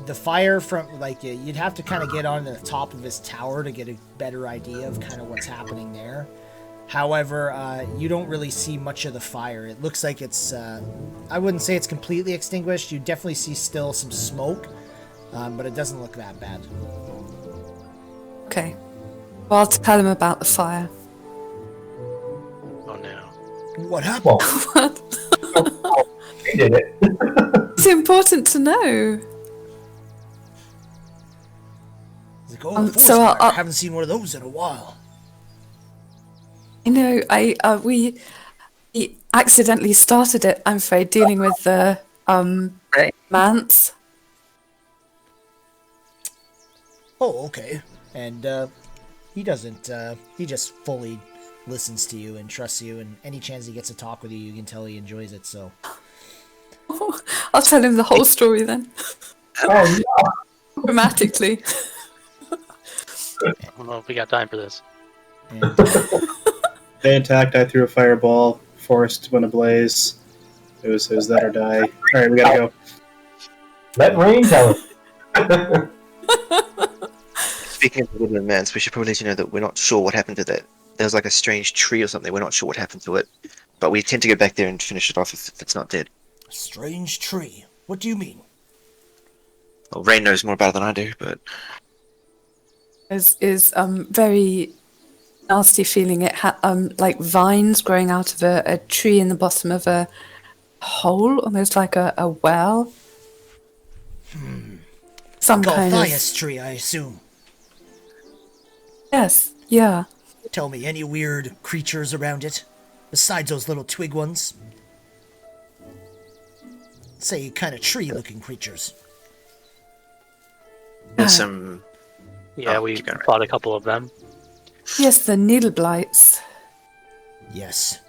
The fire from, you'd have to kind of get on the top of his tower to get a better idea of kind of what's happening there. However, you don't really see much of the fire. It looks like it's, I wouldn't say it's completely extinguished. You definitely see still some smoke, but it doesn't look that bad. Okay. Well, I'll tell him about the fire. Oh no. What happened? Well, What? we did it. It's important to know. He's like, oh, so fire. I'll- I haven't seen one of those in a while. You know, we accidentally started it, I'm afraid, dealing with the manse. Oh, okay. And he doesn't, he just fully listens to you and trusts you, and any chance he gets to talk with you, you can tell he enjoys it, so. I'll tell him the whole story then, Oh, yeah. dramatically. I don't know if we got time for this. And, They attacked. I threw a fireball. Forest went ablaze. It was that or die. All right, we gotta go. Let Rain tell it. Speaking of the woodland lands, we should probably let you know that we're not sure what happened to that. There was like a strange tree or something. We're not sure what happened to it, but we intend to go back there and finish it off if it's not dead. strange tree. What do you mean? Well, Rain knows more about it than I do, but Is very nasty feeling. It had like vines growing out of a tree in the bottom of a hole, almost like a well. Some kind of Galthias tree, I assume. yes, yeah. Tell me, any weird creatures around it? Besides those little twig ones? Say, kind of tree-looking creatures. there's some. Yeah, Oh, we keep going. fought a couple of them. Yes, the needle blights. Yes.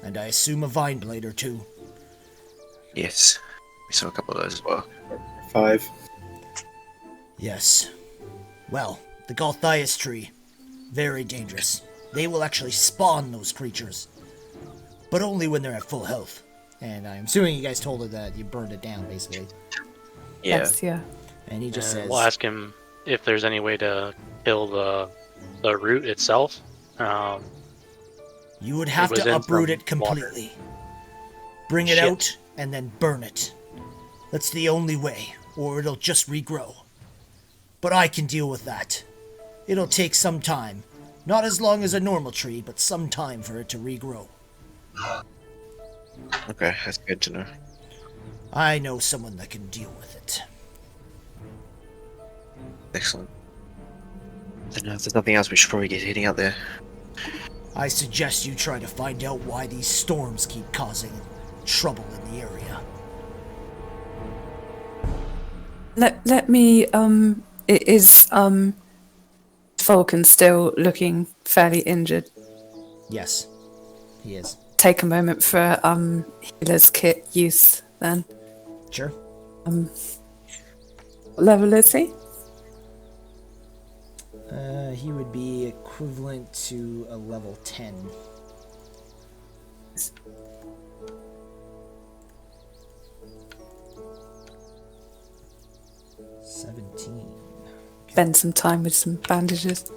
And I assume a vine blade or two. Yes, we saw a couple of those as well. 5. Yes. Well, the Galthias tree. Very dangerous. They will actually spawn those creatures. But only when they're at full health. And I'm assuming you guys told her that you burned it down, basically. Yeah. Yes, yeah. And he just says... We'll ask him if there's any way to kill the root itself. You would have was to in uproot from it completely. Bring it Shit. out, and then burn it. That's the only way. or it'll just regrow. But I can deal with that. It'll take some time. Not as long as a normal tree, but some time for it to regrow. Okay, that's good to know. I know someone that can deal with it. Excellent. Then if there's nothing else, we should probably get heading out there. I suggest you try to find out why these storms keep causing trouble in the area. Let me, is, Falcon still looking fairly injured? Yes, he is. Take a moment for, healer's kit use, then. Sure. What level is he? He would be equivalent to a level 10. Spend some time with some bandages.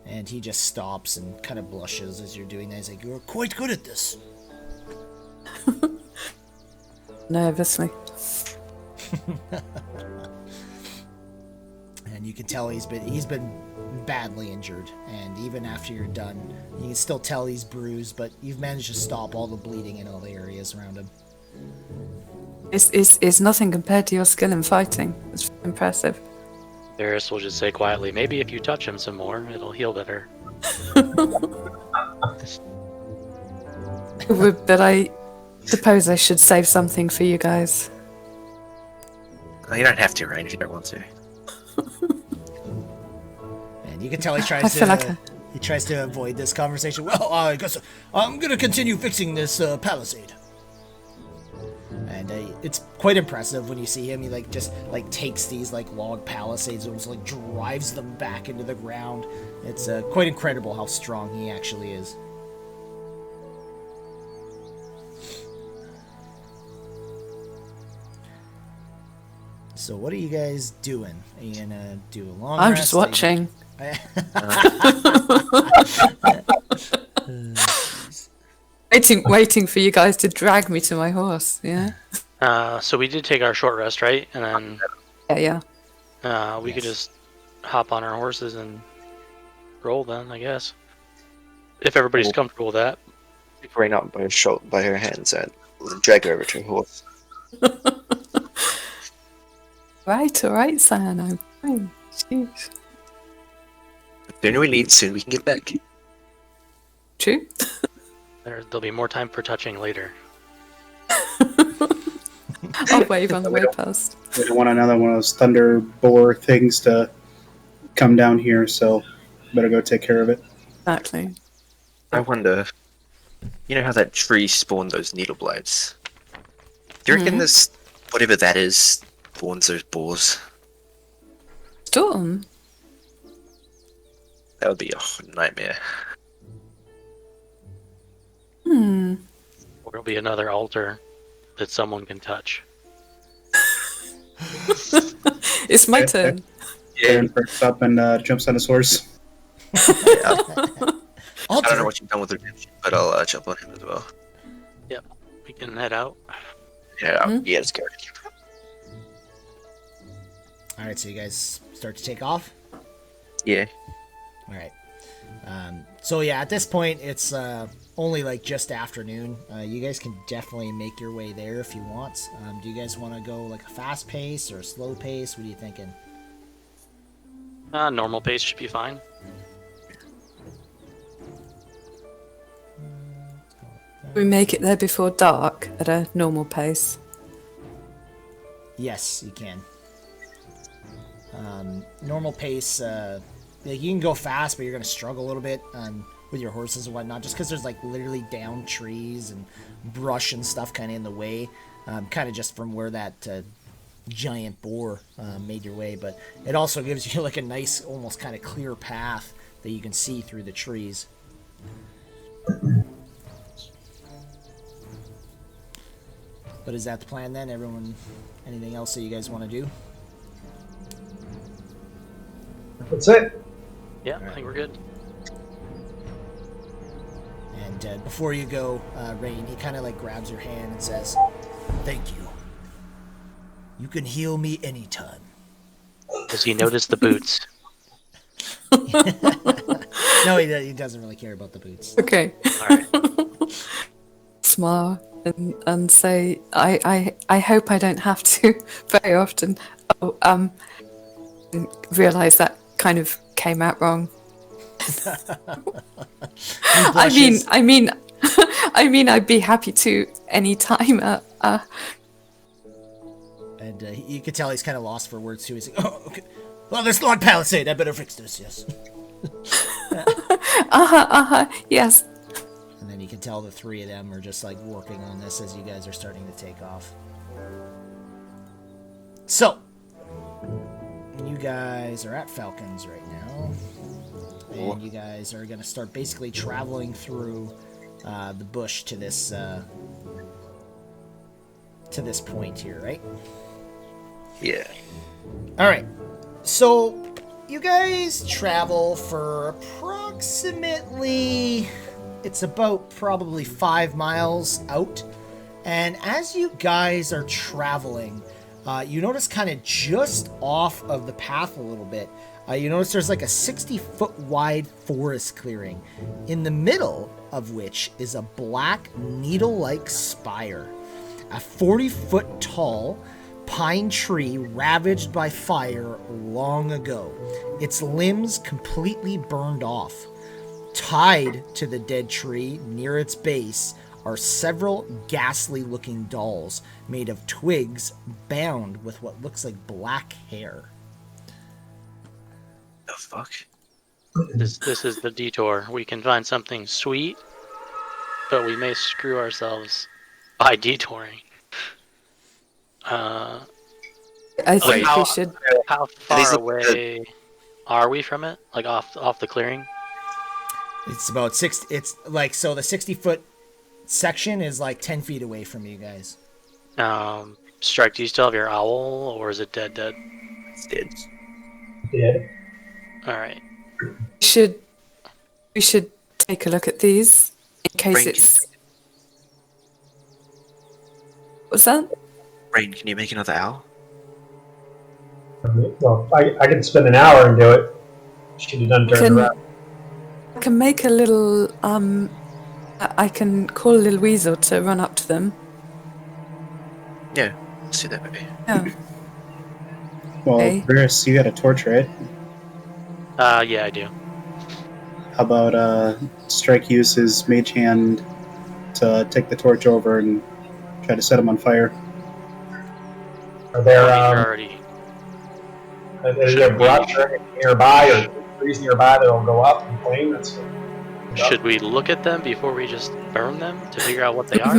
And he just stops and kind of blushes as you're doing that. He's like, "You're quite good at this." Nervously. And you can tell he's been badly injured, and even after you're done, you can still tell he's bruised, but you've managed to stop all the bleeding in all the areas around him. It's nothing compared to your skill in fighting. It's impressive. Varys will just say quietly, maybe if you touch him some more, it'll heal better. But I suppose I should save something for you guys. Oh, you don't have to, Rain, if you don't want to. And you can tell he I tries feel to like he tries to avoid this conversation. Well, I guess I'm gonna continue fixing this palisade. And it's quite impressive when you see him. He just takes these log palisades and just drives them back into the ground. It's quite incredible how strong he actually is. So what are you guys doing? Are you gonna do a long I'm rest? just watching. Waiting for you guys to drag me to my horse. Yeah. So we did take our short rest, right? And then Yeah. we could just hop on our horses and roll then, I guess. If everybody's comfortable with that. Pick Rain up by her hands and drag her over to her horse. Right, all right, San. I'm fine. Jeez. The sooner we leave, the sooner we can get back. True. There'll be more time for touching later. I'll wave on the way past. We don't want another one of those thunder boar things to come down here, so better go take care of it. Exactly. I wonder, you know how that tree spawned those needle blades? Do you reckon this, whatever that is, spawns those boars? Storm. That would be a nightmare. Or it'll be another altar that someone can touch. It's my turn. Aaron perks up and jumps on his horse. I don't know what you've done with Redemption, but I'll jump on him as well. Yep. We can head out. Yeah, yeah, let's go. Alright, so you guys start to take off? Yeah. Alright. So yeah, at this point, it's only just afternoon. You guys can definitely make your way there if you want. Do you guys want to go a fast pace or a slow pace? What are you thinking? Normal pace should be fine. We make it there before dark at a normal pace. Yes, you can. Normal pace, you can go fast, but you're going to struggle a little bit with your horses and whatnot, just because there's literally down trees and brush and stuff kind of in the way, kind of just from where that giant boar made your way. But it also gives you a nice, almost kind of clear path that you can see through the trees. But is that the plan then? Everyone, anything else that you guys want to do? That's it. Yeah, I think we're good. And before you go, Rain, he kind of grabs your hand and says, "Thank you." You can heal me anytime. Does he notice the boots? No, he doesn't really care about the boots. Okay. All right. Smile and say, I hope I don't have to very often. Oh, realize that kind of came out wrong. I mean, I'd be happy to any time. And you could tell he's kind of lost for words too. He's like, oh, okay. Well, this Lord Palisade, I better fix this, yes. Yes. And then you can tell the three of them are just like working on this as you guys are starting to take off. So, you guys are at Falcons right now. And you guys are going to start basically traveling through the bush to this point here, right? Yeah. All right. So, you guys travel for approximately, it's about probably 5 miles out. And as you guys are traveling, you notice kind of just off of the path a little bit, you notice there's like a 60-foot wide forest clearing, in the middle of which is a black needle-like spire. A 40-foot tall pine tree ravaged by fire long ago, its limbs completely burned off. Tied to the dead tree near its base are several ghastly-looking dolls made of twigs bound with what looks like black hair. The fuck? This is the detour. We can find something sweet, but we may screw ourselves by detouring. I think we should. How far away are we from it? Like off the clearing? It's about 6. It's like, so the 60-foot section is like 10 feet away from you guys. Strike, do you still have your owl, or is it dead? It's dead. Yeah. All right. We should take a look at these in case Rain, it's. What's that? Rain, can you make another owl? Well, I can spend an hour and do it. Should be done during the rest. I can make a little. I can call a little weasel to run up to them. Yeah, let's do that maybe. Yeah. Well, Okay. Varys, you got a torch, right? Yeah, I do. How about Strike use his mage hand to take the torch over and try to set him on fire? Are there You're already. is there brush or anything nearby or trees nearby that'll go up and flame? Should we look at them before we just burn them to figure out what they are,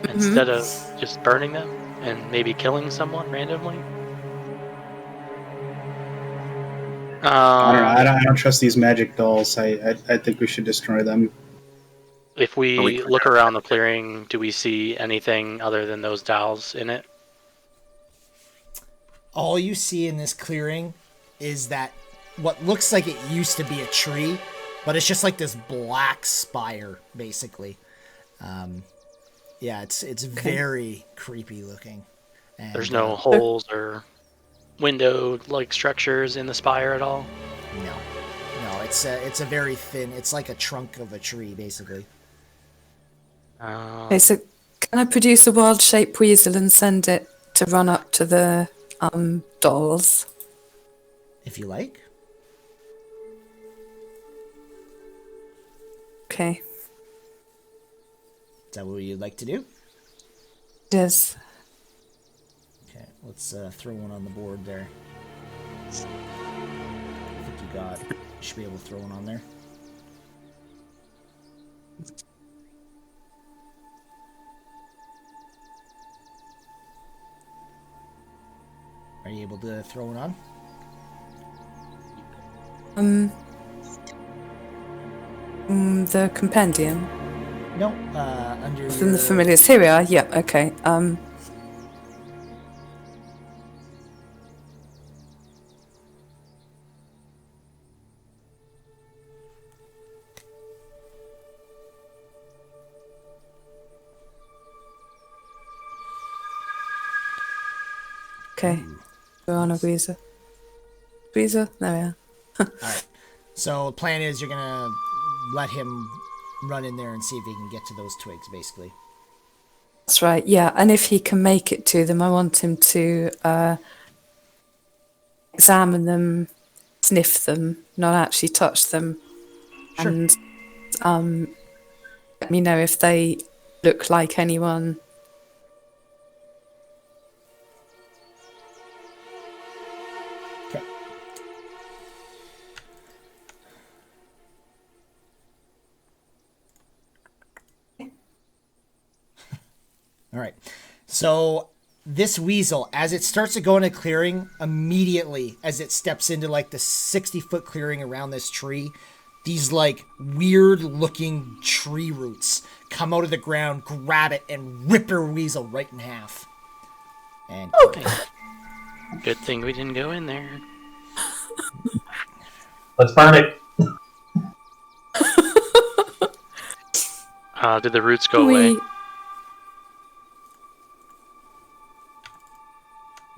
instead of just burning them and maybe killing someone randomly? I don't know. I don't trust these magic dolls. I think we should destroy them. If we look around the clearing, do we see anything other than those dolls in it? All you see in this clearing is that what looks like it used to be a tree, but it's just like this black spire, basically. Yeah, it's very creepy looking. And, There's no holes or window-like structures in the spire at all? No, it's a very thin. It's like a trunk of a tree, basically. Okay, so can I produce a wild-shaped weasel and send it to run up to the dolls? If you like. Okay. Is that what you'd like to do? It is. Okay, let's throw one on the board there. I think you should be able to throw one on there. Are you able to throw one on? The compendium. No, under From the familiars. Here we are. Yeah. Okay. Okay. We're on a breezer. Breezer? There we are. Alright. So the plan is you're gonna let him run in there and see if he can get to those twigs, basically. That's right, yeah. And if he can make it to them, I want him to examine them, sniff them, not actually touch them. Sure. And let me know if they look like anyone. Okay. Alright. So this weasel, as it starts to go in a clearing, immediately as it steps into like the 60-foot clearing around this tree, these like weird looking tree roots come out of the ground, grab it, and rip your weasel right in half. And Good thing we didn't go in there. Let's burn it. Did the roots go away?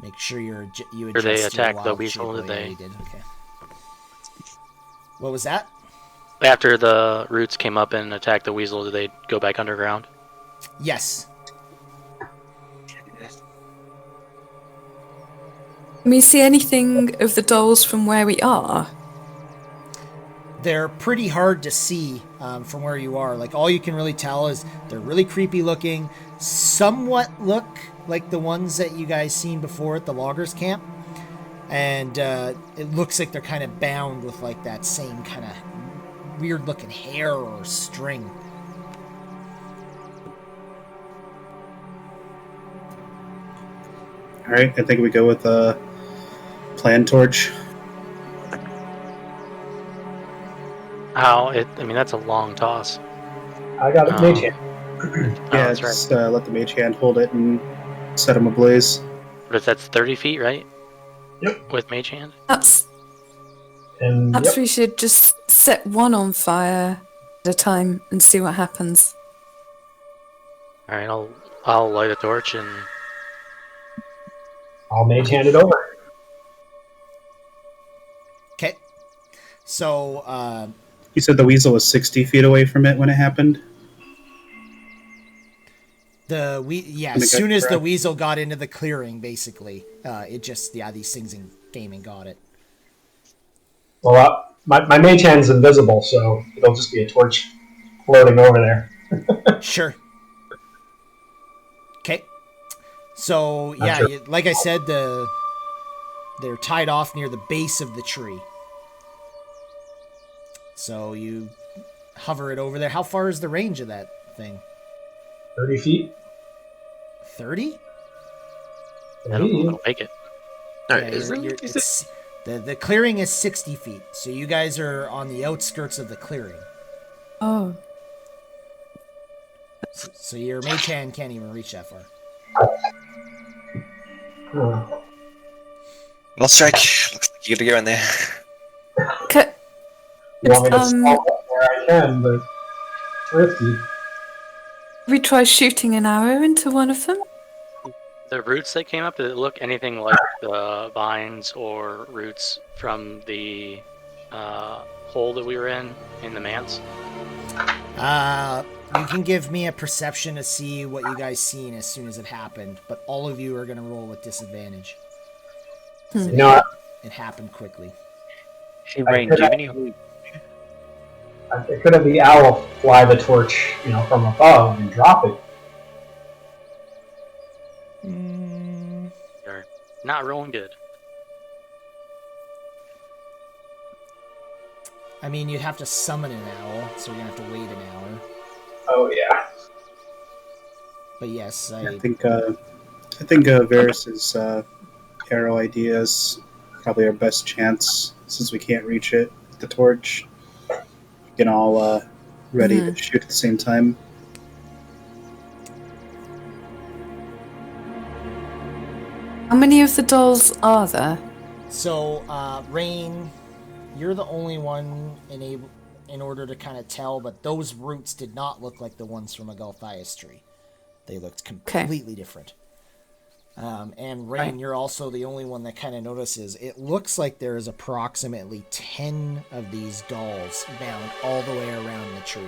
make sure you Or they adjust your attack the wild weasel, shape. did Oh, yeah, they? you did. Okay. What was that? After the roots came up and attacked the weasel, did they go back underground? Yes. Can we see anything of the dolls from where we are? They're pretty hard to see from where you are. Like, all you can really tell is they're really creepy looking, somewhat look like the ones that you guys seen before at the loggers camp. And it looks like they're kind of bound with like that same kind of weird looking hair or string. All right, I think we go with a plan torch. I mean, that's a long toss. I got it, mage hand. Oh, Yeah, that's right. just let the mage hand hold it and set them ablaze. But that's 30 feet, right? Yep. With mage hand? Perhaps And yep. we should just set one on fire at a time and see what happens. All right, I'll light a torch and I'll mage hand it over. Okay. So, You said the weasel was 60 feet away from it when it happened? as soon as the weasel got into the clearing, basically, it just, these things came and got it. Well, my mage hand's invisible, so it'll just be a torch floating over there. Sure. Okay. So, yeah, like I said, they're tied off near the base of the tree. So you hover it over there. How far is the range of that thing? 30 feet. 30? I don't know if I'll make it. No, Yeah, the clearing is 60 feet, so you guys are on the outskirts of the clearing. Oh, So your mage hand can't even reach that far. Well, Strike, looks like you gotta go in there. You want me to stop up where I can, but it's risky. we try shooting an arrow into one of them? The roots that came up, did it look anything like the vines or roots from the hole that we were in the manse? You can give me a perception to see what you guys seen as soon as it happened, but all of you are going to roll with disadvantage. You know, It happened quickly. Hey, Rain, do you have any... I could have the owl fly the torch, from above and drop it. You're not rolling good. I mean, you'd have to summon an owl, so you're going to have to wait an hour. Oh yeah. But yes, I think Varys's arrow idea is probably our best chance since we can't reach it with the torch. We can all ready to shoot at the same time. How many of the dolls are there? So, Rain, you're the only one in order to kind of tell, but those roots did not look like the ones from a Galthias tree. They looked completely different. And Rain, you're also the only one that kind of notices. It looks like there is approximately 10 of these dolls bound all the way around the tree.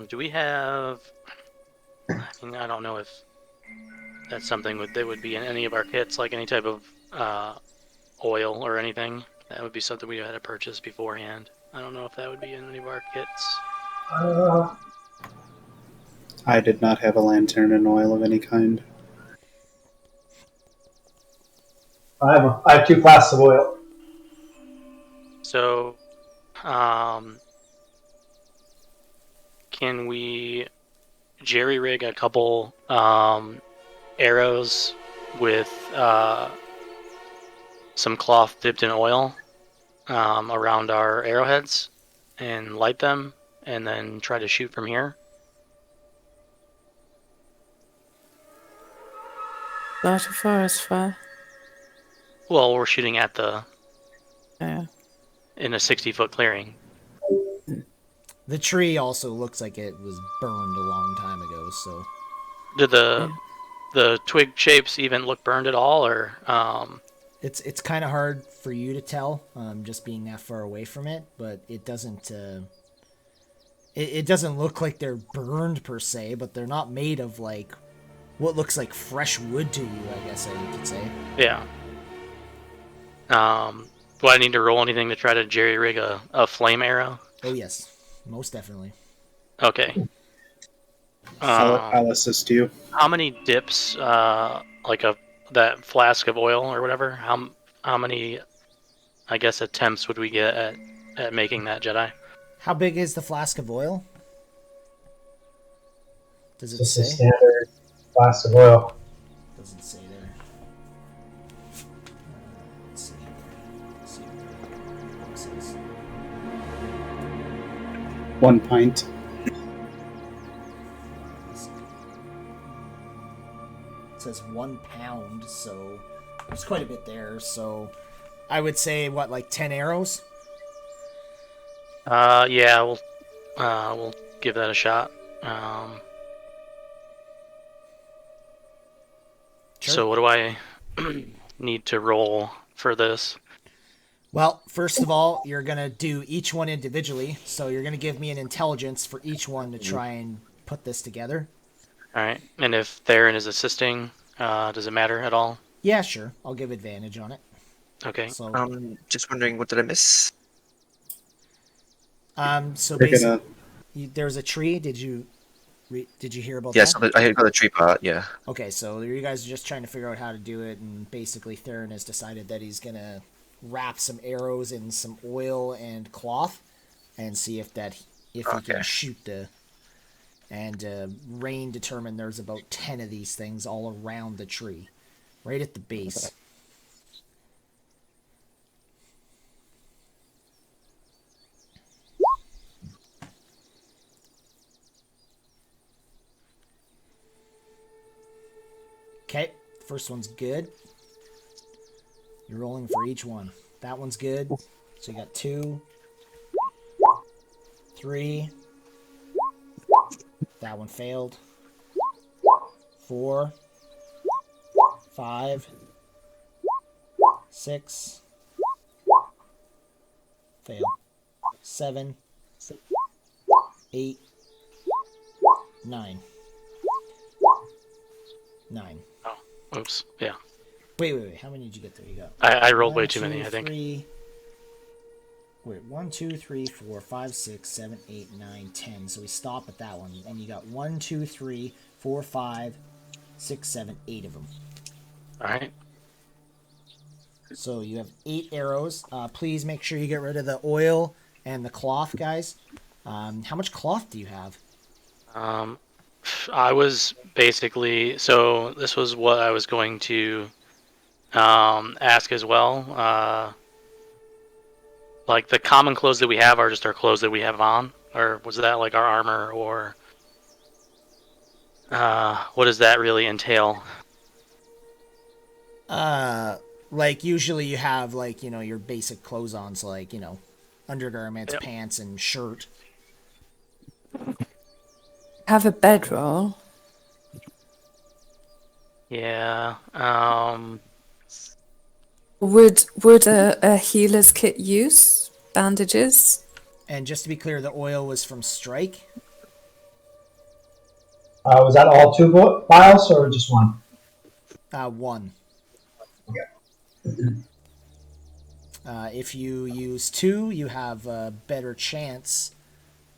Do we have? I mean, I don't know if that's something that would be in any of our kits, like any type of oil or anything. That would be something we had to purchase beforehand. I don't know if that would be in any of our kits. I did not have a lantern and oil of any kind. I have 2 flasks of oil. So, can we jerry rig a couple arrows with some cloth dipped in oil around our arrowheads and light them, and then try to shoot from here? Light a forest fire. Well, we're shooting at the Yeah. in a 60-foot clearing. The tree also looks like it was burned a long time ago, so... Did the twig shapes even look burned at all, or It's kind of hard for you to tell, just being that far away from it, but it doesn't... It doesn't look like they're burned per se, but they're not made of, like, what looks like fresh wood to you, I guess you could say. yeah. Do I need to roll anything to try to jerry rig a flame arrow? Oh yes, most definitely. Okay. I'll assist you. How many dips, like that flask of oil or whatever? How many, I guess, attempts would we get at making that Jedi? How big is the flask of oil? Does it Just a say? standard flask of oil. Doesn't say there. Let's see. Let's see what it says. 1 pint. It says 1 pound, so there's quite a bit there. So I would say what, like 10 arrows? Yeah, we'll give that a shot. Sure. So what do I need to roll for this? Well, first of all, you're gonna do each one individually. So you're gonna give me an intelligence for each one to try and put this together. All right, and if Theron is assisting, does it matter at all? Yeah, sure. I'll give advantage on it. Okay. So, Just wondering, what did I miss? so We're basically, gonna. there's a tree. Did you hear about Yes, that? I got the tree part. Yeah. Okay, so you guys are just trying to figure out how to do it, and basically Theron has decided that he's gonna wrap some arrows in some oil and cloth, and see if he can Okay. shoot the. And Rain determined there's about 10 of these things all around the tree, right at the base. Okay, first one's good. You're rolling for each one. That one's good. So you got 2, 3. That one failed. 4, 5, 6. Fail. 7, 8, 9. 9. Oh, oops. Yeah. Wait. How many did you get there? You got. I rolled 1, way too 2, many, I think. 3. Wait, 1, 2, 3, 4, 5, 6, 7, 8, 9, 10. So we stop at that one. And you got 1, 2, 3, 4, 5, 6, 7, 8 of them. All right. So you have 8 arrows. Please make sure you get rid of the oil and the cloth, guys. How much cloth do you have? I was basically, so this was what I was going to ask as well. Like the common clothes that we have are just our clothes that we have on, or was that like our armor, or what does that really entail? Like usually you have like, your basic clothes on, so like, undergarments, Yep. pants, and shirt. Have a bedroll. Yeah. Would a healer's kit use bandages? And just to be clear, the oil was from Strike. Was that all 2 vials or just 1? One. Okay. If you use 2, you have a better chance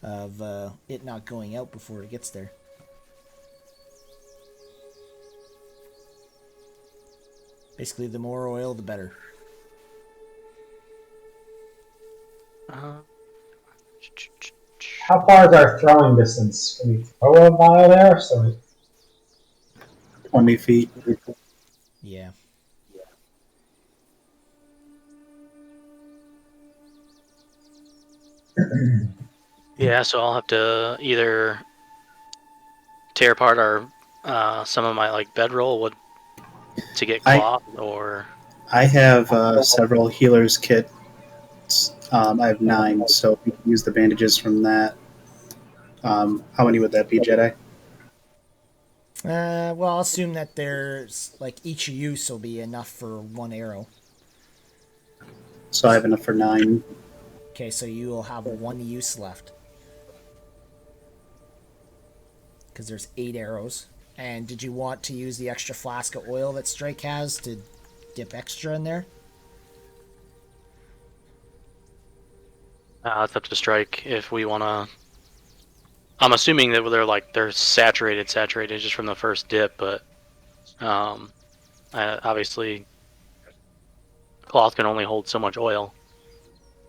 of it not going out before it gets there. Basically, the more oil, the better. How far is our throwing distance? Can we throw a vial there? So 20 feet. Yeah. Yeah, so I'll have to either tear apart our some of my like bedroll wood to get cloth, or I have several healer's kits. I have 9, so we can use the bandages from that. How many would that be, Jedi? Well, I'll assume that there's like each use will be enough for 1 arrow. So I have enough for 9. Okay, so you will have 1 use left. Because there's 8 arrows. And did you want to use the extra flask of oil that Strike has to dip extra in there? it's up to Strike if we want to. I'm assuming that they're saturated just from the first dip, but obviously cloth can only hold so much oil.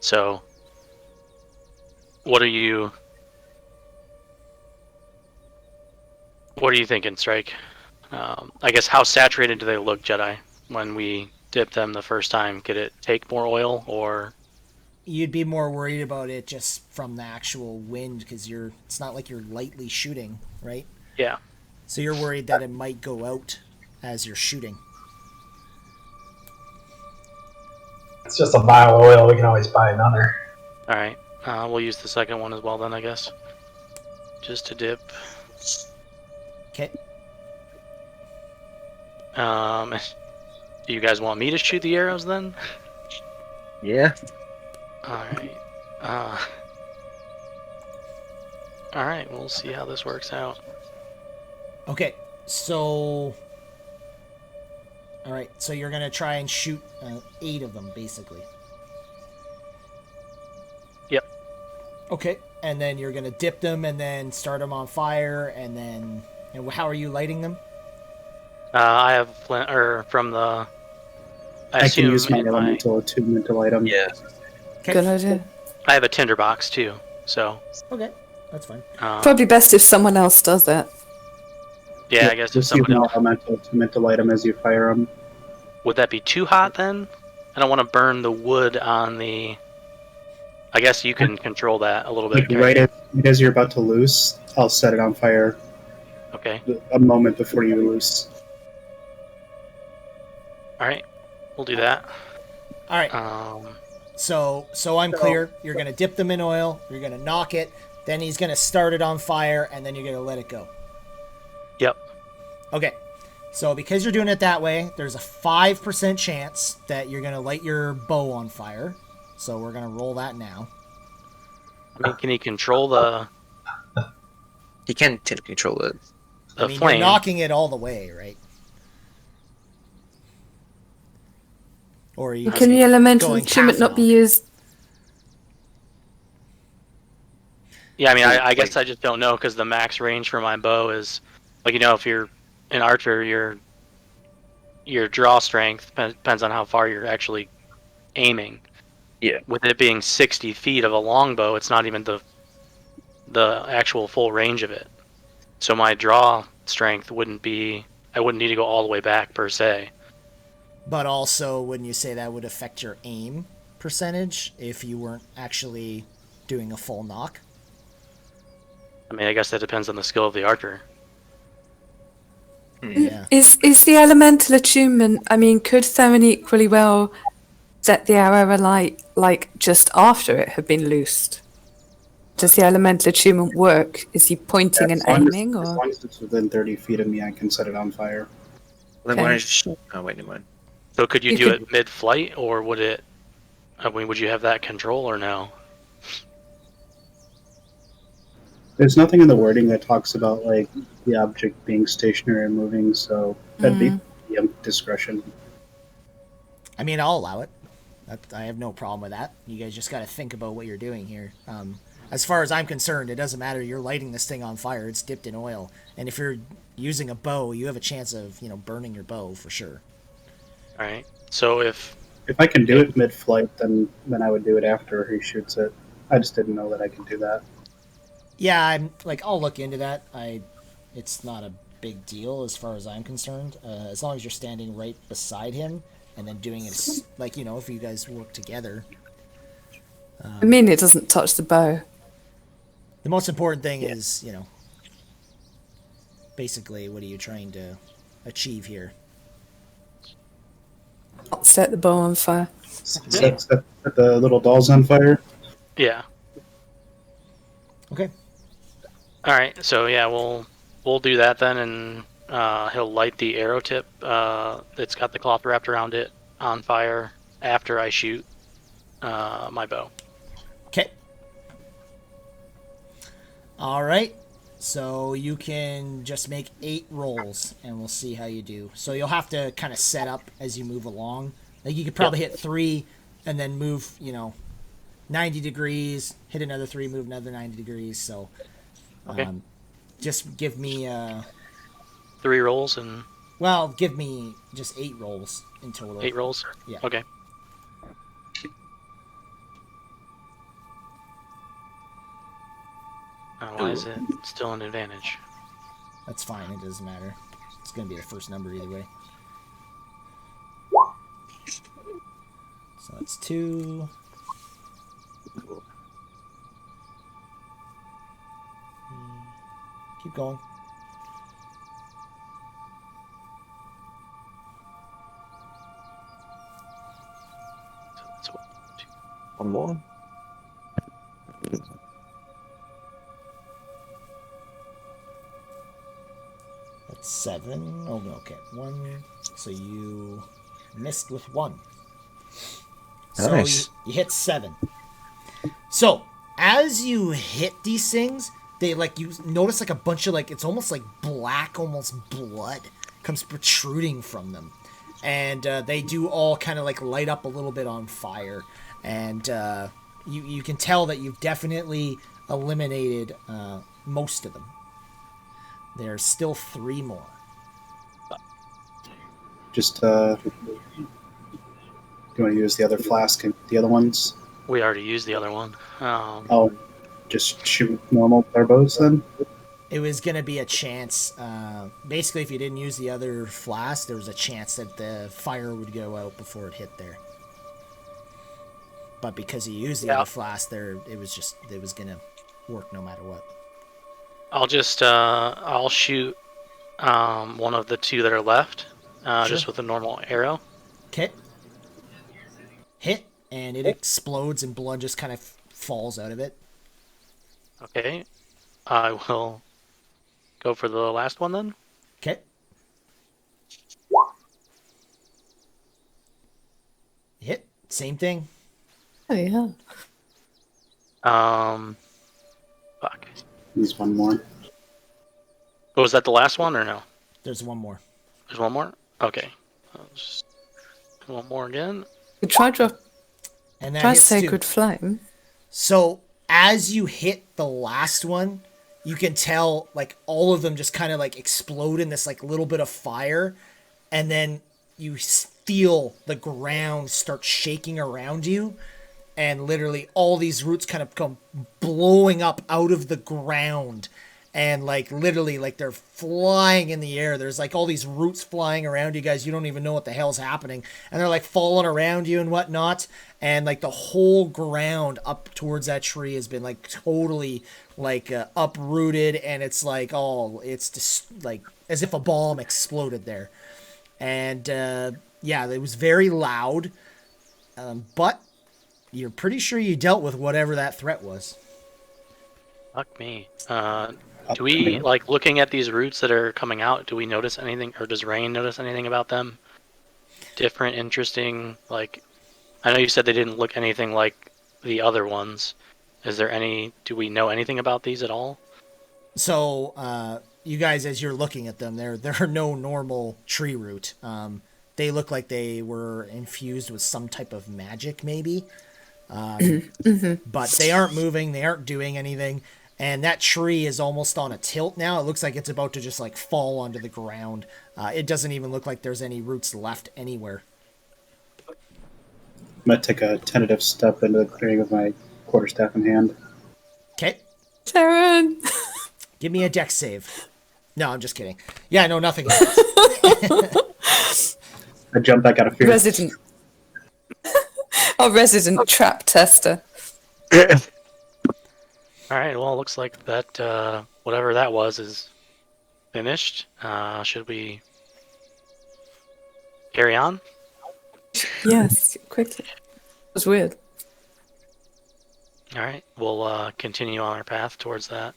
So, what are you thinking, Strike? I guess how saturated do they look, Jedi, when we dip them the first time? Could it take more oil, or? You'd be more worried about it just from the actual wind, because it's not like you're lightly shooting, right? Yeah. So you're worried that it might go out as you're shooting. it's just a vial of oil. We can always buy another. All right. We'll use the second one as well then, I guess. Just to dip. Okay. Do you guys want me to shoot the arrows then? Yeah. Alright. Alright, we'll see how this works out. Okay, so... Alright, so you're going to try and shoot 8 of them, basically. Yep. Okay, and then you're going to dip them and then start them on fire, and then... And how are you lighting them? I have from the... I can use my in elemental attunement to light them. Yeah. Okay. Good idea. I have a tinderbox too, so... Okay, that's fine. Probably best if someone else does that. Yeah, I guess if Just use somebody my else... elemental attunement to light them as you fire them. Would that be too hot then? I don't want to burn the wood on the... I guess you can control that a little bit. Like right as you're about to loose, I'll set it on fire Okay. a moment before you loose. Alright. We'll do that. Alright, so I'm clear. You're going to dip them in oil, you're going to knock it, then he's going to start it on fire, and then you're going to let it go. Yep. Okay, so because you're doing it that way, there's a 5% chance that you're going to light your bow on fire. So we're going to roll that now. I mean, can he control the He can control it. flame? You're knocking it all the way, right? Or are you Can the elemental going attunement half not be knock? used? Yeah, I mean, I guess I just don't know because the max range for my bow is, like, if you're an archer, your draw strength depends on how far you're actually aiming. Yeah. With it being 60 feet of a longbow, it's not even the actual full range of it. So my draw strength wouldn't be. I wouldn't need to go all the way back per se. But also, wouldn't you say that would affect your aim percentage if you weren't actually doing a full knock? I mean, I guess that depends on the skill of the archer. Yeah. Is the elemental attunement? I mean, could Theron equally well set the arrow alight like just after it had been loosed? Does the elemental attunement work? Is he pointing and aiming, As or long as it's within 30 feet of me, I can set it on fire. Then Okay. why don't you just... Oh, wait, never mind. So could you You do could- it mid-flight, or would it? I mean, would you have that control or no? There's nothing in the wording that talks about like the object being stationary and moving, so that'd be discretion. I mean, I'll allow it. I have no problem with that. You guys just got to think about what you're doing here. As far as I'm concerned, it doesn't matter. You're lighting this thing on fire. It's dipped in oil. And if you're using a bow, you have a chance of, burning your bow for sure. All right. So if If I can do it mid-flight, then I would do it after he shoots it. I just didn't know that I could do that. Yeah, I'll look into that. It's not a big deal as far as I'm concerned. As long as you're standing right beside him and then doing it, if you guys work together. I mean, it doesn't touch the bow. The most important thing is, basically, what are you trying to achieve here? Not set the bow on fire. Set the little dolls on fire. yeah. Okay. All right. So yeah, we'll do that then, and he'll light the arrow tip. It's got the cloth wrapped around it on fire after I shoot my bow. Okay. All right. So you can just make 8 rolls, and we'll see how you do. So you'll have to kind of set up as you move along. Like you could probably hit 3, and then move, 90 degrees, hit another 3, move another 90 degrees. So Okay. just give me 3 rolls and give me just 8 rolls in total. 8 rolls. Yeah. Okay. Why is it still an advantage? That's fine. It doesn't matter. It's going to be the first number either way. So that's 2. Keep going. So that's One more. That's 7. Oh, no, okay. 1. So you missed with 1. So Nice. you hit 7. So as you hit these things, they you notice a bunch of it's almost like black, almost blood comes protruding from them, and they do all kind of light up a little bit on fire, and you can tell that you've definitely eliminated most of them. There's still 3 more. Just do you want to use the other flask and the other ones? we already used the other one. Oh, just shoot normal bows then. It was going to be a chance. Basically, if you didn't use the other flask, there was a chance that the fire would go out before it hit there. But because you used the other flask, it was going to work no matter what. I'll just I'll shoot one of the 2 that are left, just with a normal arrow. Okay. Hit, and it explodes, and blood just kind of falls out of it. Okay. I will go for the last one then. Okay. Hit, same thing. Oh yeah. Fuck. There's one more. Oh, was that the last one or no? There's one more. There's one more? Okay. I'll just one more again. You try And that try hits 2. sacred flame. So as you hit the last one, you can tell all of them just kind of explode in this little bit of fire, and then you feel the ground start shaking around you, and literally all these roots kind of come blowing up out of the ground, and literally they're flying in the air. There's all these roots flying around you guys. You don't even know what the hell's happening, and they're falling around you and whatnot, and the whole ground up towards that tree has been totally uprooted, and it's it's just as if a bomb exploded there. And yeah, it was very loud, but you're pretty sure you dealt with whatever that threat was. Fuck me. Do we, like, looking at these roots that are coming out, do we notice anything, or does Rain notice anything about them? Different, interesting, like, I know you said they didn't look anything like the other ones. Is there any, do we know anything about these at all? So, you guys, as you're looking at them, they're no normal tree root. They look like they were infused with some type of magic, maybe. But they aren't moving, they aren't doing anything. And that tree is almost on a tilt now. It looks like it's about to just like fall onto the ground. It doesn't even look like there's any roots left anywhere. I might take a tentative step into the clearing with my quarterstaff in hand. Okay. Sharon! Give me a dex save. No, I'm just kidding. Yeah, no, nothing. I jump back out of fear. Resident. Our resident trap tester. Alright, well, it looks like that, whatever that was is finished. Should we carry on? Yes, quickly. It was weird. Alright, we'll continue on our path towards that.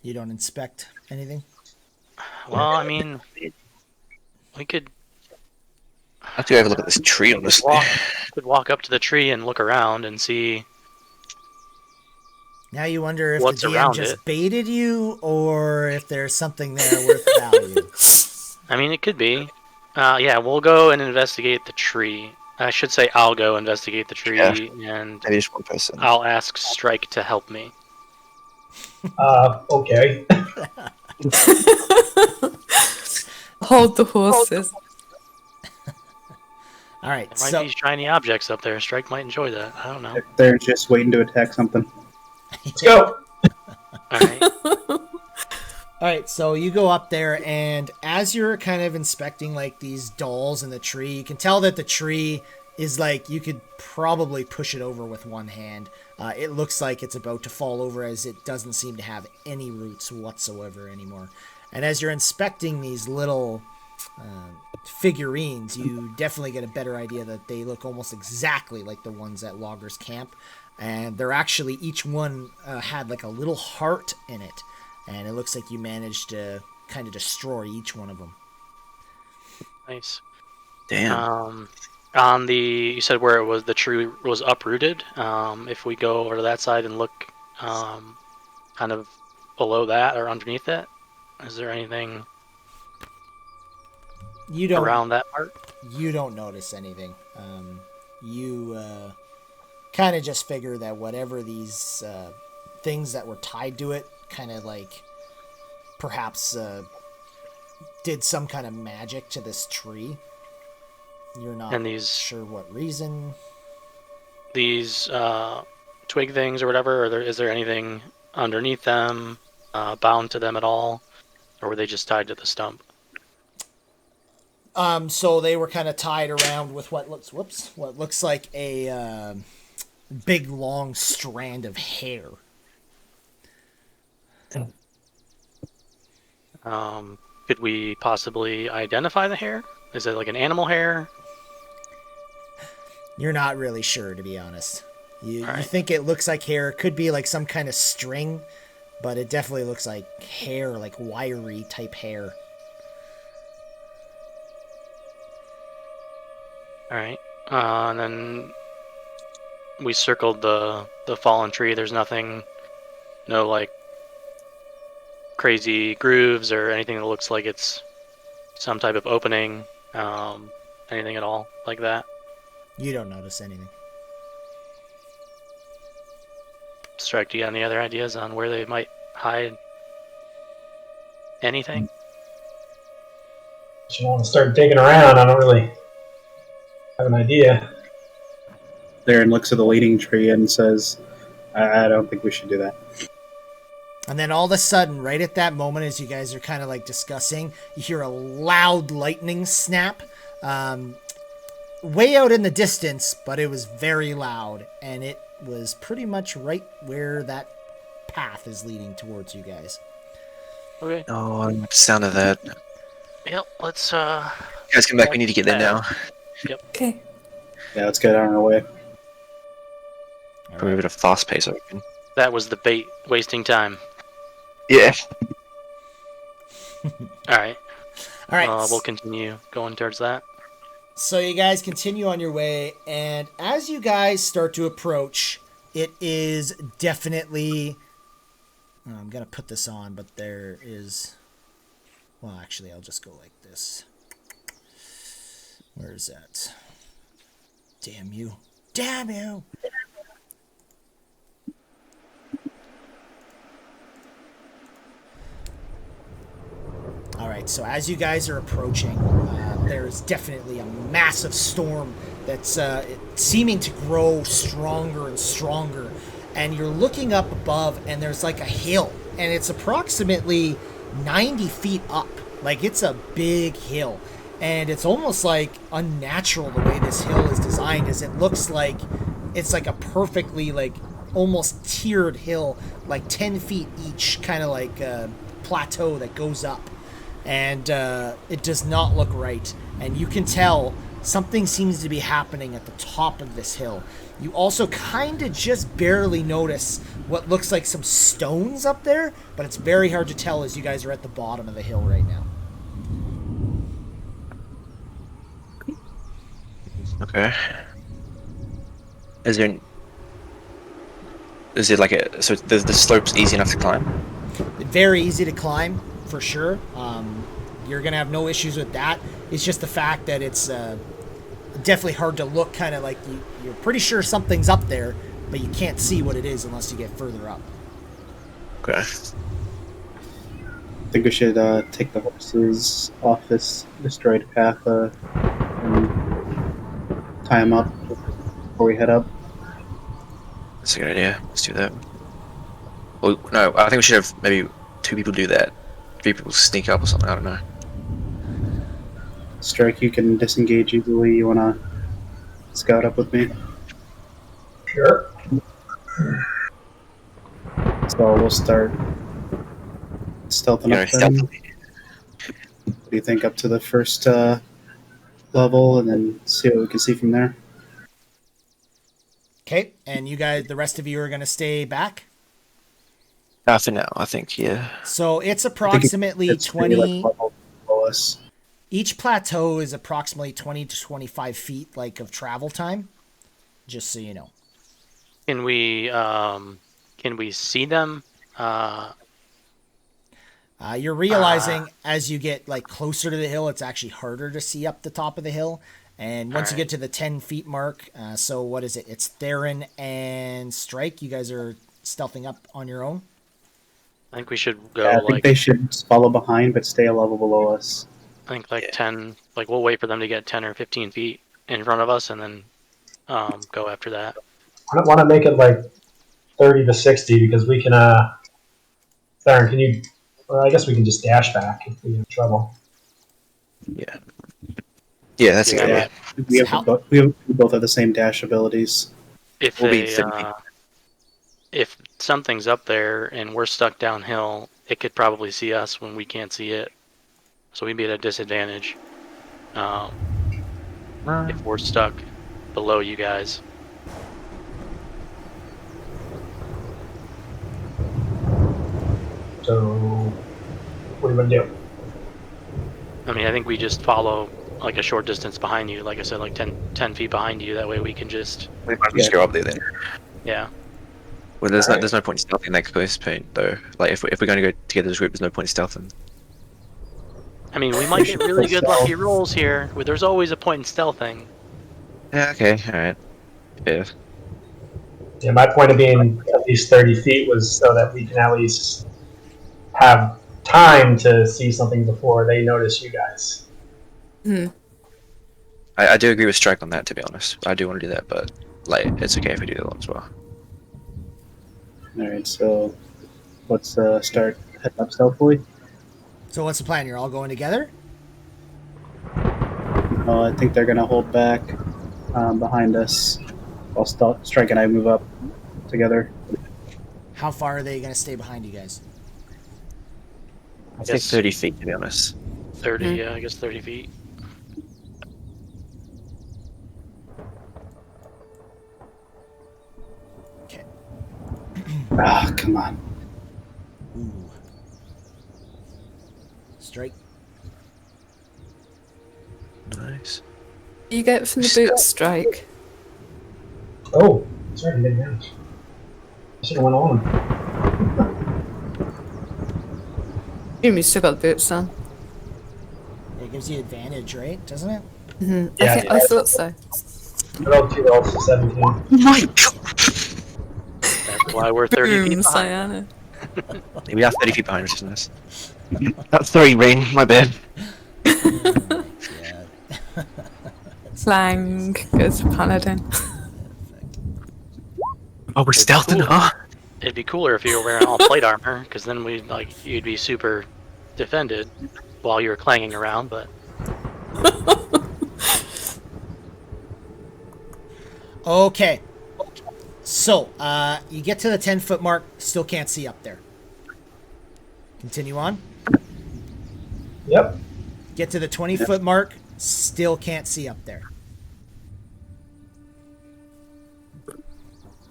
You don't inspect anything? Well, I mean, we could I have to go have a look at this tree, honestly. walk up to the tree and look around and see. Now you wonder if What's the GM around just it? baited you, or if there's something there worth value. I mean, it could be. Yeah, we'll go and investigate the tree. I should say I'll go investigate the tree, and Maybe just one person. I'll ask Strike to help me. Okay. Hold the horses. All right, There might so be shiny objects up there. Strike might enjoy that. I don't know. They're just waiting to attack something. Let's go. Alright. all right, so you go up there, and as you're kind of inspecting like these dolls in the tree, you can tell that the tree is like you could probably push it over with one hand. It looks like it's about to fall over, as it doesn't seem to have any roots whatsoever anymore. And as you're inspecting these little figurines, you definitely get a better idea that they look almost exactly like the ones at Logger's Camp. And they're actually, each one had like a little heart in it. And it looks like you managed to kind of destroy each one of them. Nice. Damn. On the, you said where it was, the tree was uprooted. If we go over to that side and look kind of below that or underneath it, is there anything You don't around that part? You don't notice anything. You kind of just figure that whatever these things that were tied to it kind of like perhaps did some kind of magic to this tree. You're not And these sure what reason. these twig things or whatever, or is there anything underneath them, bound to them at all, or were they just tied to the stump? So they were kind of tied around with what looks like a big long strand of hair. Could we possibly identify the hair? Is it like an animal hair? You're not really sure, to be honest. You Alright. think it looks like hair. It could be like some kind of string, but it definitely looks like hair, like wiry type hair. Alright. And then we circled the fallen tree. There's nothing, no like crazy grooves or anything that looks like it's some type of opening, anything at all like that. You don't notice anything. Strike, do you have any other ideas on where they might hide anything? If you want to start digging around, I don't really have an idea. Darren looks at the leaning tree and says, I don't think we should do that. And then all of a sudden, right at that moment, as you guys are kind of like discussing, you hear a loud lightning snap. Way out in the distance, but it was very loud, and it was pretty much right where that path is leading towards you guys. Okay. Oh, I like the sound of that. You Yep. Let's guys come back. We need to get there now. Okay. Yeah, let's get on our way. Probably a bit of fast pace, I reckon. That was the bait. Wasting time. Yeah. All right. All right. We'll continue going towards that. So you guys continue on your way, and as you guys start to approach, it is definitely... I'm going to put this on, but there is... Well, actually, I'll just go like this. Where is that? Damn you. Damn you! Alright, so as you guys are approaching, there's definitely a massive storm that's seeming to grow stronger and stronger. And you're looking up above, and there's like a hill, and it's approximately 90 feet up. Like, it's a big hill. And it's almost like unnatural the way this hill is designed, as it looks like it's like a perfectly, like, almost tiered hill, like 10 feet each, kind of like a plateau that goes up. And it does not look right. And you can tell something seems to be happening at the top of this hill. You also kind of just barely notice what looks like some stones up there, but it's very hard to tell as you guys are at the bottom of the hill right now. Okay. Is it like a... So the slope's easy enough to climb? Very easy to climb, for sure. You're going to have no issues with that. It's just the fact that it's definitely hard to look, kind of like you're pretty sure something's up there, but you can't see what it is unless you get further up. Okay. I think we should take the horses off this destroyed path and tie them up before we head up. That's a good idea. Let's do that. Well, no, I think we should have maybe 2 people do that. 3 people sneak up or something, I don't know. Strike, you can disengage easily. You want to scout up with me? Sure. So we'll start stealthing up then. What do you think, up to the first level, and then see what we can see from there? Okay, and you guys, the rest of you are going to stay back? For now, I think, yeah. So it's approximately 20... level below us. Each plateau is approximately 20 to 25 feet, like, of travel time, just so you know. Can we see them? You're realizing as you get, like, closer to the hill, it's actually harder to see up the top of the hill. And once you get to the 10 feet mark, so what is it? It's Theron and Strike. You guys are stealthing up on your own? I think we should go, Yeah, I think they should follow behind, but stay a level below us. I think like 10, like we'll wait for them to get 10 or 15 feet in front of us and then go after that. I don't want to make it like 30 to 60 because we can, Theron, can you, well, I guess we can just dash back if we have trouble. Yeah. Yeah, that's a good idea. We both have the same dash abilities. If We'll be they, 50 feet. if something's up there and we're stuck downhill, it could probably see us when we can't see it. So we'd be at a disadvantage if we're stuck below you guys. So, what do you want to do? I mean, I think we just follow like a short distance behind you. Like I said, like 10 feet behind you. That way we can just... We might just go up there then. Yeah. Well, there's no point in stealthing that close point, though. Like, if we're going to go together as a group, there's no point in stealthing. I mean, we might get really good lucky rolls here. There's always a point in stealthing. Yeah, okay, alright. Yeah. Yeah, my point of being at least 30 feet was so that we can at least have time to see something before they notice you guys. I do agree with Strike on that, to be honest. I do want to do that, but, like, it's okay if we do that as well. Alright, so let's start heading up stealthily. So what's the plan? You're all going together? I think they're going to hold back behind us while Strike and I move up together. How far are they going to stay behind you guys? I think Yes. 30 feet, to be honest. 30, yeah, I guess 30 feet. Okay. Ah, come on. Ooh. Strike. Nice. You get from the boot strike. Oh, sorry, I didn't damage. I should have went on. You still got the boots on. It gives you advantage, right? Doesn't it? Yeah, I thought so. I rolled 2 rolls for 17. Oh my god! That's why we're 30 feet Boom, behind. Cyana. We are 30 feet behind, which is nice. That's 3, Rain, my bad. Yeah. Clang goes to Paladin. Oh, we're stealthing, cool. huh? It'd be cooler if you were wearing all plate armor, because then you'd be super defended while you were clanging around, but Okay. So, you get to the 10-foot mark, still can't see up there. Continue on. Yep. Get to the 20-foot mark, still can't see up there.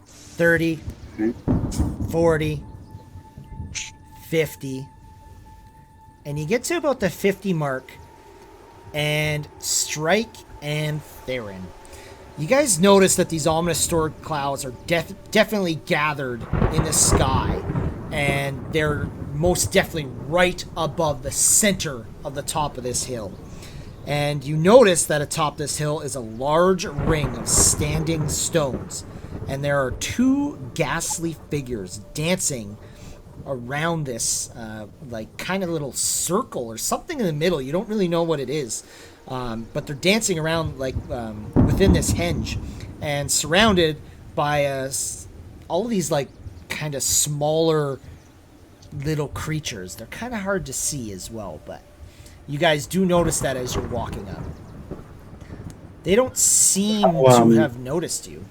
30, 40, 50. And you get to about the 50 mark, and Strike and Theron. You guys notice that these ominous storm clouds are definitely gathered in the sky, and they're most definitely right above the center of the top of this hill. And you notice that atop this hill is a large ring of standing stones, and there are 2 ghastly figures dancing around this like kind of little circle or something in the middle. You don't really know what it is. But they're dancing around like within this henge, and surrounded by all of these like kind of smaller little creatures. They're kind of hard to see as well, but you guys do notice that as you're walking up. They don't seem to have noticed you.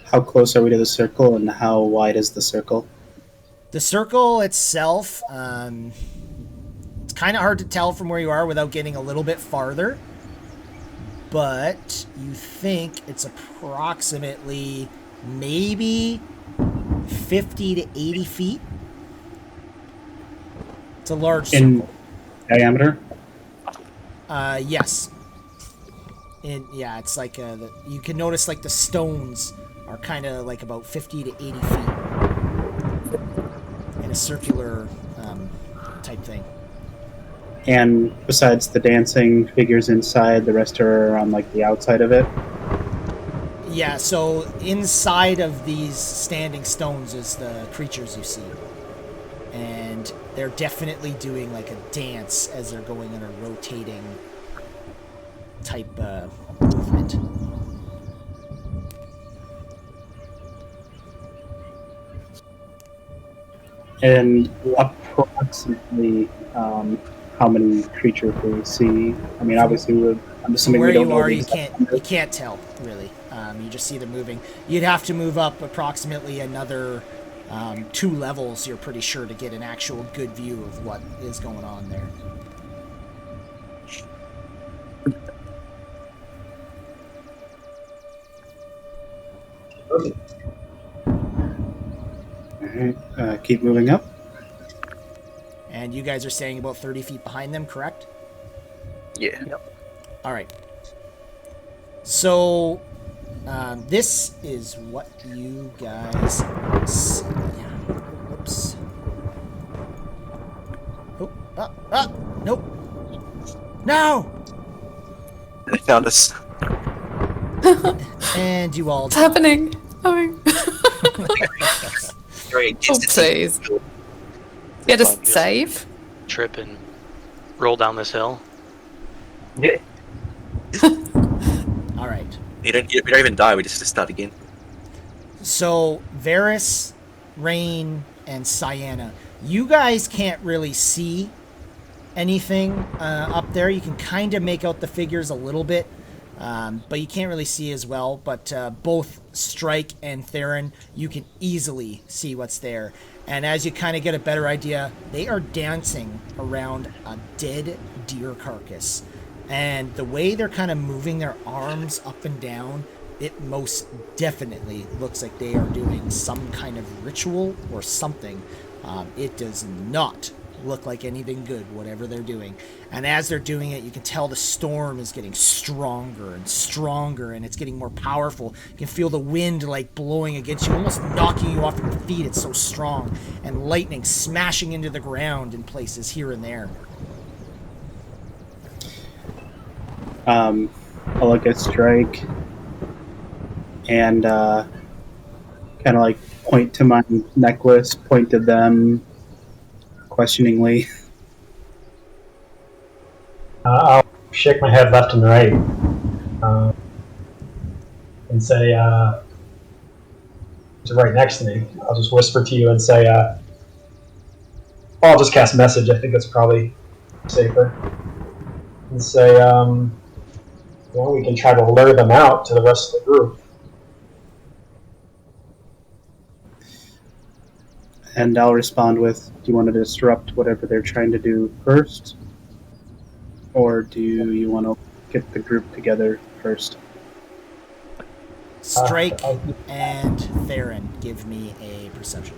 How close are we to the circle, and how wide is the circle? The circle itself, it's kind of hard to tell from where you are without getting a little bit farther, but you think it's approximately maybe 50 to 80 feet. It's a large circle. In diameter? Yes. Yeah, it's like you can notice like the stones are kind of like about 50 to 80 feet in a circular type thing. And besides the dancing figures inside, the rest are on like the outside of it? Yeah, so inside of these standing stones is the creatures you see. And they're definitely doing like a dance as they're going in a rotating type movement. And approximately how many creatures do we see? I mean, obviously, I'm assuming Where we don't you know are, the you exact can't tell really. You just see them moving. You'd have to move up approximately another 2 levels. You're pretty sure to get an actual good view of what is going on there. Alright, keep moving up. And you guys are staying about 30 feet behind them, correct? Yeah. All right. So, this is what you guys see. Whoops. Oh, nope. No! They found us. And you all... What's happening? Great. Oh, please. You had a save? trip and roll down this hill. Yeah. All right. We don't even die, we just start again. So, Varys, Rain, and Cyana, you guys can't really see anything up there. You can kind of make out the figures a little bit. but you can't really see as well. But both Strike and Theron, you can easily see what's there. And as you kind of get a better idea, they are dancing around a dead deer carcass. And the way they're kind of moving their arms up and down, it most definitely looks like they are doing some kind of ritual or something. It does not look like anything good, whatever they're doing. And as they're doing it, you can tell the storm is getting stronger and stronger, and it's getting more powerful. You can feel the wind like blowing against you, almost knocking you off your feet. It's so strong. And lightning smashing into the ground in places here and there. I'll look at Strike and kind of like point to my necklace, point to them questioningly. I'll shake my head left and right and say, it's right next to me. I'll just whisper to you and say, I'll just cast message. I think that's probably safer. And say, we can try to lure them out to the rest of the group. And I'll respond with, do you want to disrupt whatever they're trying to do first? Or do you want to get the group together first? Strike and Theron, give me a perception.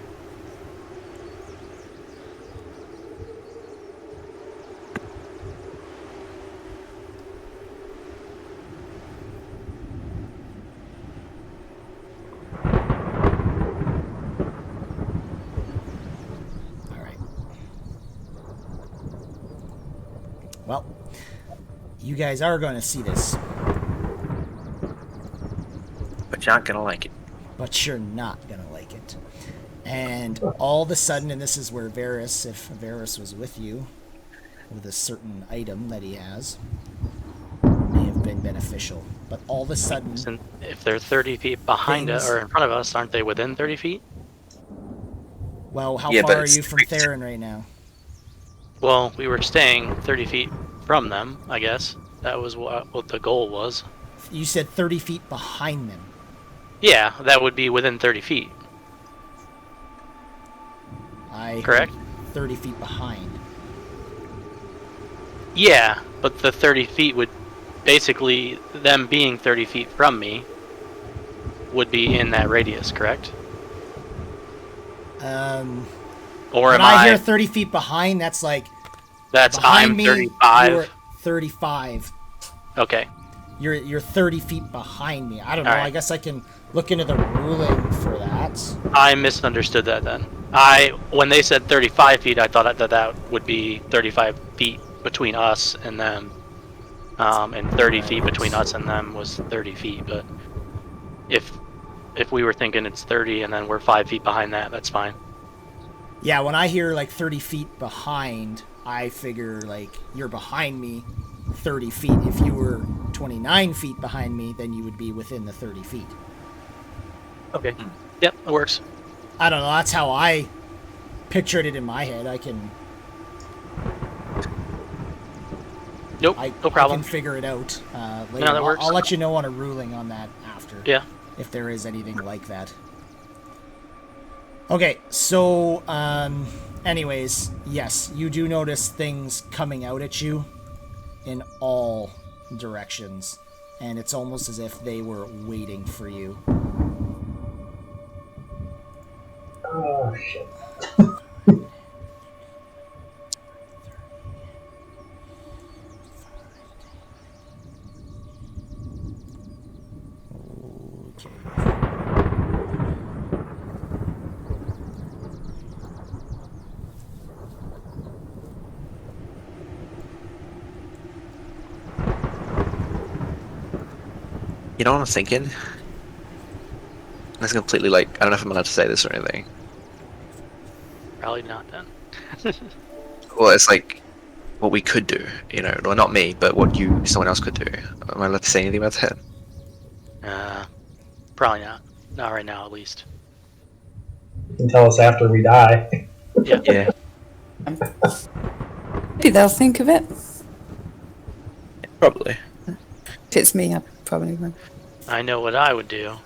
Well, you guys are going to see this. But you're not gonna like it. But you're not going to like it. And all of a sudden, and this is where Varys, if Varys was with you, with a certain item that he has, may have been beneficial. But all of a sudden... And if they're 30 feet behind us, or in front of us, aren't they within 30 feet? Well, how Yeah, far but are it's you from straight. Theron right now? Well, we were staying 30 feet from them, I guess. That was what the goal was. You said 30 feet behind them. Yeah, that would be within 30 feet. Correct? 30 feet behind. Yeah, but the 30 feet would basically, them being 30 feet from me, would be in that radius, correct? Or When am I hear 30 feet behind, that's like... That's behind I'm me, 35. You're 35. Okay. You're 30 feet behind me. I don't know. All right. I guess I can look into the ruling for that. I misunderstood that then. When they said 35 feet, I thought that would be 35 feet between us and them. And 30 feet between us and them was 30 feet. But if we were thinking it's 30 and then we're 5 feet behind that, that's fine. Yeah, when I hear like 30 feet behind, I figure like you're behind me 30 feet. If you were 29 feet behind me, then you would be within the 30 feet. Okay. Yep, it works. I don't know. That's how I pictured it in my head. I can... Nope, no problem. I can figure it out later. No, that works. I'll let you know on a ruling on that after. Yeah. If there is anything like that. Okay, so, anyways, yes, you do notice things coming out at you in all directions. And it's almost as if they were waiting for you. Oh, shit. You know what I'm thinking? That's completely like, I don't know if I'm allowed to say this or anything. Probably not then. Well, it's like what we could do, you know, well, not me, but what someone else could do. Am I allowed to say anything about that? Probably not. Not right now, at least. You can tell us after we die. Yeah. Yeah. Maybe they'll think of it. Probably. If it's me, probably won't. I know what I would do.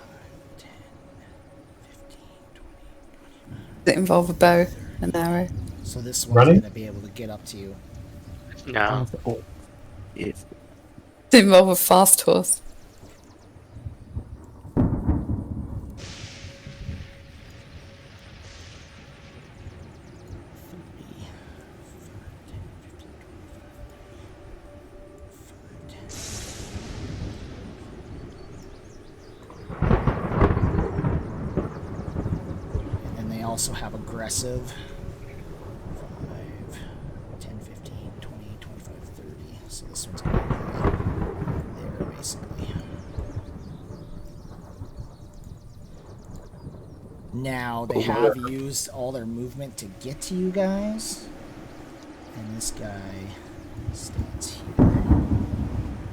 Does it involve a bow, an arrow? So this one's Running? going to be able to get up to you. No. Yeah. Does it involve a fast horse? And they also have aggressive. 5, 10, 15, 20, 25, 30. So this one's going to be there, basically. Now, they have used all their movement to get to you guys. And this guy stands here.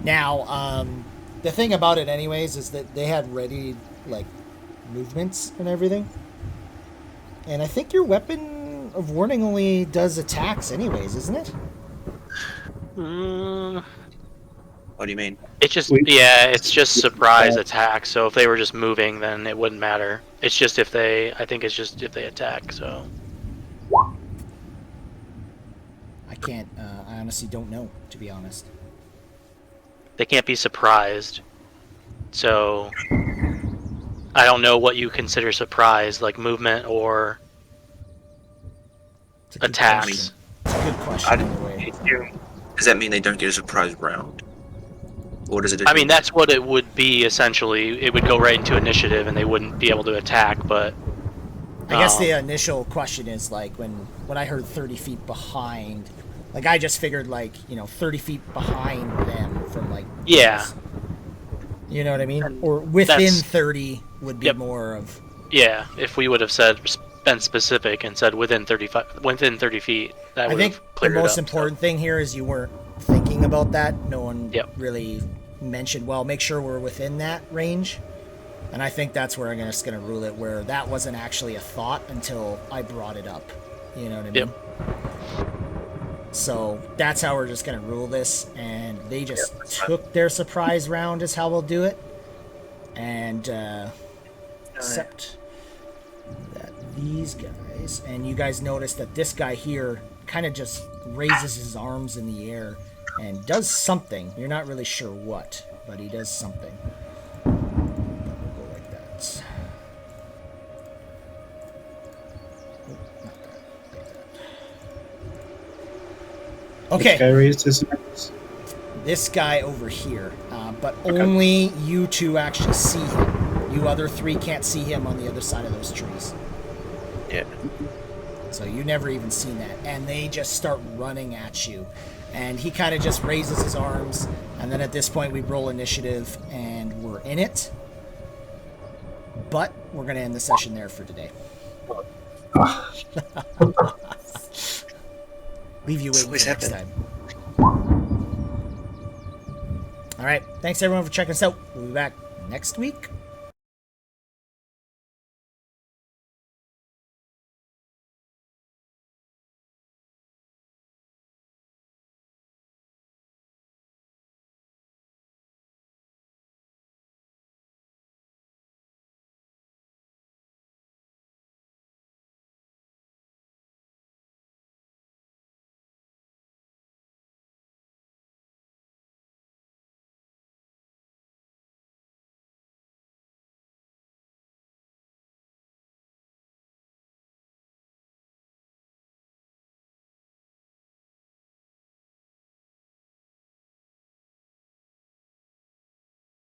Now, the thing about it anyways is that they had ready, like, movements and everything. And I think your weapon of warning only does attacks anyways, isn't it? What do you mean? It's just it's just surprise attack. So if they were just moving, then it wouldn't matter. It's just if they, I think it's just if they attack. So I can't, I honestly don't know, to be honest. they can't be surprised. So I don't know what you consider surprise, like movement or It's a good attacks. question. It's a good question, by the way. Does that mean they don't get a surprise round? Or does it? I mean, that's what it would be essentially. It would go right into initiative, and they wouldn't be able to attack. But I guess the initial question is, like, when I heard 30 feet behind, like, I just figured, like, 30 feet behind them from, like... Yeah. You know what I mean? Or within That's- 30 would be Yep. more of... yeah, if we would have been specific and said within 30 feet, that I would think have the cleared it most up, important thing here is you weren't thinking about that. No one Yep. really mentioned, well, make sure we're within that range. And I think that's where I'm just going to rule it, where that wasn't actually a thought until I brought it up. You know what I mean? Yep. So that's how we're just going to rule this. And they just took their surprise round is how we'll do it. And except that these guys, and you guys notice that this guy here kind of just raises his arms in the air and does something. You're not really sure what, but he does something. We'll go like that. Oh, not that. Like that. Okay. Which guy raised his arms? This guy over here, but only you two actually see him. You other three can't see him on the other side of those trees. Yeah. So you never even seen that. And they just start running at you. And he kind of just raises his arms. And then at this point we roll initiative and we're in it. But we're going to end the session there for today. Leave you waiting for next time. All right. Thanks everyone for checking us out. We'll be back next week.